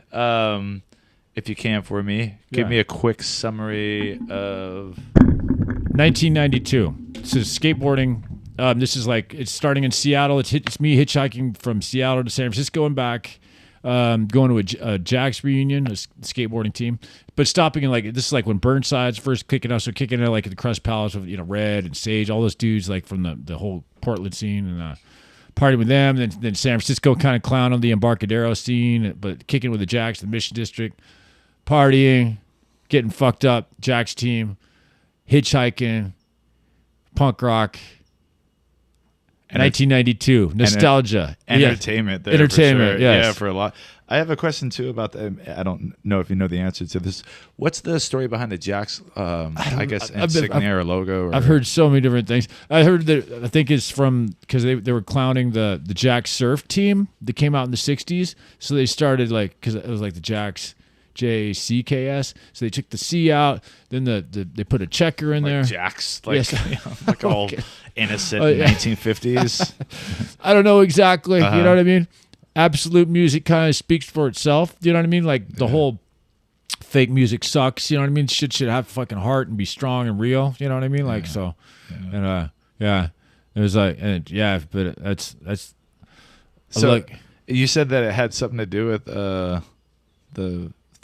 if you can for me, give me a quick summary of
1992. This is skateboarding. This is like, it's starting in Seattle. It's me hitchhiking from Seattle to San Francisco and back, going to a Jack's reunion, a skateboarding team, but stopping in like, this is like when Burnside's first kicking out. So kicking out like at the Crust Palace with, you know, Red and Sage, all those dudes like from the whole Portland scene, and partying with them. Then San Francisco kind of clown on the Embarcadero scene, but kicking with the Jacks, the Mission District, partying, getting fucked up, Jack's team, hitchhiking, punk rock. 1992, nostalgia,
entertainment.
Yeah. Entertainment,
for sure.
yes.
Yeah, for a lot. I have a question too about the. I don't know if you know the answer to this. What's the story behind the Jack's? I guess insignia or logo. Or,
I've heard so many different things. I heard that, I think it's from, because they were clowning the Jack's surf team that came out in the '60s. So they started like, because it was like the Jack's, JCKS. So they took the C out. Then they put a checker in
like
there.
Jack's, like,
yes.
like all innocent 1950s.
I don't know exactly. You know what I mean? Absolute music kind of speaks for itself. You know what I mean? Like the whole fake music sucks. You know what I mean? Shit should have fucking heart and be strong and real. You know what I mean? Like so, and it was like, and but that's
so.
Like,
you said that it had something to do with the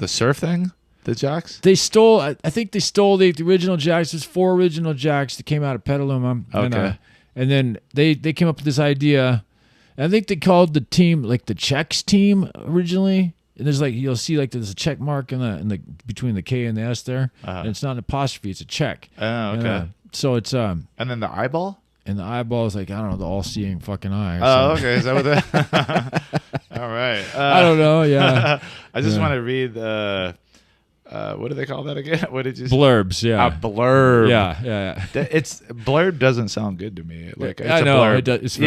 surf thing, the Jacks?
They stole, I think they stole the original Jacks. There's 4 original Jacks that came out of Petaluma.
Okay.
And then they came up with this idea. And I think they called the team like the Czechs team originally. And there's like, you'll see like there's a check mark in the between the K and the S there. And it's not an apostrophe, it's a check.
Oh, okay.
And, so it's
and then the eyeball?
And the eyeball is like, I don't know, the all-seeing fucking eye.
Oh, okay. Is that what that? All right.
I don't know. Yeah.
I just want to read the. What do they call that again? What did you say?
Blurbs? Yeah.
A blurb.
Yeah.
It's blurb doesn't sound good to me. Like it's
I know.
a blurb.
It does, it's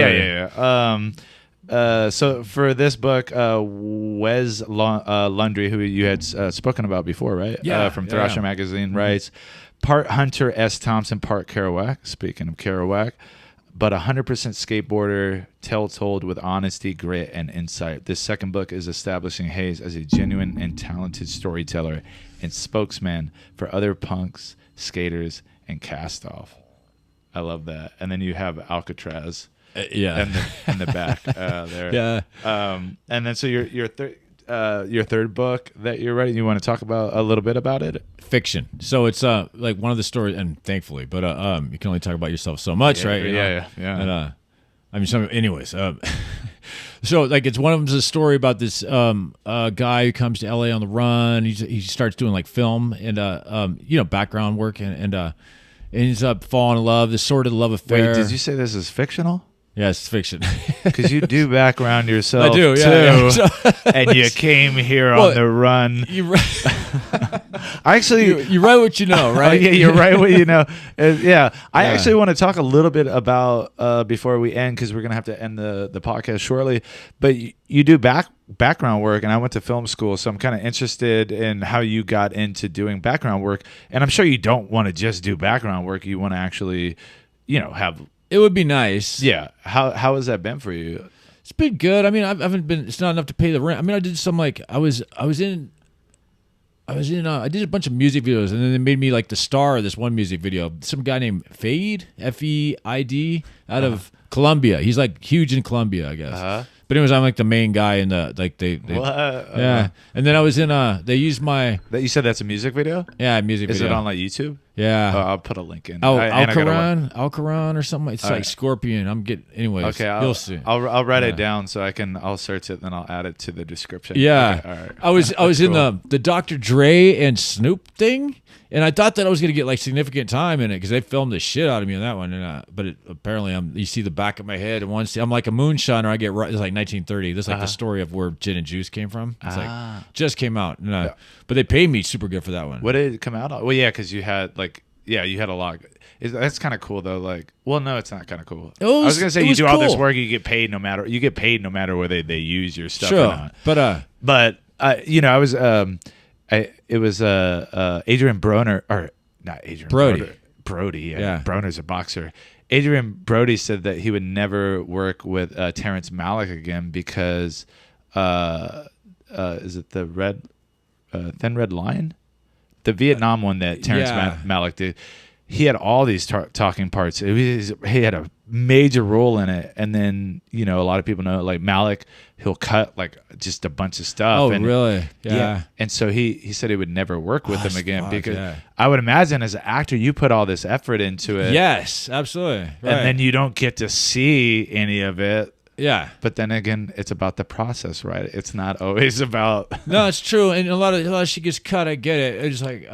Yeah. So for this book, Wes Lundry, who you had spoken about before, right?
Yeah.
From Thrasher Magazine, writes, part Hunter S. Thompson, part Kerouac. Speaking of Kerouac, but 100% skateboarder, tale told with honesty, grit, and insight. This second book is establishing Hayes as a genuine and talented storyteller and spokesman for other punks, skaters, and cast-off. I love that. And then you have Alcatraz.
Yeah.
in the back there.
Yeah.
And then so your third book that you're writing, you want to talk about a little bit about it?
Fiction. So it's like one of the stories, and thankfully, but you can only talk about yourself so much, right? You know?
Yeah.
And I mean, anyways, so like it's one of them's a story about this guy who comes to LA on the run. He starts doing like film and background work and ends up falling in love. This sort of love affair.
Wait, did you say this is fictional?
Yeah, it's fiction.
Because you do background yourself
I do,
too,
yeah.
and you came here on the run. Actually,
you write what you know, right?
Yeah, you're right. What you know. I actually want to talk a little bit about before we end, because we're gonna have to end the podcast shortly. But you do background work, and I went to film school, so I'm kind of interested in how you got into doing background work. And I'm sure you don't want to just do background work. You want to actually, have.
It would be nice.
Yeah. How has that been for you?
It's been good. I mean, I haven't been. It's not enough to pay the rent. I mean, I did some like I did a bunch of music videos, and then they made me like the star of this one music video. Some guy named Fade, Feid, out of Colombia. He's like huge in Colombia, I guess. But anyways, I'm like the main guy in the like they yeah. And then I was in they used my
that you said that's a music video.
Yeah, music
Is
video.
it on like YouTube?
Yeah.
I'll put a link in.
Alcaran or something. It's like Scorpion. Anyways.
Okay,
you'll see.
I'll write it down so I'll search it, then I'll add it to the description.
Yeah.
Okay, all right.
I was in the Dr. Dre and Snoop thing, and I thought that I was gonna get like significant time in it because they filmed the shit out of me in that one. And but apparently you see the back of my head, and once I'm like a moonshiner. I get right. It's like 1930. This is like the story of where Gin and Juice came from. It's like just came out, and, but they paid me super good for that one.
What did it come out on? Well, yeah, because you had you had a lot. That's kind of cool though. Like, well, no, it's not kind of cool. I was gonna say you do all this work, you get paid no matter whether they use your stuff or not.
But
I was it was Adrian Broner, or not Adrian Brody. Yeah. Broner's a boxer. Adrian Brody said that he would never work with Terrence Malick again because is it the Thin Red Line? The Vietnam one that Terrence Malick did. He had all these talking parts. He had a major role in it, and then a lot of people know like Malick, he'll cut like just a bunch of stuff.
Oh, really? Yeah.
And so he said he would never work with him again because I would imagine as an actor you put all this effort into it.
Yes, absolutely. Right.
And then you don't get to see any of it.
Yeah.
But then again, it's about the process, right? It's not always about.
No, it's true, and a lot of shit gets cut. I get it. It's like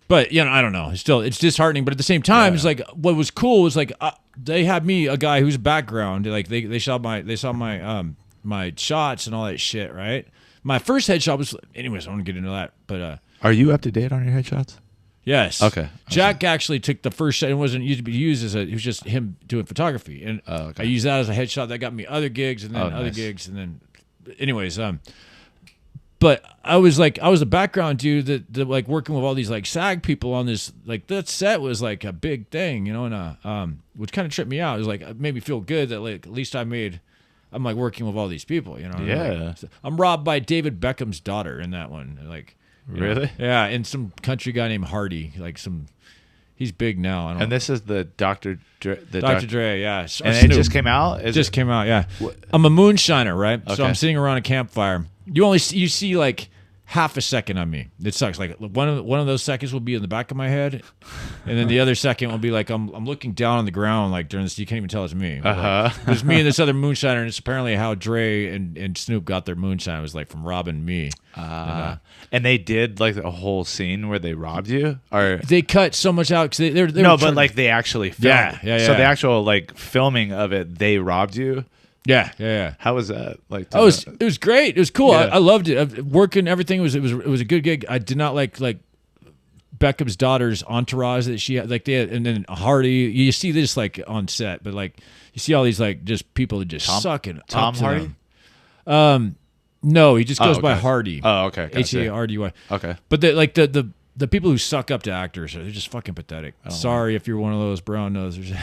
but I don't know. It's disheartening. But at the same time, it's like what was cool was like they had me, a guy who's background. Like they saw my my shots and all that shit. Right. My first headshot was. Anyways, I want to get into that. But
are you up to date on your headshots?
Yes.
Okay.
Jack actually took the first shot. It wasn't used to be used as it was just him doing photography, and I used that as a headshot. That got me other gigs, and then other gigs, and then, anyways, But I was a background dude that like working with all these like SAG people on this, like that set was like a big thing, and which kind of tripped me out. It was like it made me feel good that like at least I'm like working with all these people,
Yeah.
Like, I'm robbed by David Beckham's daughter in that one, like.
Really?
Yeah, and some country guy named Hardy, like he's big now.
And this is the Dr. Dre.
Dr. Dre, yeah.
And it just came out?
Came out, yeah. I'm a moonshiner, right?
Okay.
So I'm sitting around a campfire. You see like half a second on me. It sucks. Like one of those seconds will be in the back of my head, and then the other second will be like I'm looking down on the ground like during this. You can't even tell it's me. Like, it was me and this other moonshiner, and it's apparently how Dre and Snoop got their moonshine. It was like from robbing me.
And they did like a whole scene where they robbed you, or
they cut so much out because they're
no, but like they actually filmed.
Yeah.
So the actual like filming of it, they robbed you.
Yeah.
How was that? Like,
it was great. It was cool.
Yeah.
I loved it. Working everything was a good gig. I did not like Beckham's daughter's entourage that she had. Like they had, and then Hardy. You see this like on set, but like you see all these like just people that just suck it.
Tom Hardy.
No, he just goes by Hardy.
Oh, okay. Gotcha.
HARDY.
Okay.
But the people who suck up to actors, they're just fucking pathetic. Sorry if you're one of those brown nosers,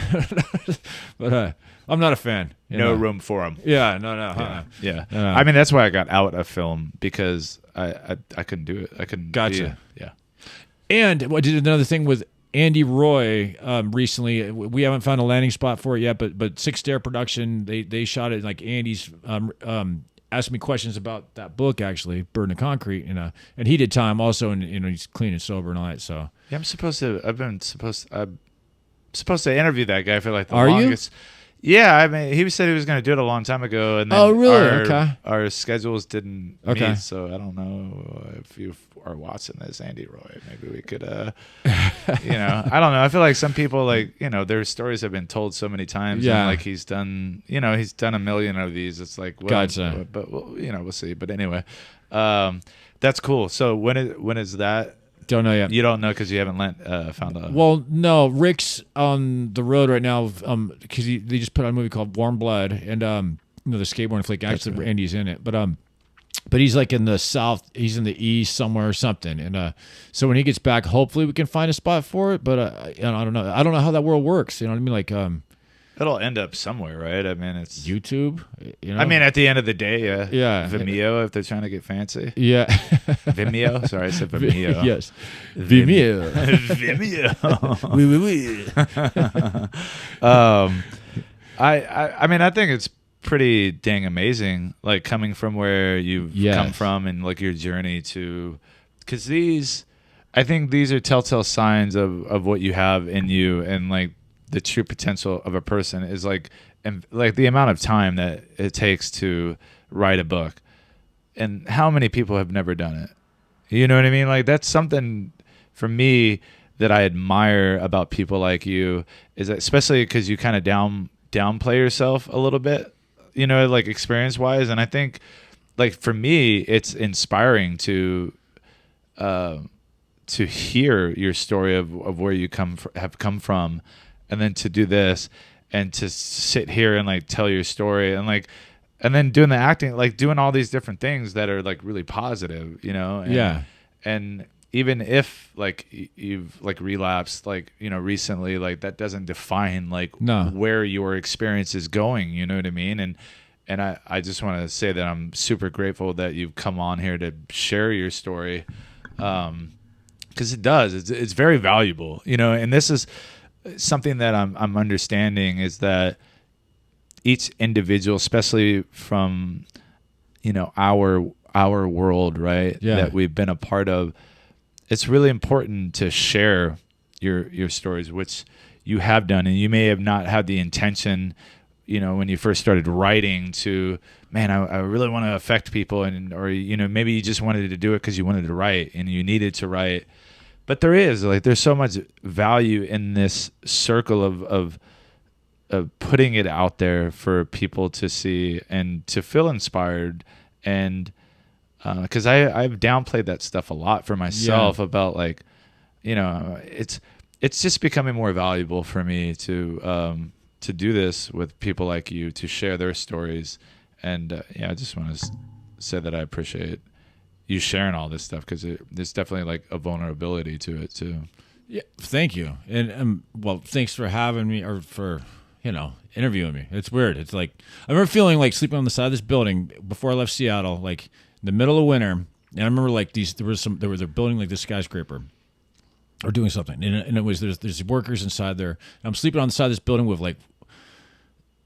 but I'm not a fan.
No room for them.
Yeah, no.
Yeah. I mean, that's why I got out of film because I couldn't do it. I couldn't.
Gotcha.
Yeah.
And I did another thing with Andy Roy recently. We haven't found a landing spot for it yet, but Six Stair Production, they shot it. Like Andy's asked me questions about that book, actually, Burden of Concrete, and he did time also, and he's clean and sober and all that. So
Yeah, I'm supposed to interview that guy for like the
Are you?
longest. Yeah, I mean, he said he was going to do it a long time ago, and then
Oh, really? Okay.
our schedules didn't
Okay.
meet. So I don't know if you are watching this, Andy Roy. Maybe we could, I don't know. I feel like some people, like, their stories have been told so many times.
Yeah.
And like he's done a million of these. It's like, well,
Gotcha.
but we'll see. But anyway, that's cool. So when is that?
don't know yet.
You don't know because you haven't found out.
Well, no, Rick's on the road right now because they just put out a movie called Warm Blood, and the skateboarding flick. Actually, Andy's in it, but he's like in the south. He's in the east somewhere or something, and so when he gets back, hopefully we can find a spot for it. But I don't know. I don't know how that world works. You know what I mean? Like
it'll end up somewhere, right? I mean, it's
YouTube.
I mean, at the end of the day, yeah.
Yeah.
Vimeo, if they're trying to get fancy.
Yeah.
Vimeo. Sorry, I said Vimeo.
Yes. Vimeo.
Vimeo.
Oui, oui, oui.
I mean, I think it's pretty dang amazing, like coming from where you've come from and like your journey to, because I think these are telltale signs of what you have in you, and like the true potential of a person is like, and like the amount of time that it takes to write a book, and how many people have never done it. You know what I mean? Like that's something for me that I admire about people like you, is that especially because you kind of downplay yourself a little bit, like experience wise. And I think like for me, it's inspiring to hear your story of where you have come from, and then to do this and to sit here and like tell your story, and then doing the acting, like doing all these different things that are like really positive, and even if like you've like relapsed, like, recently, like that doesn't define like where your experience is going. You know what I mean? And I just want to say that I'm super grateful that you've come on here to share your story. Cause it's very valuable, and this is something that I'm understanding, is that each individual, especially from, our world, right?
Yeah.
That we've been a part of, it's really important to share your stories, which you have done. And you may have not had the intention, when you first started writing to, man, I really want to affect people, or maybe you just wanted to do it because you wanted to write and you needed to write. But there's so much value in this circle of putting it out there for people to see and to feel inspired. And because I've downplayed that stuff a lot for myself, about like, it's just becoming more valuable for me to do this with people like you, to share their stories. And I just want to say that I appreciate you sharing all this stuff, because there's definitely like a vulnerability to it too.
Yeah, thank you, and well, thanks for having me, or for interviewing me. It's weird. It's like I remember feeling like sleeping on the side of this building before I left Seattle, like in the middle of winter, and I remember like they're building like this skyscraper or doing something, and it was there's workers inside there. And I'm sleeping on the side of this building with like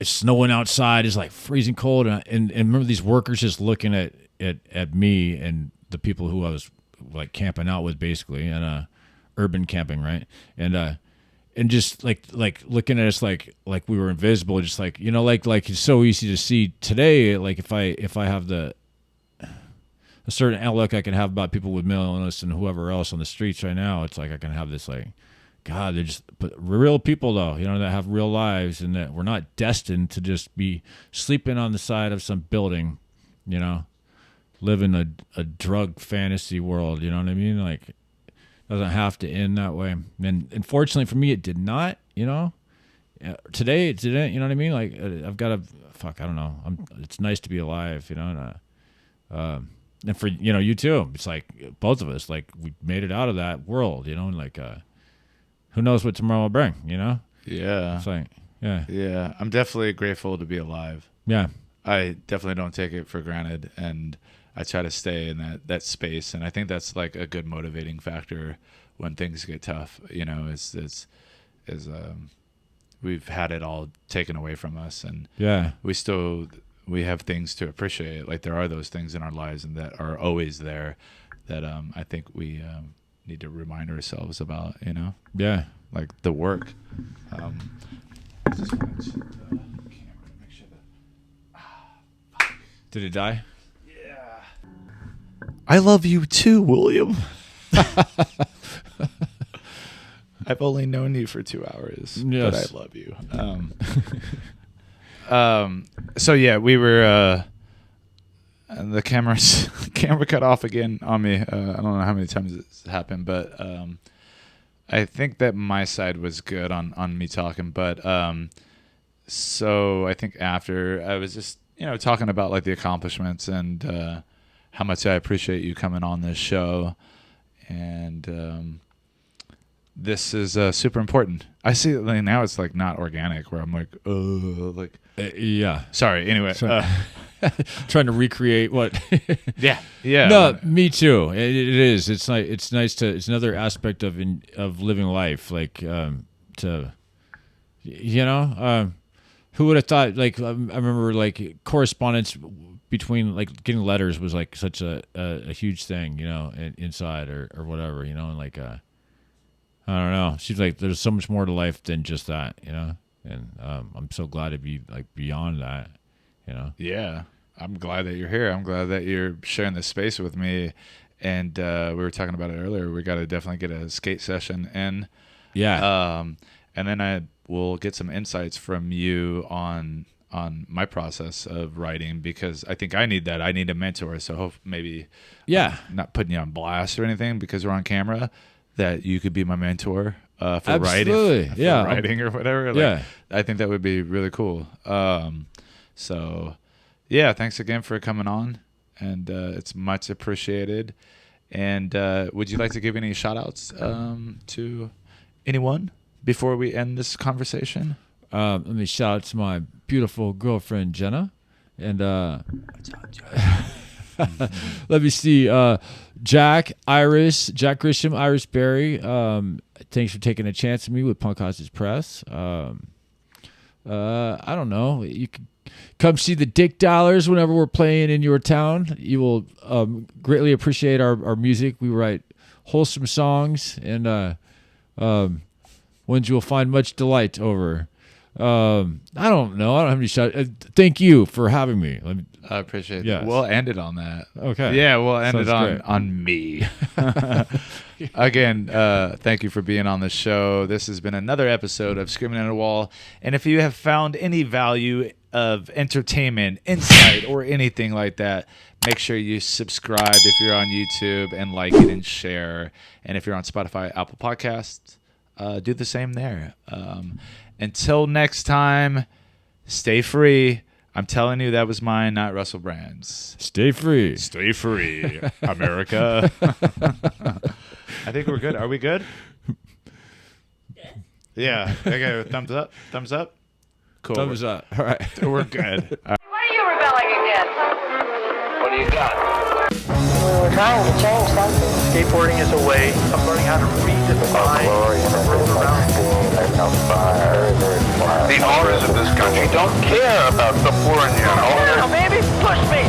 it's snowing outside, it's like freezing cold, and remember these workers just looking at me and the people who I was like camping out with, basically, and urban camping, right? And just like looking at us like we were invisible, just like like it's so easy to see today. Like if I have a certain outlook I can have about people with mental illness and whoever else on the streets right now, it's like I can have this like, God, they're just real people though, that have real lives, and that we're not destined to just be sleeping on the side of some building, living a drug fantasy world. You know what I mean? Like, it doesn't have to end that way. And unfortunately for me, it did not. Today it didn't. You know what I mean? Like, I've got I don't know. It's nice to be alive. And for you too. It's like both of us. Like, we made it out of that world. And like, who knows what tomorrow will bring?
Yeah.
It's like, yeah.
Yeah. I'm definitely grateful to be alive.
Yeah.
I definitely don't take it for granted, and I try to stay in that space. And I think that's like a good motivating factor when things get tough. You know, we've had it all taken away from us, and
Yeah.
we have things to appreciate. Like there are those things in our lives and that are always there that I think we need to remind ourselves about, you know,
Yeah.
like the work. I just want to check the camera to make sure that
Did it die?
I love you too, William. I've only known you for 2 hours,
Yes.
but I love you. So yeah, we were. The camera cut off again on me. I don't know how many times it's happened, but I think that my side was good on me talking. But so I think after I was just talking about like the accomplishments and how much I appreciate you coming on this show, and this is super important. I see like, now it's like not organic where I'm like, oh, like
Yeah.
sorry. Anyway,
Trying to recreate what?
yeah.
No, me too. It is. It's like it's nice to. It's another aspect of living life. Like to, who would have thought? Like I remember like correspondence between like getting letters was like such a huge thing. Inside or whatever. And like I don't know. Seems like there's so much more to life than just that. And I'm so glad to be like beyond that.
Yeah, I'm glad that you're here. I'm glad that you're sharing this space with me. And we were talking about it earlier. We got to definitely get a skate session in.
Yeah.
And then I will get some insights from you on my process of writing, because I think I need that. I need a mentor. So hope maybe not putting you on blast or anything because we're on camera, that you could be my mentor for
Absolutely.
writing or whatever. Like, I think that would be really cool. So, yeah, thanks again for coming on, and it's much appreciated. And would you like to give any shout-outs to anyone before we end this conversation?
Let me shout out to my beautiful girlfriend, Jenna. And let me see, Jack Grisham, Iris Berry. Thanks for taking a chance with me with Punk Houses Press. I don't know. You can come see the Dick Dollars whenever we're playing in your town. You will greatly appreciate our music. We write wholesome songs and ones you will find much delight over. I don't know. I don't have any shout. Thank you for having me.
I appreciate it.
Yes.
We'll end it on that.
Okay.
Yeah, we'll end
Sounds
it
great.
on me. Again, thank you for being on the show. This has been another episode of Screaming at a Wall. And if you have found any value of entertainment, insight, or anything like that, make sure you subscribe if you're on YouTube and like it and share. And if you're on Spotify, Apple Podcasts, do the same there. Until next time, stay free. I'm telling you, that was mine, not Russell Brand's.
Stay free.
Stay free, America. I think we're good. Are we good? Yeah. Okay. Thumbs up. Thumbs up. Cool.
Thumbs up. All right.
We're good.
Why are you rebelling again?
What do you got?
We're trying to change something.
Skateboarding is a way of learning how to redefine the world around you.
The auras of this country don't care about the poor and
Now, baby, push me.